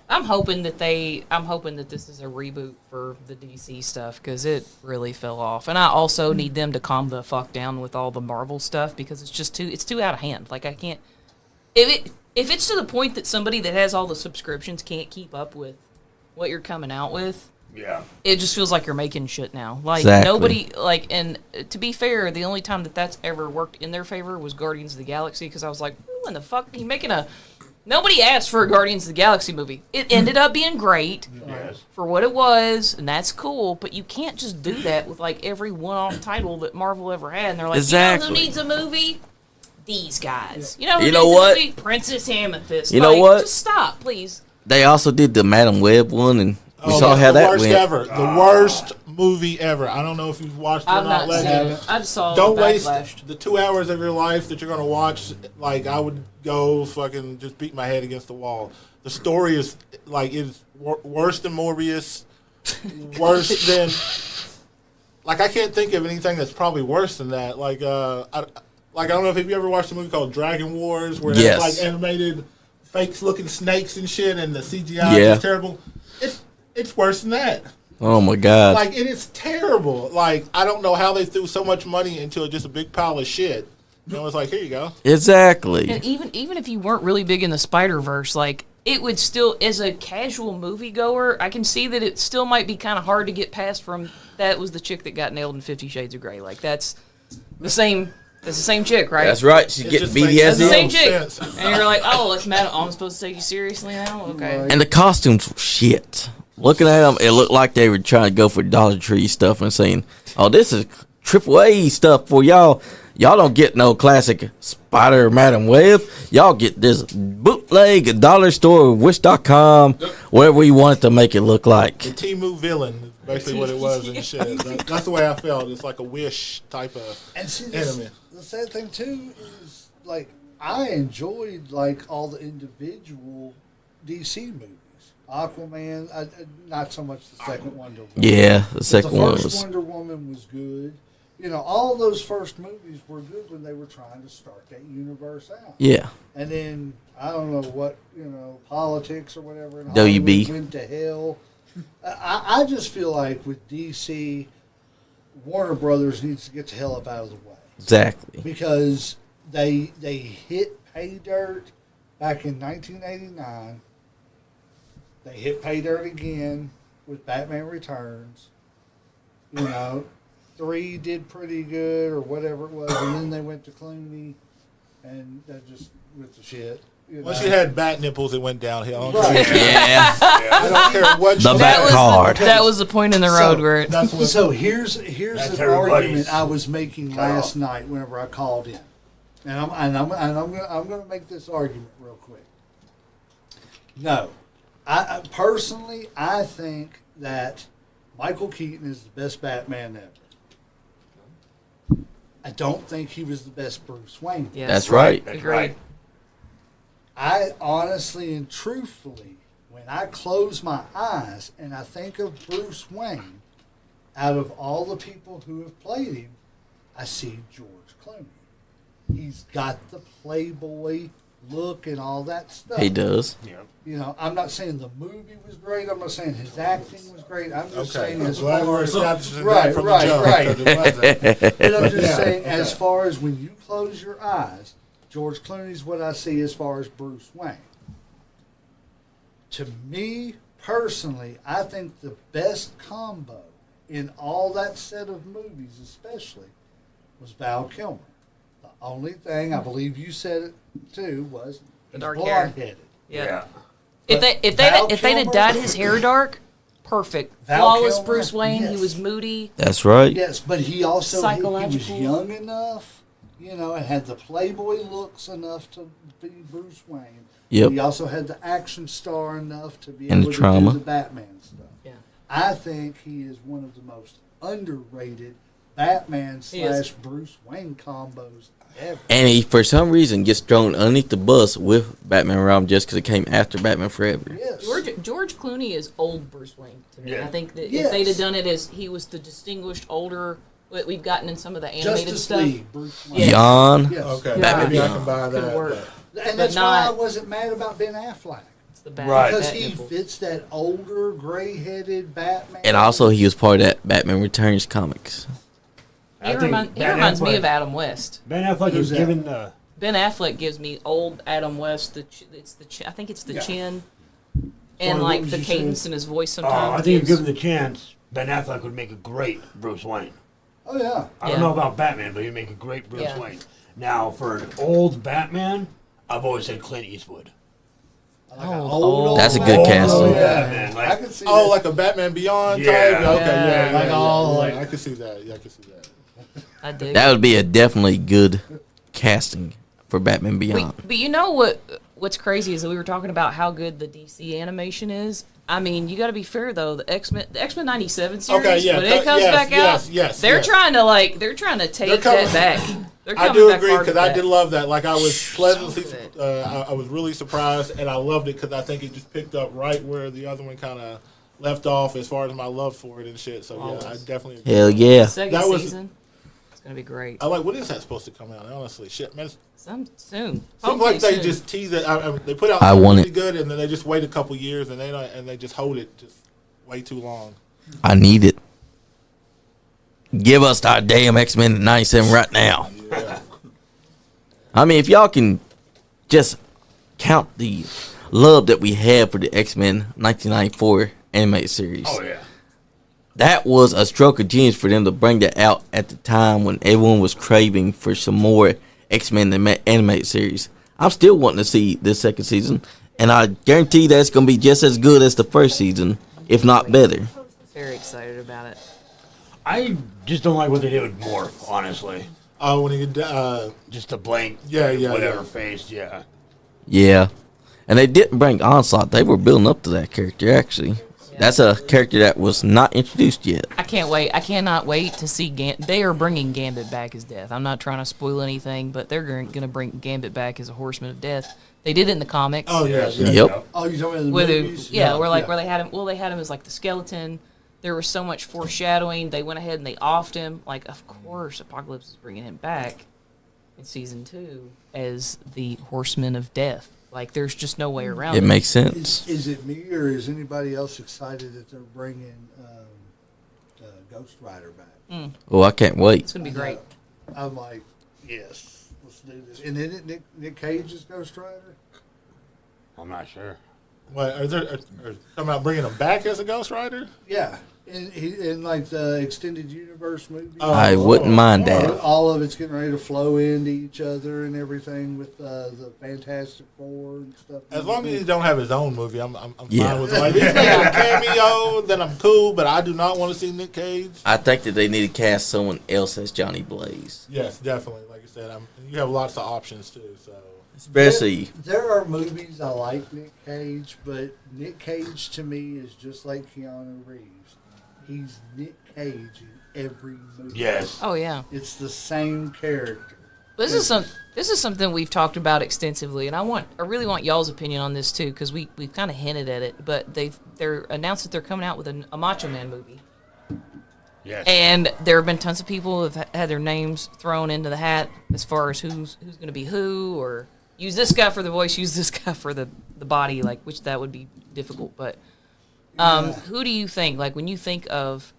Speaker 2: I'm hoping that this is a reboot for the DC stuff, because it really fell off, and I also need them to calm the fuck down with all the Marvel stuff, because it's too out of hand. Like, I can't. If it's to the point that somebody that has all the subscriptions can't keep up with what you're coming out with,
Speaker 8: Yeah.
Speaker 2: it just feels like you're making shit now. Like,
Speaker 1: Exactly.
Speaker 2: nobody, like, and to be fair, the only time that's ever worked in their favor was Guardians of the Galaxy, because I was like, when the fuck are you making nobody asked for a Guardians of the Galaxy movie. It ended up being great
Speaker 8: Yes.
Speaker 2: for what it was, and that's cool, but you can't just do that with, like, every one-off title that Marvel ever had, and they're like, you know
Speaker 1: Exactly.
Speaker 2: who needs a movie? These guys. You know who
Speaker 1: You
Speaker 2: needs
Speaker 1: know
Speaker 2: a
Speaker 1: what?
Speaker 2: movie? Princess Amethyst.
Speaker 1: You know
Speaker 2: Like,
Speaker 1: what?
Speaker 2: Just stop, please.
Speaker 1: They also did the Madam Web one, and we saw
Speaker 4: that's
Speaker 1: how
Speaker 4: the
Speaker 1: that
Speaker 4: worst
Speaker 1: went.
Speaker 4: ever. The worst movie ever. I don't know if you've watched it or
Speaker 2: I've
Speaker 4: not.
Speaker 2: not seen
Speaker 4: Leslie.
Speaker 2: it. I just saw
Speaker 4: Don't
Speaker 2: Backlash.
Speaker 4: waste the 2 hours of your life that you're going to watch. Like, I would go fucking just beat my head against the wall. The story is, like, it's worse than Morbius, worse than I can't think of anything that's probably worse than that. I don't know if you ever watched a movie called Dragon Wars, where there's like animated fakes looking snakes and shit, and the CGI is terrible. It's worse than that.
Speaker 1: Oh my god!
Speaker 4: It is terrible. I don't know how they threw so much money into just a big pile of shit. And it was like, here you go.
Speaker 1: Exactly.
Speaker 2: And even if you weren't really big in the Spider-Verse, it would still, as a casual moviegoer, I can see that it still might be kind of hard to get past from that was the chick that got nailed in 50 Shades of Grey. That's the same. That's the same chick, right?
Speaker 1: That's right. She's getting BDSM.
Speaker 2: That's the same chick. And you're like, oh, that's mad. I'm supposed to take you seriously now? Okay.
Speaker 1: And the costumes were shit. Looking at them, it looked like they were trying to go for Dollar Tree stuff and saying, oh, this is AAA stuff for y'all. Y'all don't get no classic Spider Madam Web. Y'all get this bootleg dollar store, Wish.com, whatever you want it to make it look like.
Speaker 4: The Temu villain is basically what it was and shit. That's the way I felt. It's like a Wish type of enemy.
Speaker 6: The sad thing too is I enjoyed all the individual DC movies. Aquaman, not so much the second Wonder Woman.
Speaker 1: Yeah, the second one was.
Speaker 6: The first Wonder Woman was good. All those first movies were good when they were trying to start that universe out.
Speaker 1: Yeah.
Speaker 6: And then, I don't know what, politics or whatever. And
Speaker 1: WB.
Speaker 6: Went to hell. I just feel like with DC, Warner Brothers needs to get the hell up out of the way.
Speaker 1: Exactly.
Speaker 6: Because they hit pay dirt back in 1989. They hit pay dirt again with Batman Returns. 3 did pretty good or whatever it was, and then they went to Clooney, and that just went to shit.
Speaker 4: Once you had bat nipples, it went downhill.
Speaker 6: Right.
Speaker 1: Yeah.
Speaker 4: I don't care what
Speaker 1: The bat card.
Speaker 2: That was the point in the road where it...
Speaker 6: So here's an argument I was making last night whenever I called in, and I'm gonna make this argument real quick. No, I personally think that Michael Keaton is the best Batman ever. I don't think he was the best Bruce Wayne.
Speaker 2: Yes.
Speaker 1: That's right.
Speaker 2: Agreed.
Speaker 6: I honestly and truthfully, when I close my eyes and I think of Bruce Wayne, out of all the people who have played him, I see George Clooney. He's got the playboy look and all that stuff.
Speaker 1: He does.
Speaker 8: Yeah.
Speaker 6: I'm not saying the movie was great. I'm not saying his acting was great. I'm just saying as
Speaker 4: Well,
Speaker 6: far
Speaker 4: we're
Speaker 6: as
Speaker 4: establishing
Speaker 6: right.
Speaker 4: that from the jump, 'cause it wasn't.
Speaker 6: And I'm just saying, as far as when you close your eyes, George Clooney's what I see as far as Bruce Wayne. To me, personally, I think the best combo in all that set of movies, especially, was Val Kilmer. The only thing, I believe you said it too, was
Speaker 2: The
Speaker 6: he's
Speaker 2: dark hair.
Speaker 6: blonde-headed.
Speaker 2: Yeah.
Speaker 6: But
Speaker 2: If
Speaker 6: Val
Speaker 2: they'd
Speaker 6: Kilmer-
Speaker 2: have dyed his hair dark, perfect.
Speaker 6: Val
Speaker 2: Flawless
Speaker 6: Kilmer,
Speaker 2: Bruce Wayne.
Speaker 6: yes.
Speaker 2: He was moody.
Speaker 1: That's right.
Speaker 6: Yes, but he also he was
Speaker 2: Psychological.
Speaker 6: young enough, and had the playboy looks enough to be Bruce Wayne.
Speaker 1: Yep.
Speaker 6: He also had the action star enough to be
Speaker 1: And the
Speaker 6: able to
Speaker 1: trauma.
Speaker 6: do the Batman stuff.
Speaker 2: Yeah.
Speaker 6: I think he is one of the most underrated Batman
Speaker 2: He is.
Speaker 6: / Bruce Wayne combos ever.
Speaker 1: And he, for some reason, gets thrown underneath the bus with Batman and Robin just because it came after Batman Forever.
Speaker 6: Yes.
Speaker 2: George Clooney is old Bruce Wayne to me.
Speaker 8: Yeah.
Speaker 2: I think that
Speaker 6: Yes.
Speaker 2: if they'd have done it as he was the distinguished older that we've gotten in some of the animated
Speaker 6: Justice
Speaker 2: stuff.
Speaker 6: League, Bruce Wayne.
Speaker 2: Yeah.
Speaker 1: Yawn.
Speaker 6: Yes.
Speaker 4: Okay,
Speaker 1: Batman
Speaker 4: maybe I
Speaker 1: Beyond.
Speaker 4: can buy
Speaker 2: Couldn't
Speaker 4: that.
Speaker 2: work.
Speaker 6: And that's
Speaker 2: But
Speaker 6: why I
Speaker 2: not-
Speaker 6: wasn't mad about Ben Affleck.
Speaker 2: It's the bad,
Speaker 8: Right.
Speaker 6: Because
Speaker 2: bad
Speaker 6: he
Speaker 2: nipple.
Speaker 6: fits that older, gray-headed Batman.
Speaker 1: And also, he was part of that Batman Returns comics.
Speaker 2: He,
Speaker 8: I think
Speaker 2: he
Speaker 8: Ben
Speaker 2: reminds me
Speaker 8: Affleck-
Speaker 2: of Adam West.
Speaker 8: Ben Affleck
Speaker 6: Who's
Speaker 8: is
Speaker 6: that?
Speaker 8: given the.
Speaker 2: Ben Affleck gives me old Adam West. I think it's the
Speaker 6: Yeah.
Speaker 2: chin,
Speaker 6: Sorry,
Speaker 2: and
Speaker 6: what
Speaker 2: like
Speaker 6: was
Speaker 2: the
Speaker 6: you saying?
Speaker 2: cadence in his voice
Speaker 8: Oh,
Speaker 2: sometimes.
Speaker 8: I think if
Speaker 2: gives-
Speaker 8: given the chance, Ben Affleck would make a great Bruce Wayne.
Speaker 6: Oh, yeah.
Speaker 8: I
Speaker 2: Yeah.
Speaker 8: don't know about Batman, but he'd make a great Bruce
Speaker 2: Yeah.
Speaker 8: Wayne. Now, for an old Batman, I've always said Clint Eastwood.
Speaker 6: Like an
Speaker 2: Oh.
Speaker 1: That's a good
Speaker 6: Batman.
Speaker 1: casting.
Speaker 6: Oh, yeah.
Speaker 8: Batman,
Speaker 6: I
Speaker 8: like-
Speaker 6: can see
Speaker 4: Oh,
Speaker 6: that.
Speaker 4: like a Batman Beyond
Speaker 8: Yeah.
Speaker 4: type? Okay,
Speaker 2: Yeah.
Speaker 6: Like all, like-
Speaker 4: I can see that. Yeah, I can see that.
Speaker 2: I dig.
Speaker 1: That would be a definitely good casting for Batman Beyond.
Speaker 2: But you know what's crazy is that we were talking about how good the DC animation is. I mean, you got to be fair though. The X-Men '97 series,
Speaker 4: Okay, yeah,
Speaker 2: when it comes
Speaker 4: yes,
Speaker 2: back
Speaker 4: yes,
Speaker 2: out,
Speaker 4: yes,
Speaker 2: they're
Speaker 4: yes.
Speaker 2: trying to take
Speaker 4: They're coming-
Speaker 2: that back. They're
Speaker 4: I
Speaker 2: coming
Speaker 4: do
Speaker 2: back
Speaker 4: agree
Speaker 2: hard
Speaker 4: because
Speaker 2: with
Speaker 4: I
Speaker 2: that.
Speaker 4: did love that. Like I was pleasantly,
Speaker 2: good.
Speaker 4: I was really surprised, and I loved it because I think it just picked up right where the other one kind of left off as far as my love for it and shit. So yeah, I definitely agree.
Speaker 1: Hell yeah.
Speaker 2: Second
Speaker 4: That was-
Speaker 2: season. It's gonna be great.
Speaker 4: I like, when is that supposed to come out? Honestly, shit, man.
Speaker 2: Soon.
Speaker 4: Seems
Speaker 2: Hopefully
Speaker 4: like they
Speaker 2: soon.
Speaker 4: just tease it. They put out
Speaker 1: I
Speaker 4: something
Speaker 1: want
Speaker 4: really
Speaker 1: it.
Speaker 4: good, and then they just wait a couple years, and they just hold it just way too long.
Speaker 1: I need it. Give us our damn X-Men 97 right now.
Speaker 4: Yeah.
Speaker 1: I mean, if y'all can just count the love that we have for the X-Men 1994 animated series.
Speaker 8: Oh yeah.
Speaker 1: That was a stroke of genius for them to bring that out at the time when everyone was craving for some more X-Men animated series. I'm still wanting to see this second season, and I guarantee that it's going to be just as good as the first season, if not better.
Speaker 2: Very excited about it.
Speaker 8: I just don't like what they did with Morph, honestly.
Speaker 4: Oh, when he
Speaker 8: Just a blank,
Speaker 4: whatever
Speaker 8: face, yeah.
Speaker 1: Yeah. And they didn't bring Onslaught. They were building up to that character, actually. That's a character that was not introduced yet.
Speaker 2: I can't wait. I cannot wait to see They are bringing Gambit back as Death. I'm not trying to spoil anything, but they're going to bring Gambit back as a Horseman of Death. They did it in the comics.
Speaker 4: Oh yeah, yeah.
Speaker 1: Yep.
Speaker 6: Oh, you talking about the
Speaker 2: Where
Speaker 6: movies?
Speaker 2: where they had him. Well, they had him as like the skeleton. There was so much foreshadowing. They went ahead and they offed him. Like, of course, Apocalypse is bringing him back in season 2 as the Horseman of Death. Like, there's just no way around it.
Speaker 1: It makes sense.
Speaker 6: Is it me or is anybody else excited that they're bringing Ghost Rider back?
Speaker 1: Oh, I can't wait.
Speaker 2: It's gonna be great.
Speaker 6: I'm like, yes, let's do this. And then Nick Cage is Ghost Rider?
Speaker 8: I'm not sure.
Speaker 4: What are talking about bringing him back as a Ghost Rider?
Speaker 6: Yeah. In like the extended universe movie.
Speaker 1: I wouldn't mind that.
Speaker 6: All of it's getting ready to flow into each other and everything with the Fantastic Four and stuff.
Speaker 4: As long as he don't have his own movie, I'm
Speaker 1: Yeah.
Speaker 4: fine with it. Like, if he's making a cameo, then I'm cool. But I do not want to see Nick Cage.
Speaker 1: I think that they need to cast someone else as Johnny Blaze.
Speaker 4: Yes, definitely. Like I said, you have lots of options too. So
Speaker 1: Especially,
Speaker 6: There are movies I like Nick Cage, but Nick Cage to me is just like Keanu Reeves. He's Nick Cage in every movie.
Speaker 8: Yes.
Speaker 2: Oh yeah.
Speaker 6: It's the same character.
Speaker 2: This is something we've talked about extensively, and I really want y'all's opinion on this too, because we've kind of hinted at it. But they're announced that they're coming out with a Macho Man movie,
Speaker 8: Yes.
Speaker 2: and there have been tons of people who've had their names thrown into the hat as far as who's going to be who, or use this guy for the voice, use this guy for the body, like, which that would be difficult. But who do you think, like, when you think of,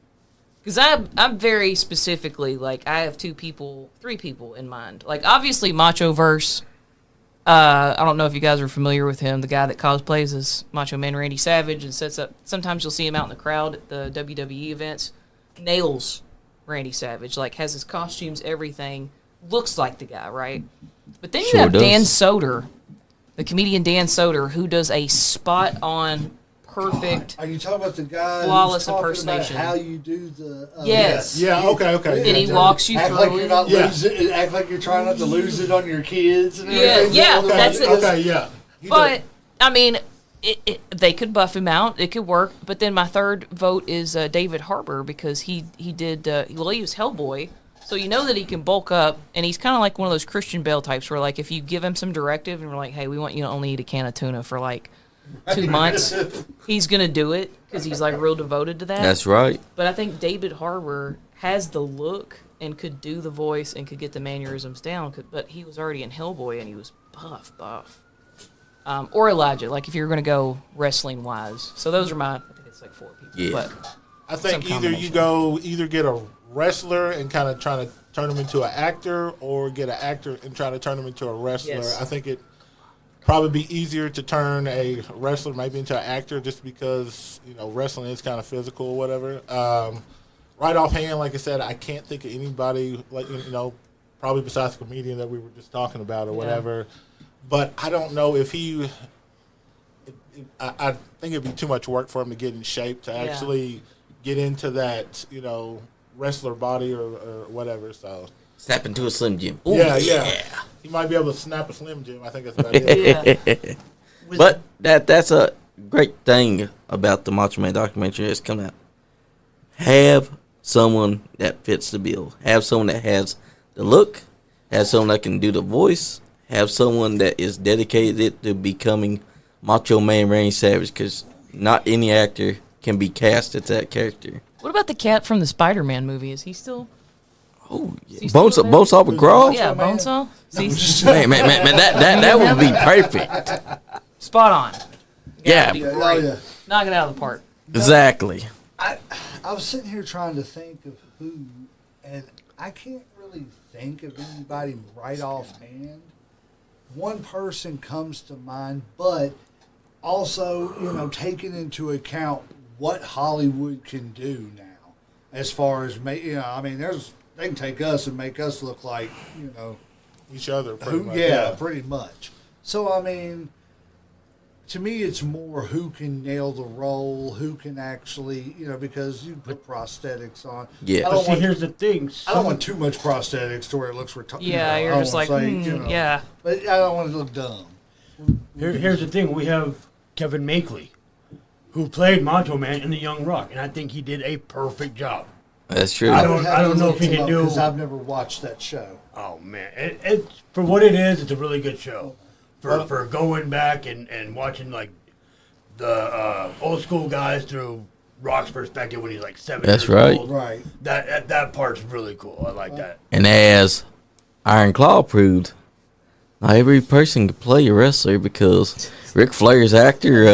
Speaker 2: because I'm very specifically, like, I have 3 people in mind. Like, obviously, Machoverse, I don't know if you guys are familiar with him, the guy that cosplays as Macho Man Randy Savage and sets up, sometimes you'll see him out in the crowd at the WWE events, nails Randy Savage, like, has his costumes, everything, looks like the guy, right? But then you
Speaker 1: Sure
Speaker 2: have
Speaker 1: does.
Speaker 2: Dan Soder, the comedian Dan Soder, who does a spot-on, perfect.
Speaker 6: Are you talking about the guy
Speaker 2: Flawless
Speaker 6: who's talking
Speaker 2: impersonation.
Speaker 6: about how you do the?
Speaker 2: Yes.
Speaker 4: yeah, okay.
Speaker 2: And he walks you
Speaker 6: act
Speaker 2: through
Speaker 6: like
Speaker 2: it.
Speaker 6: you're not
Speaker 4: Yeah.
Speaker 6: losing. Act like you're trying not to lose it on your kids. And
Speaker 2: Yeah,
Speaker 6: everything.
Speaker 2: yeah,
Speaker 6: Otherwise
Speaker 2: that's it.
Speaker 6: it's-
Speaker 4: Okay, yeah.
Speaker 2: But I mean, they could buff him out. It could work. But then my third vote is David Harbour, because he did he was Hellboy, so you know that he can bulk up, and he's kind of like one of those Christian Bale types where, like, if you give him some directive and we're like, hey, we want you to only eat a can of tuna for like 2 months, he's gonna do it because he's like real devoted to that.
Speaker 1: that's right.
Speaker 2: But I think David Harbour has the look and could do the voice and could get the mannerisms down. But he was already in Hellboy and he was buff. Or Elijah, like if you're going to go wrestling wise. So those are my, I think it's like 4 people.
Speaker 1: Yeah.
Speaker 2: But
Speaker 4: I think
Speaker 2: some
Speaker 4: either get a wrestler and kind of trying to turn him into an actor, or get an actor and try to turn him into a wrestler.
Speaker 2: Yes.
Speaker 4: I think it probably be easier to turn a wrestler maybe into an actor, just because wrestling is kind of physical or whatever. Right offhand, like I said, I can't think of anybody like probably besides the comedian that we were just talking about or whatever. But I don't know if he. I think it'd be too much work for him to get in shape to actually get into that wrestler body or whatever. So
Speaker 1: Snap into a Slim Jim. Ooh,
Speaker 4: yeah. He might be able to snap a Slim Jim. I think that's about it.
Speaker 2: yeah.
Speaker 1: But that's a great thing about the Macho Man documentary that's coming out. Have someone that fits the bill. Have someone that has the look. Have someone that can do the voice. Have someone that is dedicated to becoming Macho Man Randy Savage, because not any actor can be cast as that character.
Speaker 2: What about the cat from the Spider-Man movie? Is he still?
Speaker 1: Oh, yeah.
Speaker 2: He still there?
Speaker 1: Bonesaw McGraw?
Speaker 2: Yeah,
Speaker 6: Man.
Speaker 2: Bonesaw. See,
Speaker 1: Man, that would be perfect.
Speaker 2: spot on.
Speaker 1: Yeah,
Speaker 2: Be
Speaker 6: Oh,
Speaker 2: great.
Speaker 6: yeah.
Speaker 2: Knock it out of the park.
Speaker 1: exactly.
Speaker 6: I was sitting here trying to think of who, and I can't really think of anybody right offhand. One person comes to mind, but also, taking into account what Hollywood can do now, as far as they can take us and make us look like,
Speaker 4: Each other, pretty much.
Speaker 6: pretty much. So, I mean, to me, it's more who can nail the role, who can actually, because you put prosthetics on.
Speaker 1: Yeah.
Speaker 6: I don't want,
Speaker 8: here's the thing.
Speaker 6: I don't want too much prosthetics to where it looks retarded.
Speaker 2: Yeah, you're just like, yeah.
Speaker 6: But I don't want it to look dumb.
Speaker 8: Here's the thing. We have Kevin Makeley, who played Macho Man in The Young Rock, and I think he did a perfect job.
Speaker 1: That's true.
Speaker 8: I don't know if he can do.
Speaker 6: Because I've never watched that show.
Speaker 8: Oh man, it for what it is, it's a really good show. For going back and watching like the old school guys through Rock's perspective when he's like 7
Speaker 1: That's
Speaker 8: years
Speaker 1: right.
Speaker 8: old.
Speaker 6: Right.
Speaker 8: That part's really cool. I like that.
Speaker 1: And as Iron Claw proved, not every person can play a wrestler because Ric Flair's actor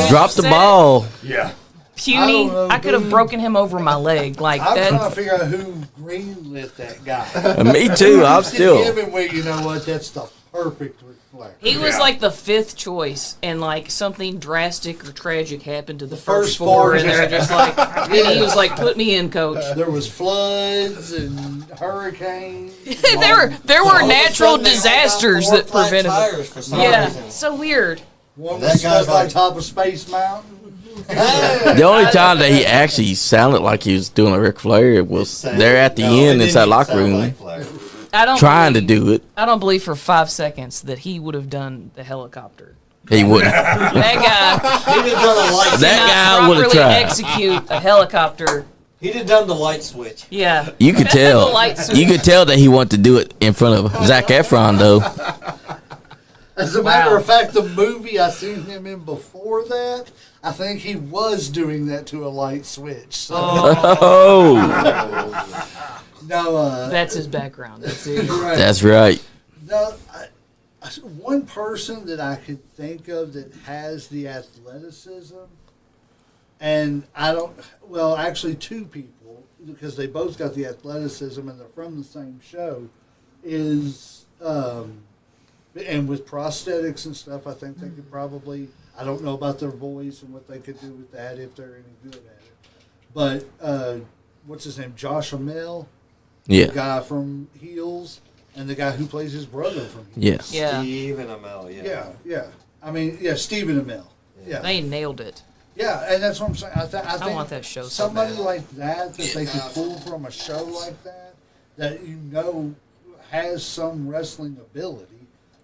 Speaker 1: dropped the ball.
Speaker 8: Yeah.
Speaker 2: Puny.
Speaker 6: know,
Speaker 2: I could have
Speaker 6: dude.
Speaker 2: broken him over my leg like
Speaker 6: I'm trying to
Speaker 2: that.
Speaker 6: figure out who greenlit that guy.
Speaker 1: Me too. I'm still.
Speaker 6: Give him, you know what? That's the perfect Ric Flair.
Speaker 2: He was
Speaker 8: Yeah.
Speaker 2: like the 5th choice, and like something drastic or tragic happened to the
Speaker 6: first
Speaker 2: first 4,
Speaker 6: four
Speaker 2: and they're just like, and he was like, "Put me in, coach."
Speaker 6: There was floods and hurricanes.
Speaker 2: there were natural disasters that prevented it.
Speaker 3: tires for some
Speaker 2: Yeah,
Speaker 3: reason.
Speaker 2: so weird.
Speaker 6: One
Speaker 3: That
Speaker 6: was
Speaker 3: guy's
Speaker 6: stuck on
Speaker 3: like-
Speaker 6: top of Space Mountain.
Speaker 1: The only time that he actually sounded like he was doing a Ric Flair was there at the end inside locker room
Speaker 2: I don't
Speaker 1: trying to
Speaker 2: believe-
Speaker 1: do it.
Speaker 2: I don't believe for 5 seconds that he would have done the helicopter.
Speaker 1: He wouldn't.
Speaker 2: That guy
Speaker 3: He'd have done a light.
Speaker 1: That
Speaker 2: cannot
Speaker 1: guy would have
Speaker 2: properly
Speaker 1: tried.
Speaker 2: execute a helicopter.
Speaker 3: He'd have done the light switch.
Speaker 2: Yeah.
Speaker 1: You could tell.
Speaker 2: Light switch.
Speaker 1: You could tell that he wanted to do it in front of Zac Efron, though.
Speaker 6: As a matter of fact, the movie I seen him in before that, I think he was doing that to a light switch. So,
Speaker 1: Oh,
Speaker 6: no,
Speaker 2: That's his background. That's it.
Speaker 6: right.
Speaker 1: that's right.
Speaker 6: No, one person that I could think of that has the athleticism, and actually 2 people, because they both got the athleticism and they're from the same show, is, and with prosthetics and stuff, I think they could probably, I don't know about their voice and what they could do with that if they're any good at it. But, what's his name? Josh Amell, the
Speaker 1: Yeah.
Speaker 6: guy from Heels, and the guy who plays his brother from Heels.
Speaker 1: Yes.
Speaker 2: Yeah.
Speaker 3: Steve and Amel,
Speaker 6: Yeah. I mean, Stephen Amell. Yeah.
Speaker 2: They nailed it.
Speaker 6: Yeah, and that's what I'm saying. I think
Speaker 2: want that show so
Speaker 6: somebody
Speaker 2: bad.
Speaker 6: like that they could pull from a show like that has some wrestling ability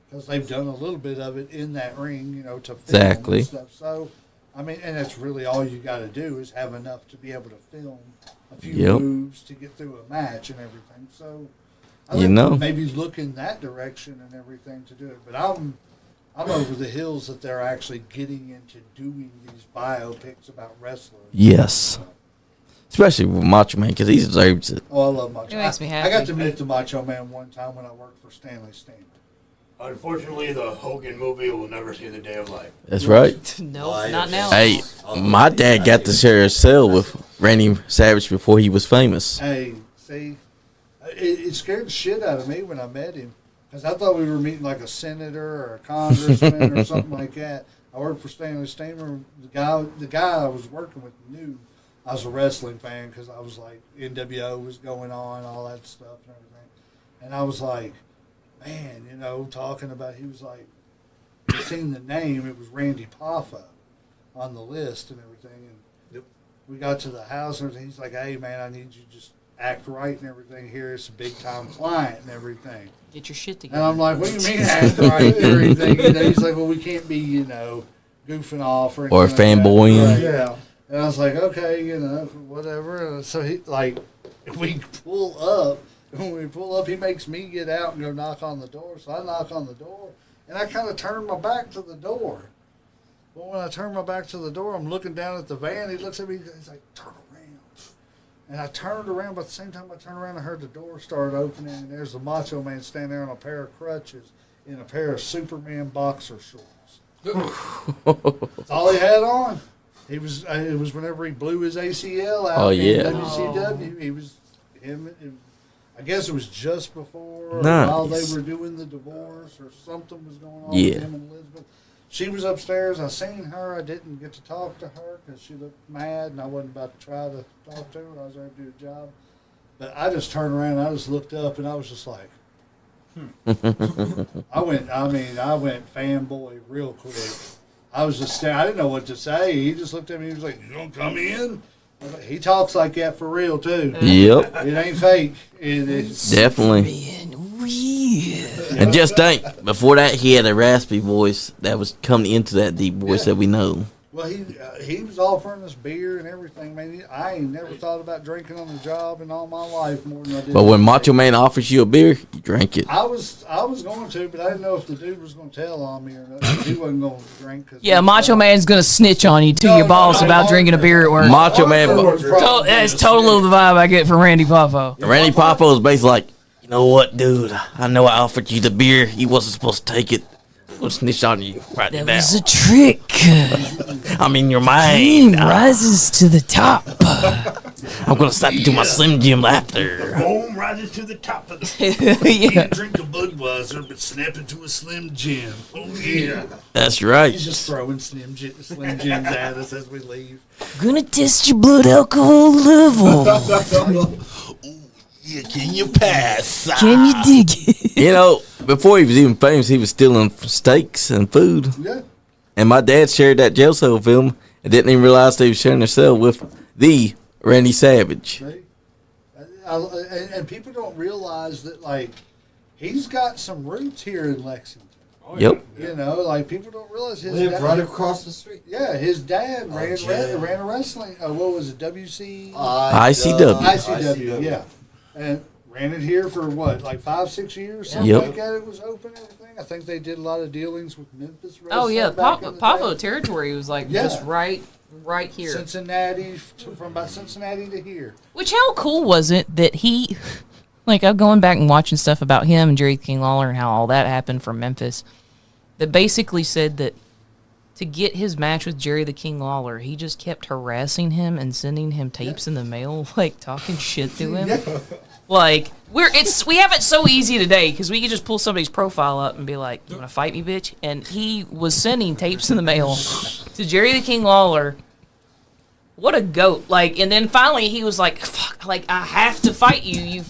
Speaker 6: because they've done a little bit of it in that ring, to film
Speaker 1: Exactly.
Speaker 6: and stuff. So, I mean, and that's really all you got to do is have enough to be able to film a few
Speaker 1: Yep.
Speaker 6: moves to get through a match and everything. So, I
Speaker 1: You
Speaker 6: think
Speaker 1: know.
Speaker 6: maybe look in that direction and everything to do it. But I'm over the hills that they're actually getting into doing these biopics about wrestlers.
Speaker 1: Yes. Especially with Macho Man, because he deserves it.
Speaker 6: Oh, I love Macho.
Speaker 2: It makes me
Speaker 6: I
Speaker 2: happy.
Speaker 6: got to meet the Macho Man one time when I worked for Stanley Steamer.
Speaker 8: Unfortunately, the Hogan movie will never see the day of life.
Speaker 1: That's right.
Speaker 2: No,
Speaker 3: Light
Speaker 2: not now.
Speaker 1: Hey, my dad got to share a cell with Randy Savage before he was famous.
Speaker 6: Hey, see, it scared the shit out of me when I met him because I thought we were meeting like a senator or a congressman or something like that. I worked for Stanley Steamer. The guy I was working with knew I was a wrestling fan because I was like NWO was going on, all that stuff and everything, and I was like, man, talking about. He was like, he seen the name. It was Randy Poffa on the list and everything, and we got to the house and everything. He's like, hey, man, I need you to just act right and everything here. It's a big-time client and everything.
Speaker 2: Get your shit
Speaker 6: And
Speaker 2: together.
Speaker 6: I'm like, what do you mean act right and everything? He's like, well, we can't be, goofing off or
Speaker 1: Or
Speaker 6: anything like that.
Speaker 1: fanboying.
Speaker 6: Right, yeah. And I was like, okay, whatever. And so he, like, when we pull up, he makes me get out and go knock on the door. So I knock on the door, and I kind of turn my back to the door. Well, when I turn my back to the door, I'm looking down at the van. He looks at me. He's like, turn around. And I turned around, but at the same time I turned around, I heard the door start opening, and there's the Macho Man standing there on a pair of crutches in a pair of Superman boxer shorts. That's all he had on. It was whenever he blew his ACL out in WCW. He was him. I guess it was just before or while they were doing the divorce or something was going on with him and Elizabeth. She was upstairs. I seen her. I didn't get to talk to her because she looked mad, and I wasn't about to try to talk to her. I was there to do a job. But I just turned around, and I just looked up, and I was just like, I went fanboy real quick. I was just staring. I didn't know what to say. He just looked at me. He was like, "You gonna come in?" He talks like that for real too.
Speaker 1: Yep.
Speaker 6: It ain't fake. It's
Speaker 1: Definitely. And just think, before that, he had a raspy voice that was coming into that deep voice that we know.
Speaker 6: Well, he was offering us beer and everything, man. I ain't never thought about drinking on the job in all my life more than I did.
Speaker 1: But when Macho Man offers you a beer, you drink it.
Speaker 6: I was going to, but I didn't know if the dude was going to tell on me or not. He wasn't going to drink.
Speaker 2: Yeah, Macho Man's going to snitch on you to your boss about drinking a beer at work.
Speaker 1: Macho Man.
Speaker 2: That's totally the vibe I get from Randy Poffo.
Speaker 1: Randy Poffo is basically like, you know what, dude? I know I offered you the beer. You wasn't supposed to take it. We'll snitch on you right now.
Speaker 2: That was a trick.
Speaker 1: I'm in your mind.
Speaker 2: Rises to the top.
Speaker 1: I'm going to slap you to my Slim Jim laughter.
Speaker 8: Boom rises to the top of the.
Speaker 2: Yeah.
Speaker 6: Drink a Budweiser, but snap into a Slim Jim. Oh yeah.
Speaker 1: That's right.
Speaker 6: He's just throwing Slim Jims at us as we leave.
Speaker 2: Gonna test your blood alcohol level.
Speaker 6: Yeah, can you pass?
Speaker 2: Can you dig it?
Speaker 1: You know, before he was even famous, he was stealing steaks and food.
Speaker 6: Yeah.
Speaker 1: And my dad shared that jail cell film and didn't even realize they was sharing their cell with the Randy Savage.
Speaker 6: See? And people don't realize that, like, he's got some roots here in Lexington.
Speaker 1: Yep.
Speaker 6: You know, like, people don't realize his
Speaker 3: Lived
Speaker 6: dad.
Speaker 3: right across the street.
Speaker 6: Yeah, his dad ran
Speaker 3: Jim.
Speaker 6: a wrestling. What was it? WC?
Speaker 1: ICW.
Speaker 6: ICW. Yeah, and ran it here for what, like 5-6 years. Something
Speaker 1: Yep.
Speaker 6: like that. It was open. Everything. I think they did a lot of dealings with Memphis.
Speaker 2: Oh yeah,
Speaker 6: back in the
Speaker 2: Pavo
Speaker 6: day.
Speaker 2: territory was like
Speaker 6: Yeah.
Speaker 2: just right here.
Speaker 6: Cincinnati, from about Cincinnati to here.
Speaker 2: Which how cool was it that he, like, I'm going back and watching stuff about him and Jerry King Lawler and how all that happened from Memphis. That basically said that to get his match with Jerry the King Lawler, he just kept harassing him and sending him tapes in the mail, like talking shit to him. Like we have it so easy today because we can just pull somebody's profile up and be like, "You want to fight me, bitch?" And he was sending tapes in the mail to Jerry the King Lawler. What a goat! Like, and then finally he was like, "Fuck! Like I have to fight you.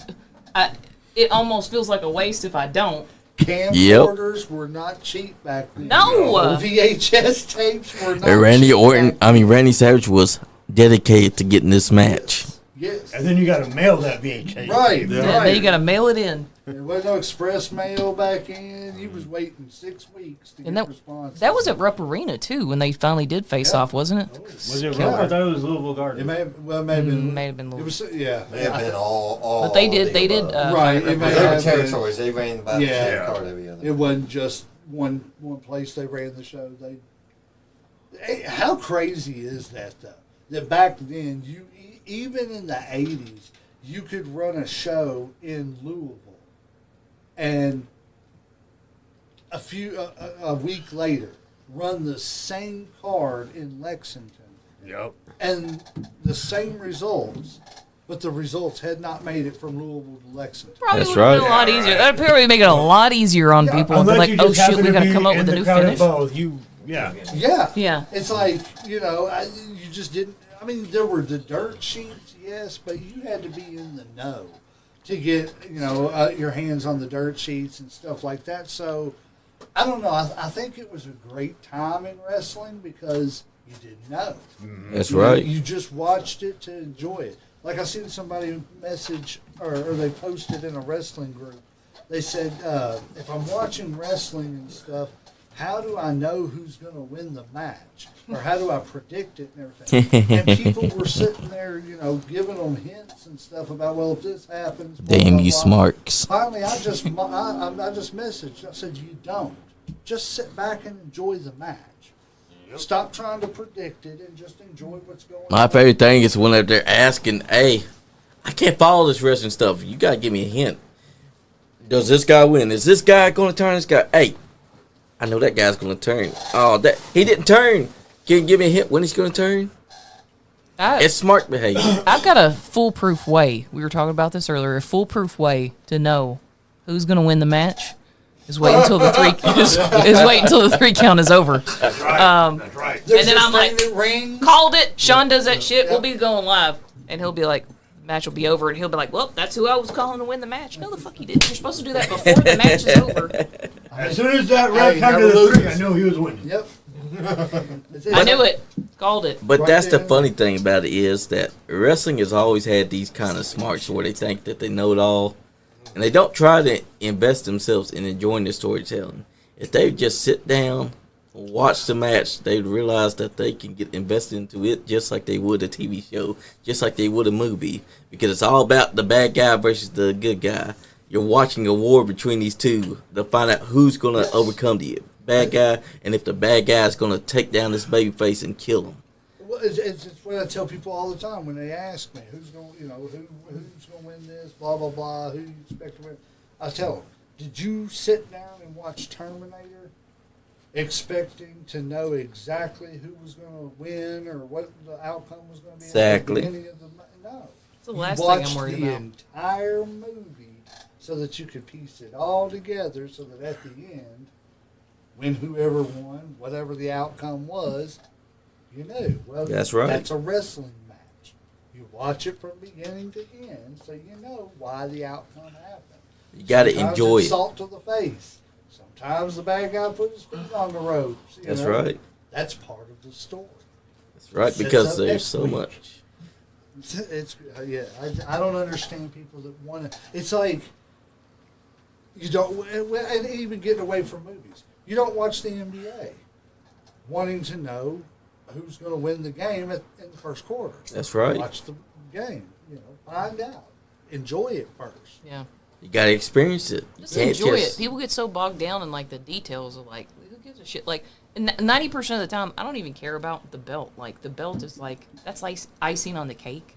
Speaker 2: It almost feels like a waste if I don't."
Speaker 6: Camcorders were not cheap back then.
Speaker 2: No.
Speaker 6: VHS tapes were not
Speaker 1: Randy
Speaker 6: cheap
Speaker 1: Orton,
Speaker 6: back
Speaker 1: Randy Savage was dedicated to getting this match.
Speaker 6: then. Yes.
Speaker 8: And then you got to mail that VHS.
Speaker 6: Right,
Speaker 2: Yeah,
Speaker 6: right.
Speaker 2: then you got to mail it in.
Speaker 6: There was no express mail back in. You was waiting 6 weeks to
Speaker 2: And
Speaker 6: get response.
Speaker 2: That was at Rupp Arena too when they finally did face off, wasn't it?
Speaker 9: Was it Rupp? I thought it was Louisville
Speaker 6: It
Speaker 9: Garden.
Speaker 6: may have, well, it may have been.
Speaker 2: May have been
Speaker 6: It
Speaker 2: Louisville.
Speaker 6: was, yeah.
Speaker 3: May have been all.
Speaker 2: But they did.
Speaker 3: of
Speaker 2: They
Speaker 3: the
Speaker 2: did.
Speaker 3: above.
Speaker 6: Right, it may
Speaker 3: They were
Speaker 6: have been.
Speaker 3: territories. They ran by the
Speaker 6: Yeah.
Speaker 3: same card every other.
Speaker 6: It wasn't just one place they ran the show. How crazy is that though? That back then, even in the 80s, you could run a show in Louisville, and a week later, run the same card in Lexington,
Speaker 8: Yep.
Speaker 6: and the same results. But the results had not made it from Louisville to Lexington.
Speaker 2: Probably
Speaker 1: That's
Speaker 2: would have been
Speaker 1: right.
Speaker 2: a lot easier. That'd probably make it a lot easier on people and be
Speaker 8: Unless
Speaker 2: like,
Speaker 8: you
Speaker 2: "Oh
Speaker 8: just
Speaker 2: shit,
Speaker 8: happen
Speaker 2: we
Speaker 8: to
Speaker 2: got to
Speaker 8: be
Speaker 2: come up
Speaker 8: in
Speaker 2: with a
Speaker 8: the
Speaker 2: new
Speaker 8: crowd at
Speaker 2: finish."
Speaker 8: both.
Speaker 6: Yeah.
Speaker 2: Yeah.
Speaker 6: It's like, you just didn't. I mean, there were the dirt sheets, yes, but you had to be in the know to get, your hands on the dirt sheets and stuff like that. So, I don't know. I think it was a great time in wrestling because you didn't know.
Speaker 1: That's right.
Speaker 6: You just watched it to enjoy it. Like I seen somebody message, or they posted in a wrestling group. They said, if I'm watching wrestling and stuff, how do I know who's going to win the match? Or how do I predict it and everything? And people were sitting there, giving them hints and stuff about, well, if this happens. Blah,
Speaker 1: Damn
Speaker 6: blah,
Speaker 1: you
Speaker 6: blah.
Speaker 1: smarks.
Speaker 6: Finally, I just messaged. I said, you don't. Just sit back and enjoy the match. Stop trying to predict it and just enjoy what's going on.
Speaker 1: My favorite thing is when they're asking, hey, I can't follow this wrestling stuff. You got to give me a hint. Does this guy win? Is this guy going to turn this guy? Hey, I know that guy's going to turn. Oh, he didn't turn. Can you give me a hint when he's going to turn? It's smart behavior.
Speaker 2: I've got a foolproof way. We were talking about this earlier. A foolproof way to know who's going to win the match is wait until the three count is over.
Speaker 8: That's right. That's right.
Speaker 2: And then I'm like, called it. Sean does that shit. We'll be going live, and he'll be like, match will be over, and he'll be like, well, that's who I was calling to win the match. No, the fuck you didn't. You're supposed to do that before the match is over.
Speaker 8: As soon as that ref comes to the three, I knew he was winning.
Speaker 6: Yep.
Speaker 2: I knew it. Called it.
Speaker 1: But that's the funny thing about it is that wrestling has always had these kind of smarts where they think that they know it all, and they don't try to invest themselves in enjoying the storytelling. If they just sit down, watch the match, they'd realize that they can get invested into it just like they would a TV show, just like they would a movie, because it's all about the bad guy versus the good guy. You're watching a war between these two to find out who's going to overcome the bad guy, and if the bad guy is going to take down this baby face and kill him.
Speaker 6: Well, it's what I tell people all the time when they ask me who's going, who's going to win this, blah blah blah. Who you expect to win? I tell them, did you sit down and watch Terminator, expecting to know exactly who was going to win or what the outcome was going to be?
Speaker 1: Exactly.
Speaker 6: At the beginning of no.
Speaker 2: It's the last thing I'm worried
Speaker 6: about.
Speaker 2: about.
Speaker 6: Watch the entire movie so that you could piece it all together, so that at the end, when whoever won, whatever the outcome was, you knew. Well,
Speaker 1: that's right.
Speaker 6: That's a wrestling match. You watch it from beginning to end, so you know why the outcome happened.
Speaker 1: You got to enjoy it.
Speaker 6: Salt to the face. Sometimes the bad guy put his feet on the ropes.
Speaker 1: That's right.
Speaker 6: That's part of the story.
Speaker 1: That's right, because there's so much.
Speaker 6: It's I don't understand people that want to. It's like you don't, and even getting away from movies. You don't watch the NBA, wanting to know who's going to win the game in the first quarter.
Speaker 1: That's right.
Speaker 6: Watch the game. Find out. Enjoy it first.
Speaker 2: Yeah.
Speaker 1: You got to experience it.
Speaker 2: Just enjoy it. People get so bogged down in like the details of like who gives a shit. Like 90% of the time, I don't even care about the belt. Like the belt is like that's like icing on the cake.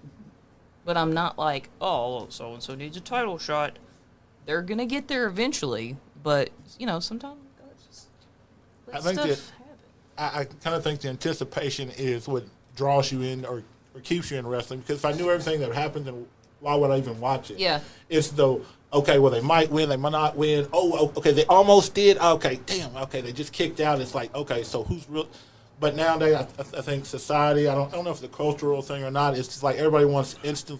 Speaker 2: But I'm not like, oh, so and so needs a title shot. They're gonna get there eventually. But sometimes just let
Speaker 4: I think
Speaker 2: stuff
Speaker 4: that
Speaker 2: happen.
Speaker 4: I kind of think the anticipation is what draws you in or keeps you in wrestling. Because if I knew everything that happened, then why would I even watch it?
Speaker 2: Yeah.
Speaker 4: It's okay, well, they might win, they might not win. Oh, okay, they almost did. Okay, damn, okay, they just kicked out. It's like, okay, so who's real? But nowadays, I think society, I don't know if it's a cultural thing or not, it's just like everybody wants instant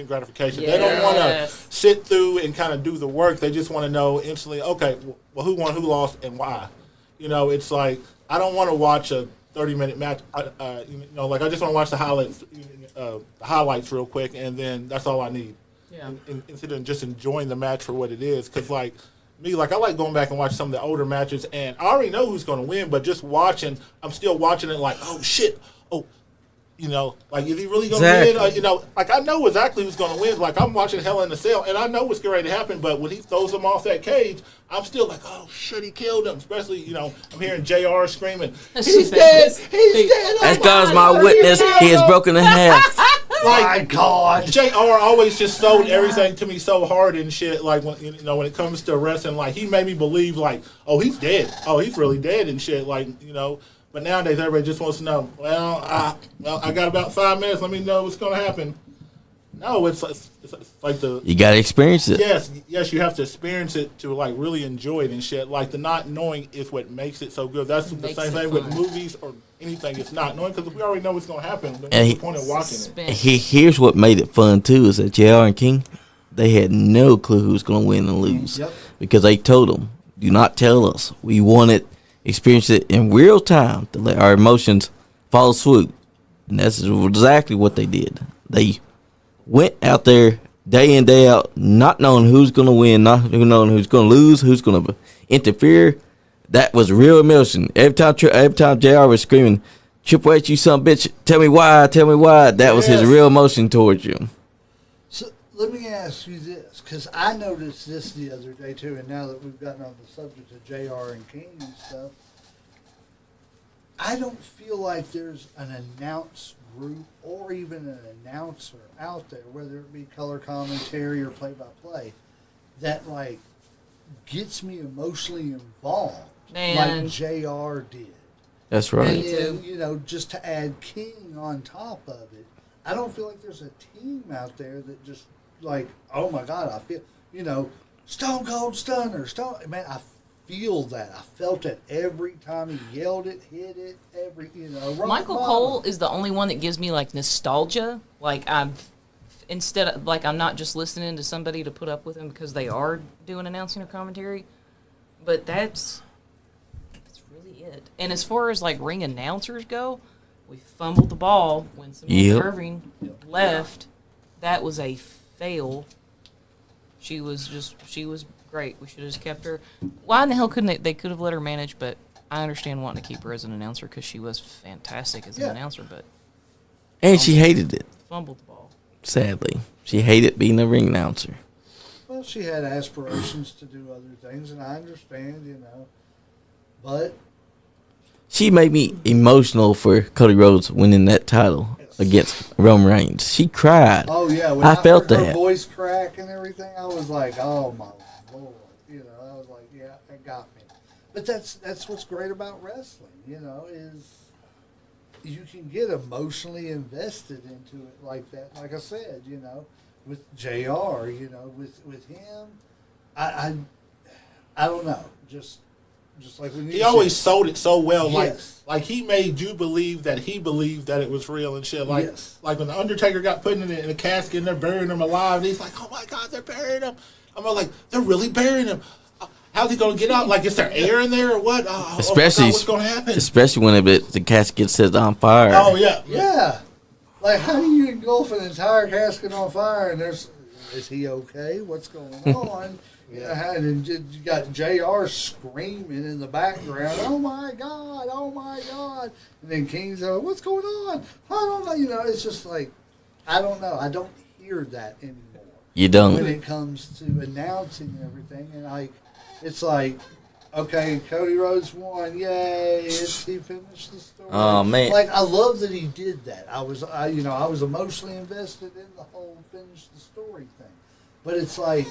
Speaker 4: gratification.
Speaker 2: Yes.
Speaker 4: They don't want to sit through and kind of do the work. They just want to know instantly, okay, well, who won, who lost, and why? It's like, I don't want to watch a 30-minute match. Like I just want to watch the highlights real quick, and then that's all I need.
Speaker 2: Yeah.
Speaker 4: Instead of just enjoying the match for what it is. Because, I like going back and watch some of the older matches, and I already know who's going to win, but just watching, I'm still watching it like, oh, shit. Oh, is he really going to win? I know exactly who's going to win. Like, I'm watching Hell in a Cell, and I know what's going to happen, but when he throws him off that cage, I'm still like, oh, shit, he killed him. Especially, I'm hearing JR screaming, he's dead, he's dead.
Speaker 1: As God's my witness, he is broken in half.
Speaker 6: My God,
Speaker 4: JR always just sold everything to me so hard and shit. Like when it comes to wrestling, like he made me believe like, oh, he's dead. Oh, he's really dead and shit. Like But nowadays everybody just wants to know. Well, I got about 5 minutes. Let me know what's going to happen. No, it's like
Speaker 1: you got to experience it.
Speaker 4: Yes, you have to experience it to like really enjoy it and shit. Like the not knowing is what makes it so good. That's the same thing with movies or anything. It's not knowing because we already know what's going to happen. What's the point of watching it?
Speaker 1: Here's what made it fun too: is that JR and King, they had no clue who was going to win and lose because they told them, "Do not tell us. We want it, experience it in real time to let our emotions follow suit." And that's exactly what they did. They went out there day in, day out, not knowing who's going to win, not knowing who's going to lose, who's going to interfere. That was real emotion. Every time JR was screaming, "Triple H, you son of a bitch, tell me why, that was his real emotion towards you.
Speaker 6: So let me ask you this, because I noticed this the other day too, and now that we've gotten on the subject of JR and King and stuff, I don't feel like there's an announce group or even an announcer out there, whether it be color commentary or play-by-play, that like gets me emotionally involved
Speaker 2: Man.
Speaker 6: like JR did.
Speaker 1: That's right.
Speaker 6: And then, you know, just to add King on top of it, I don't feel like there's a team out there that just like, oh my God, I feel, you know, Stone Cold Stunner, man, I feel that. I felt it every time he yelled it, hit it,
Speaker 2: Michael Cole is the only one that gives me like nostalgia. Like I'm not just listening to somebody to put up with him because they are doing announcing or commentary, but that's really it. And as far as like ring announcers go, we fumbled the ball when Simone Irving left. That was a fail. She was great. We should have just kept her. Why in the hell couldn't they could have let her manage, but I understand wanting to keep her as an announcer because she was fantastic as an announcer, but
Speaker 1: And she hated it.
Speaker 2: Fumbled the ball.
Speaker 1: Sadly. She hated being a ring announcer.
Speaker 6: Well, she had aspirations to do other things, and I understand, you know. But
Speaker 1: She made me emotional for Cody Rhodes winning that title against Roman Reigns. She cried.
Speaker 6: oh yeah, when
Speaker 1: I felt
Speaker 6: heard her
Speaker 1: that.
Speaker 6: voice crack and everything, I was like, oh my Lord, you know. I was like, yeah, it got me. But that's what's great about wrestling, you know, is you can get emotionally invested into it like that. Like I said, you know, with JR, you know, with him, I don't know, just like when
Speaker 4: He always sold it so well.
Speaker 6: Yes.
Speaker 4: Like he made you believe that he believed that it was real and shit. Like,
Speaker 6: Yes.
Speaker 4: like when the Undertaker got put in a casket and they're burying him alive, and he's like, "Oh my God, they're burying him." I'm like, "They're really burying him. How's he gonna get out? Like, is there air in there or what?
Speaker 1: Especially,
Speaker 4: what's gonna happen?"
Speaker 1: Especially when the casket sets on fire.
Speaker 4: Oh yeah,
Speaker 6: Yeah. Like, how do you engulf an entire casket on fire and is he okay? What's going on? Yeah. And then you got JR screaming in the background, oh my God, oh my God. And then King's like, what's going on? I don't know. You know, it's just like, I don't know. I don't hear that anymore.
Speaker 1: You don't.
Speaker 6: When it comes to announcing everything. And it's like, okay, Cody Rhodes won. Yay! He finished the story.
Speaker 1: Oh man!
Speaker 6: Like, I love that he did that. I was emotionally invested in the whole finish the story thing. But it's like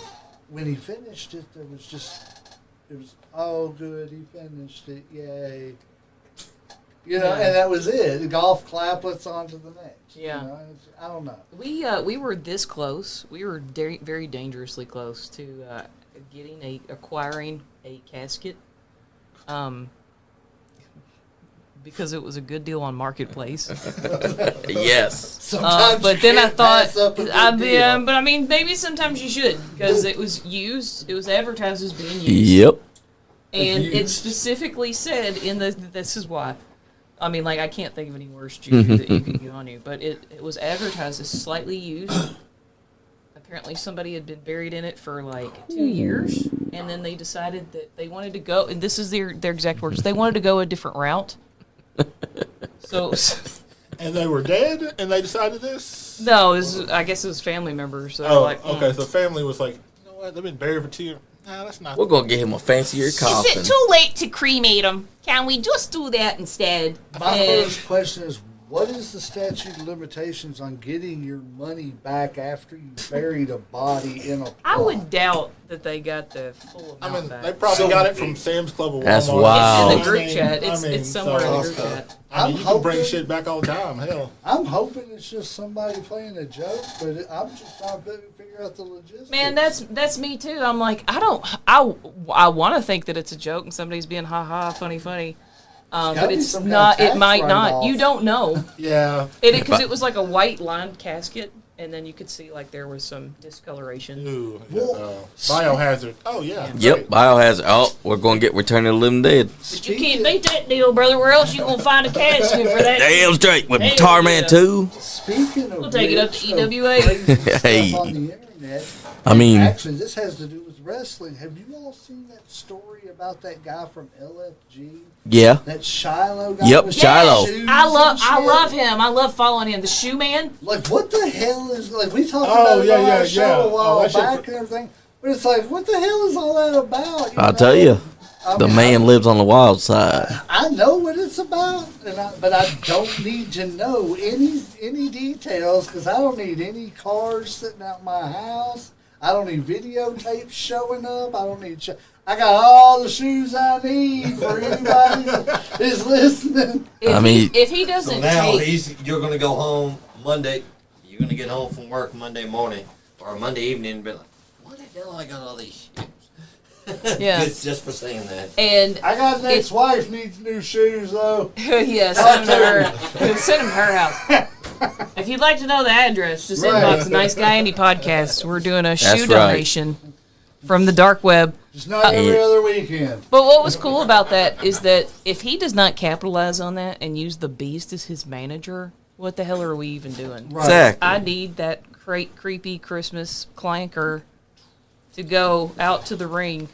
Speaker 6: when he finished it, it was oh good, he finished it, yay. You know, and that was it. The golf clap. Let's on to the next.
Speaker 2: Yeah.
Speaker 6: You know, I don't know.
Speaker 2: We were this close. We were very dangerously close to acquiring a casket, because it was a good deal on Marketplace.
Speaker 1: Yes.
Speaker 6: Sometimes
Speaker 2: but then I thought,
Speaker 6: but I
Speaker 2: mean, maybe sometimes you should because it was used. It was advertised as being used.
Speaker 1: Yep.
Speaker 2: And it specifically said this is why. I mean, like, I can't think of any worse juju that you could get on you, but it was advertised as slightly used. Apparently somebody had been buried in it for like 2 years, and then they decided that they wanted to go, and this is their exact words, they wanted to go a different route. So
Speaker 4: and they were dead, and they decided this?
Speaker 2: No, I guess it was family members. So
Speaker 4: okay, so family was like, you know what, they've been buried for 2 years. Nah, that's not.
Speaker 1: We're going to get him a fancier coffin.
Speaker 2: Is it too late to cremate them? Can we just do that instead?
Speaker 6: My first question is, what is the statute of limitations on getting your money back after you buried a body in a plot?
Speaker 2: I would doubt that they got the full amount back.
Speaker 4: They probably got it from Sam's Club or Walmart.
Speaker 1: That's wild.
Speaker 2: It's in the group chat. It's somewhere in the group chat.
Speaker 4: I mean, you can bring shit back all the time. Hell.
Speaker 6: I'm hoping it's just somebody playing a joke, but I'm just trying to figure out the logistics.
Speaker 2: Man, that's me too. I'm like, I want to think that it's a joke and somebody's being funny. But it's not. It might not. You don't know.
Speaker 4: Yeah.
Speaker 2: Because it was like a white lined casket, and then you could see like there was some discoloration.
Speaker 4: Ooh. Biohazard. Oh yeah.
Speaker 1: Yep. Biohazard. Oh, we're going to get Return of the Living Dead.
Speaker 2: But you can't beat that deal, brother. Where else you gonna find a casket for that?
Speaker 1: Damn straight with Tarman 2.
Speaker 6: Speaking of
Speaker 2: We'll take it up to EWA.
Speaker 1: Hey.
Speaker 6: On the internet.
Speaker 1: I mean,
Speaker 6: actually, this has to do with wrestling. Have you all seen that story about that guy from LFG?
Speaker 1: Yeah.
Speaker 6: That Shiloh guy.
Speaker 1: Yep,
Speaker 6: with
Speaker 1: Shiloh.
Speaker 6: shoes
Speaker 2: I
Speaker 6: and shit?
Speaker 2: love him. I love following him. The Shoe Man.
Speaker 6: Like, what the hell is, like, we talked about it on our show a while back and everything, but it's like, what the hell is all that about?
Speaker 1: I'll tell you. The man lives on the wild side.
Speaker 6: I know what it's about, but I don't need to know any details because I don't need any cars sitting out my house. I don't need videotapes showing up. I don't need. I got all the shoes I need for anybody that is listening.
Speaker 2: If he doesn't
Speaker 3: So now
Speaker 2: take,
Speaker 3: you're going to go home Monday. You're going to get home from work Monday morning or Monday evening and be like, "What the hell? I got all these shoes."
Speaker 2: Yeah.
Speaker 3: It's just for saying that.
Speaker 2: and
Speaker 6: I got an ex-wife needs new shoes though.
Speaker 2: yeah, send him to her. Send him to her house. If you'd like to know the address, just inbox the Nice Guy Andy podcast. We're doing a shoe donation from the dark web.
Speaker 6: Just not every other weekend.
Speaker 2: But what was cool about that is that if he does not capitalize on that and use the Beast as his manager, what the hell are we even doing?
Speaker 6: Right.
Speaker 1: Exactly.
Speaker 2: I need that creepy Christmas clanker to go out to the ring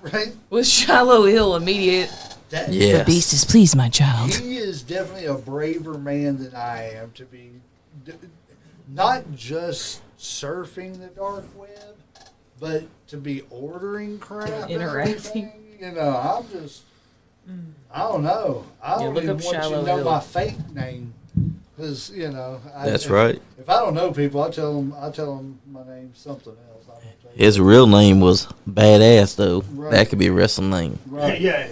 Speaker 6: Right?
Speaker 2: with Shiloh Hill immediate.
Speaker 1: Yes.
Speaker 2: The Beast is pleased, my child.
Speaker 6: He is definitely a braver man than I am to be not just surfing the dark web, but to be ordering crap and
Speaker 2: Interacting.
Speaker 6: everything. You know, I'm just, I don't know. I don't
Speaker 2: look
Speaker 6: even
Speaker 2: up
Speaker 6: want you
Speaker 2: Shiloh
Speaker 6: to know
Speaker 2: Hill.
Speaker 6: my fake name because you know.
Speaker 1: That's right.
Speaker 6: If I don't know people, I tell them my name's something else. I don't tell you.
Speaker 1: His real name was Badass, though.
Speaker 6: Right.
Speaker 1: That could be a wrestling name.
Speaker 6: Right.
Speaker 8: Yeah.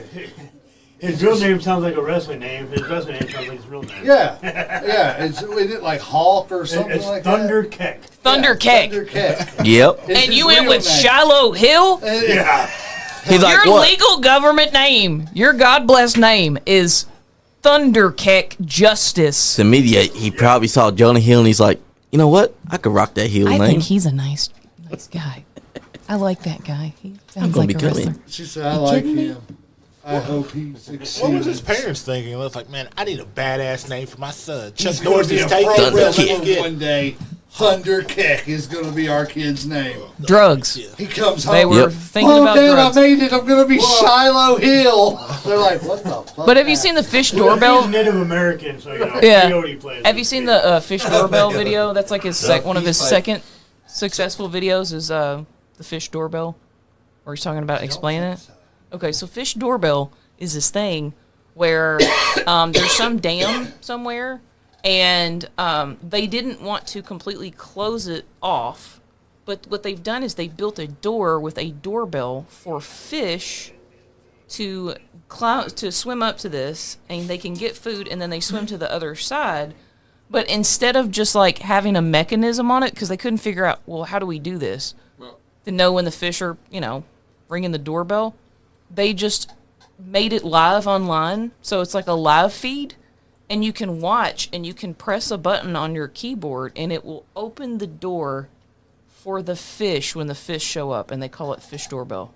Speaker 8: His real name sounds like a wrestling name. His wrestling name sounds like his real name.
Speaker 6: Yeah, yeah. Isn't it like Hulk or something
Speaker 8: It's
Speaker 6: like
Speaker 8: Thunder
Speaker 6: that?
Speaker 8: Keck.
Speaker 2: Thunder Keck.
Speaker 6: Thunder Keck.
Speaker 1: Yep.
Speaker 6: It's
Speaker 2: And
Speaker 6: his
Speaker 2: you went
Speaker 6: real
Speaker 2: with
Speaker 6: name.
Speaker 2: Shiloh Hill?
Speaker 8: Yeah.
Speaker 1: He's like,
Speaker 2: Your
Speaker 1: what?
Speaker 2: legal government name, your God blessed name is Thunder Keck Justice.
Speaker 1: To me, he probably saw Johnny Hill and he's like, you know what? I could rock that heel
Speaker 2: I
Speaker 1: name.
Speaker 2: think he's a nice guy. I like that guy. He sounds
Speaker 1: gonna
Speaker 2: like a
Speaker 1: become
Speaker 2: wrestler.
Speaker 1: him.
Speaker 6: She said, "I like him. I hope he succeeds."
Speaker 4: What was his parents thinking? It was like, man, I need a badass name for my son. Chuck
Speaker 6: He's going
Speaker 4: Norris
Speaker 6: to be
Speaker 4: is
Speaker 6: a
Speaker 4: taking
Speaker 6: pro
Speaker 1: Thunder
Speaker 6: wrestler
Speaker 1: Kick.
Speaker 6: one day. Thunder Keck is going to be our kid's name.
Speaker 2: Drugs.
Speaker 6: He comes home.
Speaker 2: They were
Speaker 1: Yep.
Speaker 2: thinking
Speaker 6: Oh,
Speaker 2: about
Speaker 6: Dad,
Speaker 2: drugs.
Speaker 6: I made it. I'm going to be Shiloh Hill. They're like, what the fuck?
Speaker 2: But have you seen the fish
Speaker 8: He's
Speaker 2: doorbell?
Speaker 8: Native American, so you know.
Speaker 2: Yeah.
Speaker 8: Coyote plays.
Speaker 2: Have you seen the fish doorbell video? That's like his one of his second successful videos is the fish doorbell, where he's talking about explaining it. Okay, so fish doorbell is this thing where there's some dam somewhere, and they didn't want to completely close it off, but what they've done is they built a door with a doorbell for fish to swim up to this, and they can get food, and then they swim to the other side. But instead of just like having a mechanism on it, because they couldn't figure out, well, how do we do this to know when the fish are, ringing the doorbell, they just made it live online. So it's like a live feed, and you can watch, and you can press a button on your keyboard, and it will open the door for the fish when the fish show up, and they call it fish doorbell.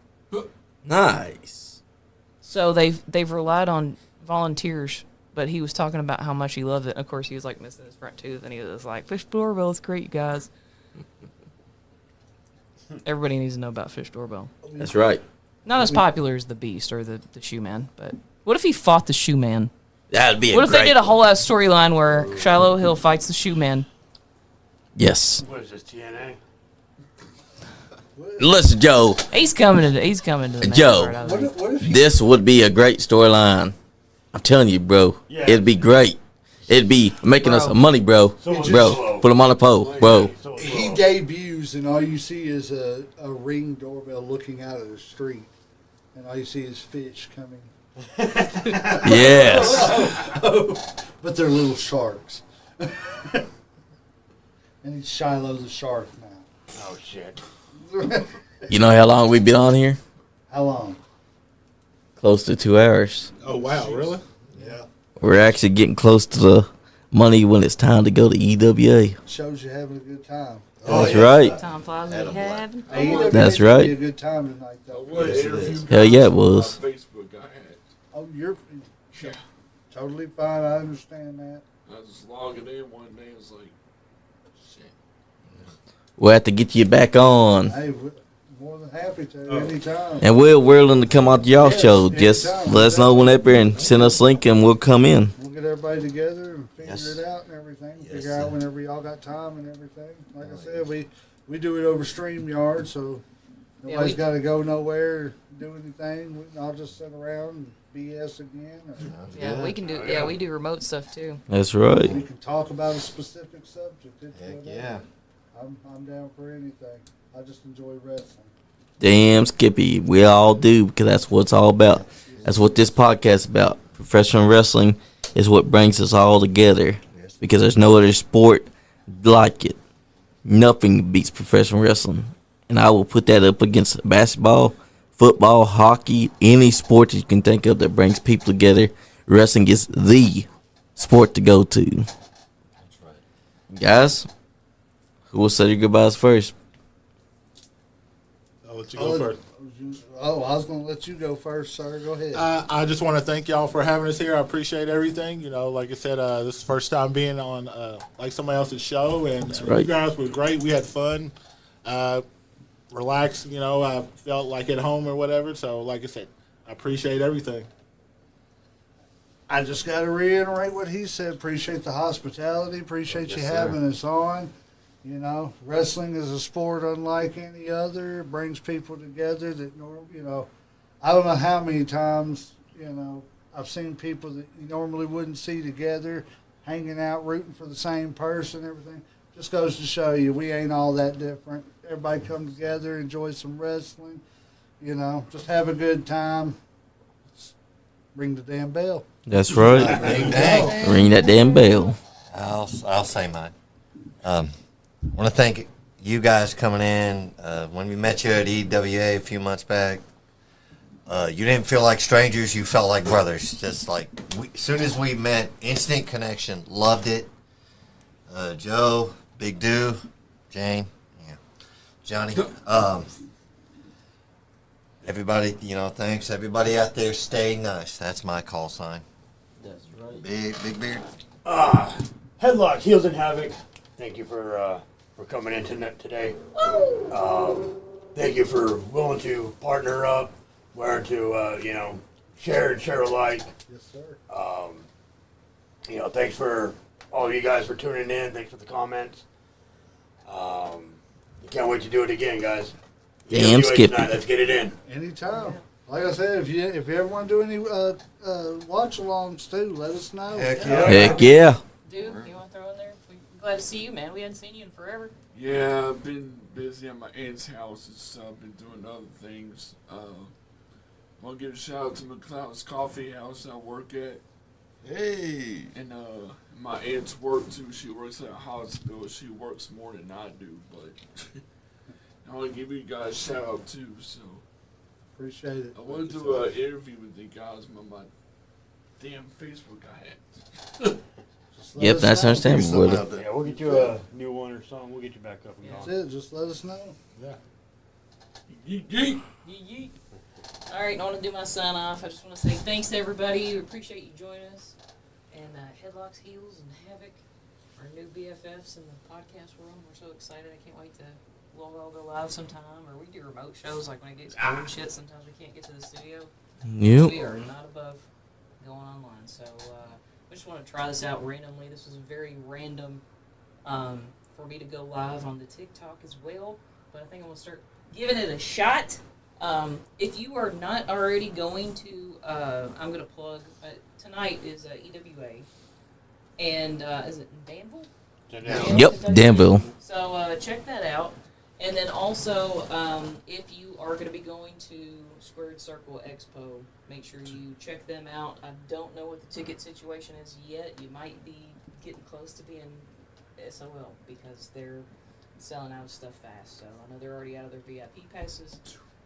Speaker 1: Nice.
Speaker 2: So they've relied on volunteers, but he was talking about how much he loved it. Of course, he was like missing his front tooth, and he was like, "Fish doorbell is great, you guys." Everybody needs to know about fish doorbell.
Speaker 1: That's right.
Speaker 2: Not as popular as the Beast or the Shoe Man, but what if he fought the Shoe Man?
Speaker 1: That'd be
Speaker 2: What if they did a whole ass storyline where Shiloh Hill fights the Shoe Man?
Speaker 1: Yes.
Speaker 8: What is this, TNA?
Speaker 1: Listen, Joe.
Speaker 2: He's coming to the main
Speaker 1: Joe.
Speaker 2: card, I think.
Speaker 6: What if he
Speaker 1: This would be a great storyline. I'm telling you, bro.
Speaker 8: Yeah.
Speaker 1: It'd be great. It'd be making us money, bro.
Speaker 8: So it's
Speaker 1: Bro,
Speaker 8: slow.
Speaker 1: put them on the pole, bro.
Speaker 8: So it's
Speaker 6: he
Speaker 8: slow.
Speaker 6: debuts and all you see is a ring doorbell looking out of the street, and all you see is fish coming.
Speaker 1: Yes.
Speaker 6: But they're little sharks. And he's Shiloh the shark now.
Speaker 8: Oh shit.
Speaker 1: You know how long we've been on here?
Speaker 6: How long?
Speaker 1: Close to 2 hours.
Speaker 4: Oh, wow, really?
Speaker 6: Yeah.
Speaker 1: We're actually getting close to the money when it's time to go to EWA.
Speaker 6: Shows you having a good time.
Speaker 1: That's right.
Speaker 2: Time flies when you're having fun.
Speaker 6: AEW
Speaker 1: That's
Speaker 6: gonna
Speaker 1: right.
Speaker 6: Be a good time tonight, though.
Speaker 1: Hell yeah, it was.
Speaker 7: Facebook, I had.
Speaker 6: Oh, you're
Speaker 7: Yeah.
Speaker 6: totally fine. I understand that.
Speaker 7: I was logging in one day. It was like, shit.
Speaker 1: We'll have to get you back on.
Speaker 6: Hey, we're more than happy to anytime.
Speaker 1: And we're willing to come out to y'all
Speaker 6: Yes,
Speaker 1: show. Just
Speaker 6: anytime.
Speaker 1: let us know whenever and send us a link and we'll come in.
Speaker 6: We'll get everybody together and figure
Speaker 1: Yes.
Speaker 6: it out and everything.
Speaker 1: Yes,
Speaker 6: Figure out
Speaker 1: sir.
Speaker 6: whenever y'all got time and everything. Like I said, we do it over StreamYard, so Nobody's got to go nowhere, do anything. We can all just sit around and BS again.
Speaker 2: Yeah, we can do. Yeah, we do remote stuff too.
Speaker 1: That's right.
Speaker 6: We can talk about a specific subject. It's
Speaker 3: Heck
Speaker 6: whatever.
Speaker 3: yeah.
Speaker 6: I'm down for anything. I just enjoy wrestling.
Speaker 1: Damn, Skippy. We all do, because that's what it's all about. That's what this podcast is about. Professional wrestling is what brings us all together, because there's no other sport like it. Nothing beats professional wrestling. And I will put that up against basketball, football, hockey, any sport that you can think of that brings people together. Wrestling is the sport to go to.
Speaker 3: That's right.
Speaker 1: Guys, who will say your goodbyes first?
Speaker 4: I'll let you go first.
Speaker 6: Oh, I was going to let you go first, sir. Go ahead.
Speaker 4: I just want to thank y'all for having us here. I appreciate everything. Like I said, this is the first time being on like somebody else's show, and
Speaker 1: right.
Speaker 4: You guys were great. We had fun, relaxed. I felt like at home or whatever. So, like I said, I appreciate everything.
Speaker 6: I just got to reiterate what he said. Appreciate the hospitality. Appreciate you
Speaker 3: sir.
Speaker 6: having us on. Wrestling is a sport unlike any other. It brings people together that, I don't know how many times, I've seen people that you normally wouldn't see together, hanging out, rooting for the same person, everything. Just goes to show you we ain't all that different. Everybody come together, enjoy some wrestling, just have a good time. Ring the damn bell.
Speaker 1: That's right.
Speaker 3: Dang.
Speaker 1: Ring that damn bell.
Speaker 3: I'll say mine. I want to thank you guys coming in. When we met you at EWA a few months back, you didn't feel like strangers. You felt like brothers. Just like as soon as we met, instant connection. Loved it. Joe, Big Do, Jane, Johnny. Everybody, thanks. Everybody out there, stay nice. That's my call sign.
Speaker 1: That's right.
Speaker 3: Big beard.
Speaker 8: Headlock, Heels and Havoc. Thank you for coming in today. Thank you for willing to partner up, willing to share alike.
Speaker 6: Yes, sir.
Speaker 8: Thanks for all of you guys for tuning in. Thanks for the comments. Can't wait to do it again, guys.
Speaker 1: Damn,
Speaker 8: EWA
Speaker 1: Skippy.
Speaker 8: tonight, let's get it in.
Speaker 6: Anytime. Like I said, if you ever want to do any watch-alongs too, let us know.
Speaker 3: Heck yeah.
Speaker 1: Heck yeah.
Speaker 2: Dude, you want to throw in there? We're glad to see you, man. We hadn't seen you in forever.
Speaker 7: Yeah, I've been busy at my aunt's house and stuff. Been doing other things. Want to give a shout out to McLeod's Coffee House I work at.
Speaker 3: Hey.
Speaker 7: And my aunt's work too. She works at a hospital. She works more than I do, but I want to give you guys a shout out too. So
Speaker 6: Appreciate it.
Speaker 7: I want to do an interview with the guys on my damn Facebook I had.
Speaker 6: Just let
Speaker 1: Yep,
Speaker 6: us
Speaker 1: that's
Speaker 6: know.
Speaker 1: understandable, brother.
Speaker 3: Out there.
Speaker 8: Yeah, we'll get you a new one or something. We'll get you back up and
Speaker 6: That's
Speaker 8: going.
Speaker 6: it. Just let us know.
Speaker 4: Yeah.
Speaker 7: Yeet, yeet.
Speaker 2: Yeet, yeet. All right, I want to do my sign off. I just want to say thanks to everybody. We appreciate you joining us. And Headlocks, Heels, and Havoc, our new BFFs in the podcast world. We're so excited. I can't wait to we'll all go live sometime, or we do remote shows like when it gets cold and shit. Sometimes we can't get to the studio.
Speaker 1: Yep.
Speaker 2: We are not above going online. So we just want to try this out randomly. This was very random for me to go live on the TikTok as well. But I think I'm going to start giving it a shot. If you are not already going to, I'm going to plug, tonight is EWA. And is it in Danville?
Speaker 1: Yep, Danville.
Speaker 2: So check that out. And then also, if you are going to be going to Squared Circle Expo, make sure you check them out. I don't know what the ticket situation is yet. You might be getting close to being SOL because they're selling out of stuff fast. So I know they're already out of their VIP passes.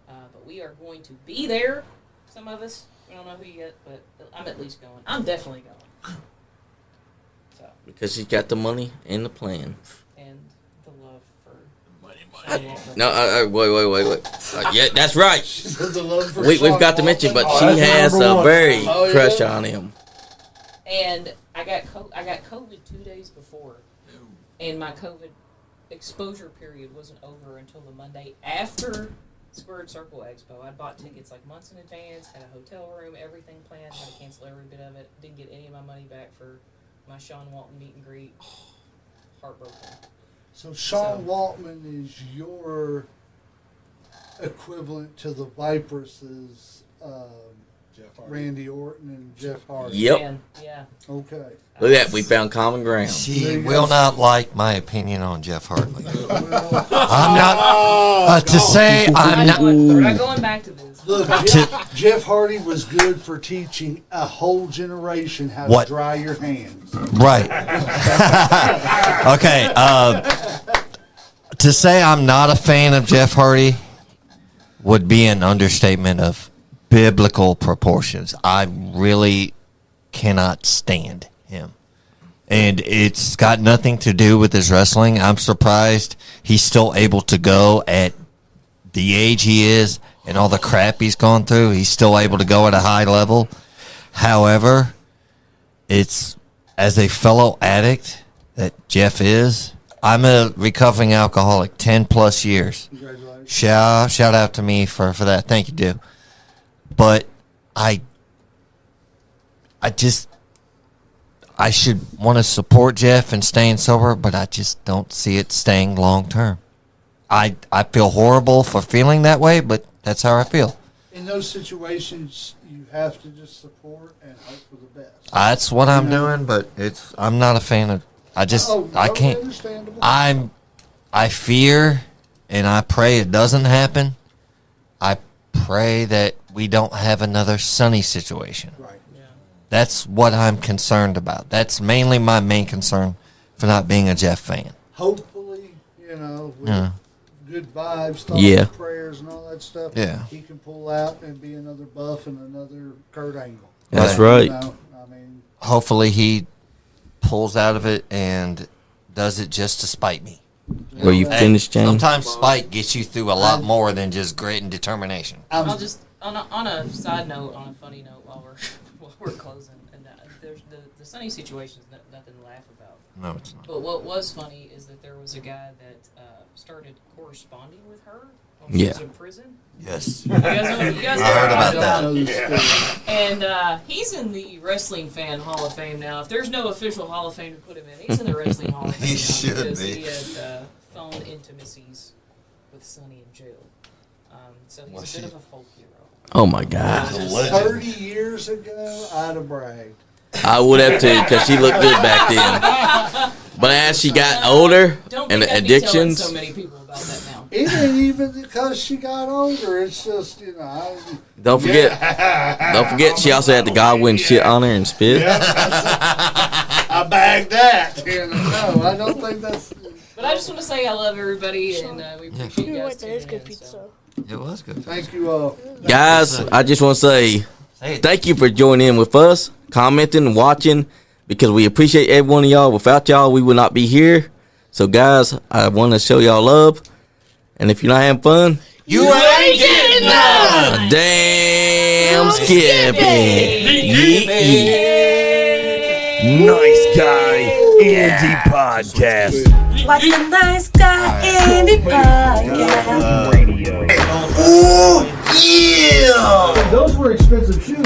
Speaker 2: But we are going to be there. Some of us. I don't know who yet, but I'm at least going. I'm definitely going. So.
Speaker 1: Because she's got the money and the plan.
Speaker 2: And the love for
Speaker 7: Money.
Speaker 1: No, wait. Yeah, that's right.
Speaker 6: The love for
Speaker 1: We've
Speaker 6: Sean
Speaker 1: got to mention, but
Speaker 6: Waltman.
Speaker 1: she
Speaker 8: that's
Speaker 1: has
Speaker 8: number
Speaker 1: a
Speaker 8: one.
Speaker 1: very
Speaker 6: Oh, yeah.
Speaker 1: crush on him.
Speaker 2: And I got COVID 2 days before, and my COVID exposure period wasn't over until the Monday after Squared Circle Expo. I bought tickets like months in advance, had a hotel room, everything planned, had to cancel every bit of it. Didn't get any of my money back for my Sean Walton meet and greet. Heartbroken.
Speaker 6: So Sean Waltman is your equivalent to the Vipers's Randy Orton and Jeff Hardy.
Speaker 1: Yep.
Speaker 2: Man, yeah.
Speaker 6: Okay.
Speaker 1: Look at that. We found common ground.
Speaker 3: She will not like my opinion on Jeff Hartley. I'm not to say I'm not.
Speaker 2: We're not going back to this.
Speaker 6: Look, Jeff Hardy was good for teaching a whole generation how
Speaker 3: What?
Speaker 6: to dry your hands.
Speaker 3: Right. Okay. To say I'm not a fan of Jeff Hardy would be an understatement of biblical proportions. I really cannot stand him. And it's got nothing to do with his wrestling. I'm surprised he's still able to go at the age he is and all the crap he's gone through. He's still able to go at a high level. However, it's as a fellow addict that Jeff is. I'm a recovering alcoholic, 10 plus years.
Speaker 6: Congratulations.
Speaker 3: Shout out to me for that. Thank you, dude. But I should want to support Jeff and staying sober, but I just don't see it staying long term. I feel horrible for feeling that way, but that's how I feel.
Speaker 6: In those situations, you have to just support and hope for the best.
Speaker 3: That's what I'm doing, but I'm not a fan of. I can't.
Speaker 6: Understandable.
Speaker 3: I fear and I pray it doesn't happen. I pray that we don't have another Sunny situation.
Speaker 6: Right.
Speaker 3: That's what I'm concerned about. That's mainly my main concern for not being a Jeff fan.
Speaker 6: Hopefully, with good vibes, thoughts,
Speaker 1: Yeah.
Speaker 6: prayers, and all that stuff.
Speaker 3: Yeah.
Speaker 6: He can pull out and be another Buff and another Kurt Angle.
Speaker 1: That's right.
Speaker 6: I mean,
Speaker 3: Hopefully he pulls out of it and does it just to spite me.
Speaker 1: Where you
Speaker 3: Hey,
Speaker 1: finished, James?
Speaker 3: Sometimes spite gets you through a lot more than just grit and determination.
Speaker 2: I'll just on a side note, on a funny note, while we're closing, and there's the Sunny situation is nothing to laugh about.
Speaker 3: No, it's not.
Speaker 2: But what was funny is that there was a guy that started corresponding with her while she was in prison.
Speaker 3: Yes.
Speaker 2: You guys
Speaker 3: I heard about that.
Speaker 2: And he's in the Wrestling Fan Hall of Fame now. If there's no official Hall of Fame to put him in, he's in the Wrestling Hall of Fame
Speaker 3: He
Speaker 2: now
Speaker 3: should
Speaker 2: because
Speaker 3: be.
Speaker 2: he had phone intimacies with Sonny in jail. So he's a bit of a folk hero.
Speaker 1: Oh my God.
Speaker 6: 30 years ago, I'd have bragged.
Speaker 1: I would have too, because she looked good back then. But as she got older
Speaker 2: Don't
Speaker 1: and
Speaker 2: think
Speaker 1: the
Speaker 2: I'd be telling
Speaker 1: addictions,
Speaker 2: so many people about that now.
Speaker 6: It ain't even because she got older. It's just,
Speaker 1: don't forget, she also had the Godwin shit on her and spit.
Speaker 6: I bagged that. No, I don't think that's.
Speaker 2: But I just want to say I love everybody, and we appreciate you guys tuning in.
Speaker 9: good pizza.
Speaker 2: So.
Speaker 3: It was good.
Speaker 6: Thank you all.
Speaker 1: Guys, I just want to say thank you for joining in with us, commenting, watching, because we appreciate every one of y'all. Without y'all, we would not be here. So, guys, I want to show y'all love. And if you're not having fun,
Speaker 3: You ain't getting none.
Speaker 1: damn Skippy.
Speaker 8: Nice Guy Andy Podcast.
Speaker 9: Watch the Nice Guy Andy podcast.
Speaker 8: Radio.
Speaker 6: Those were expensive shoes.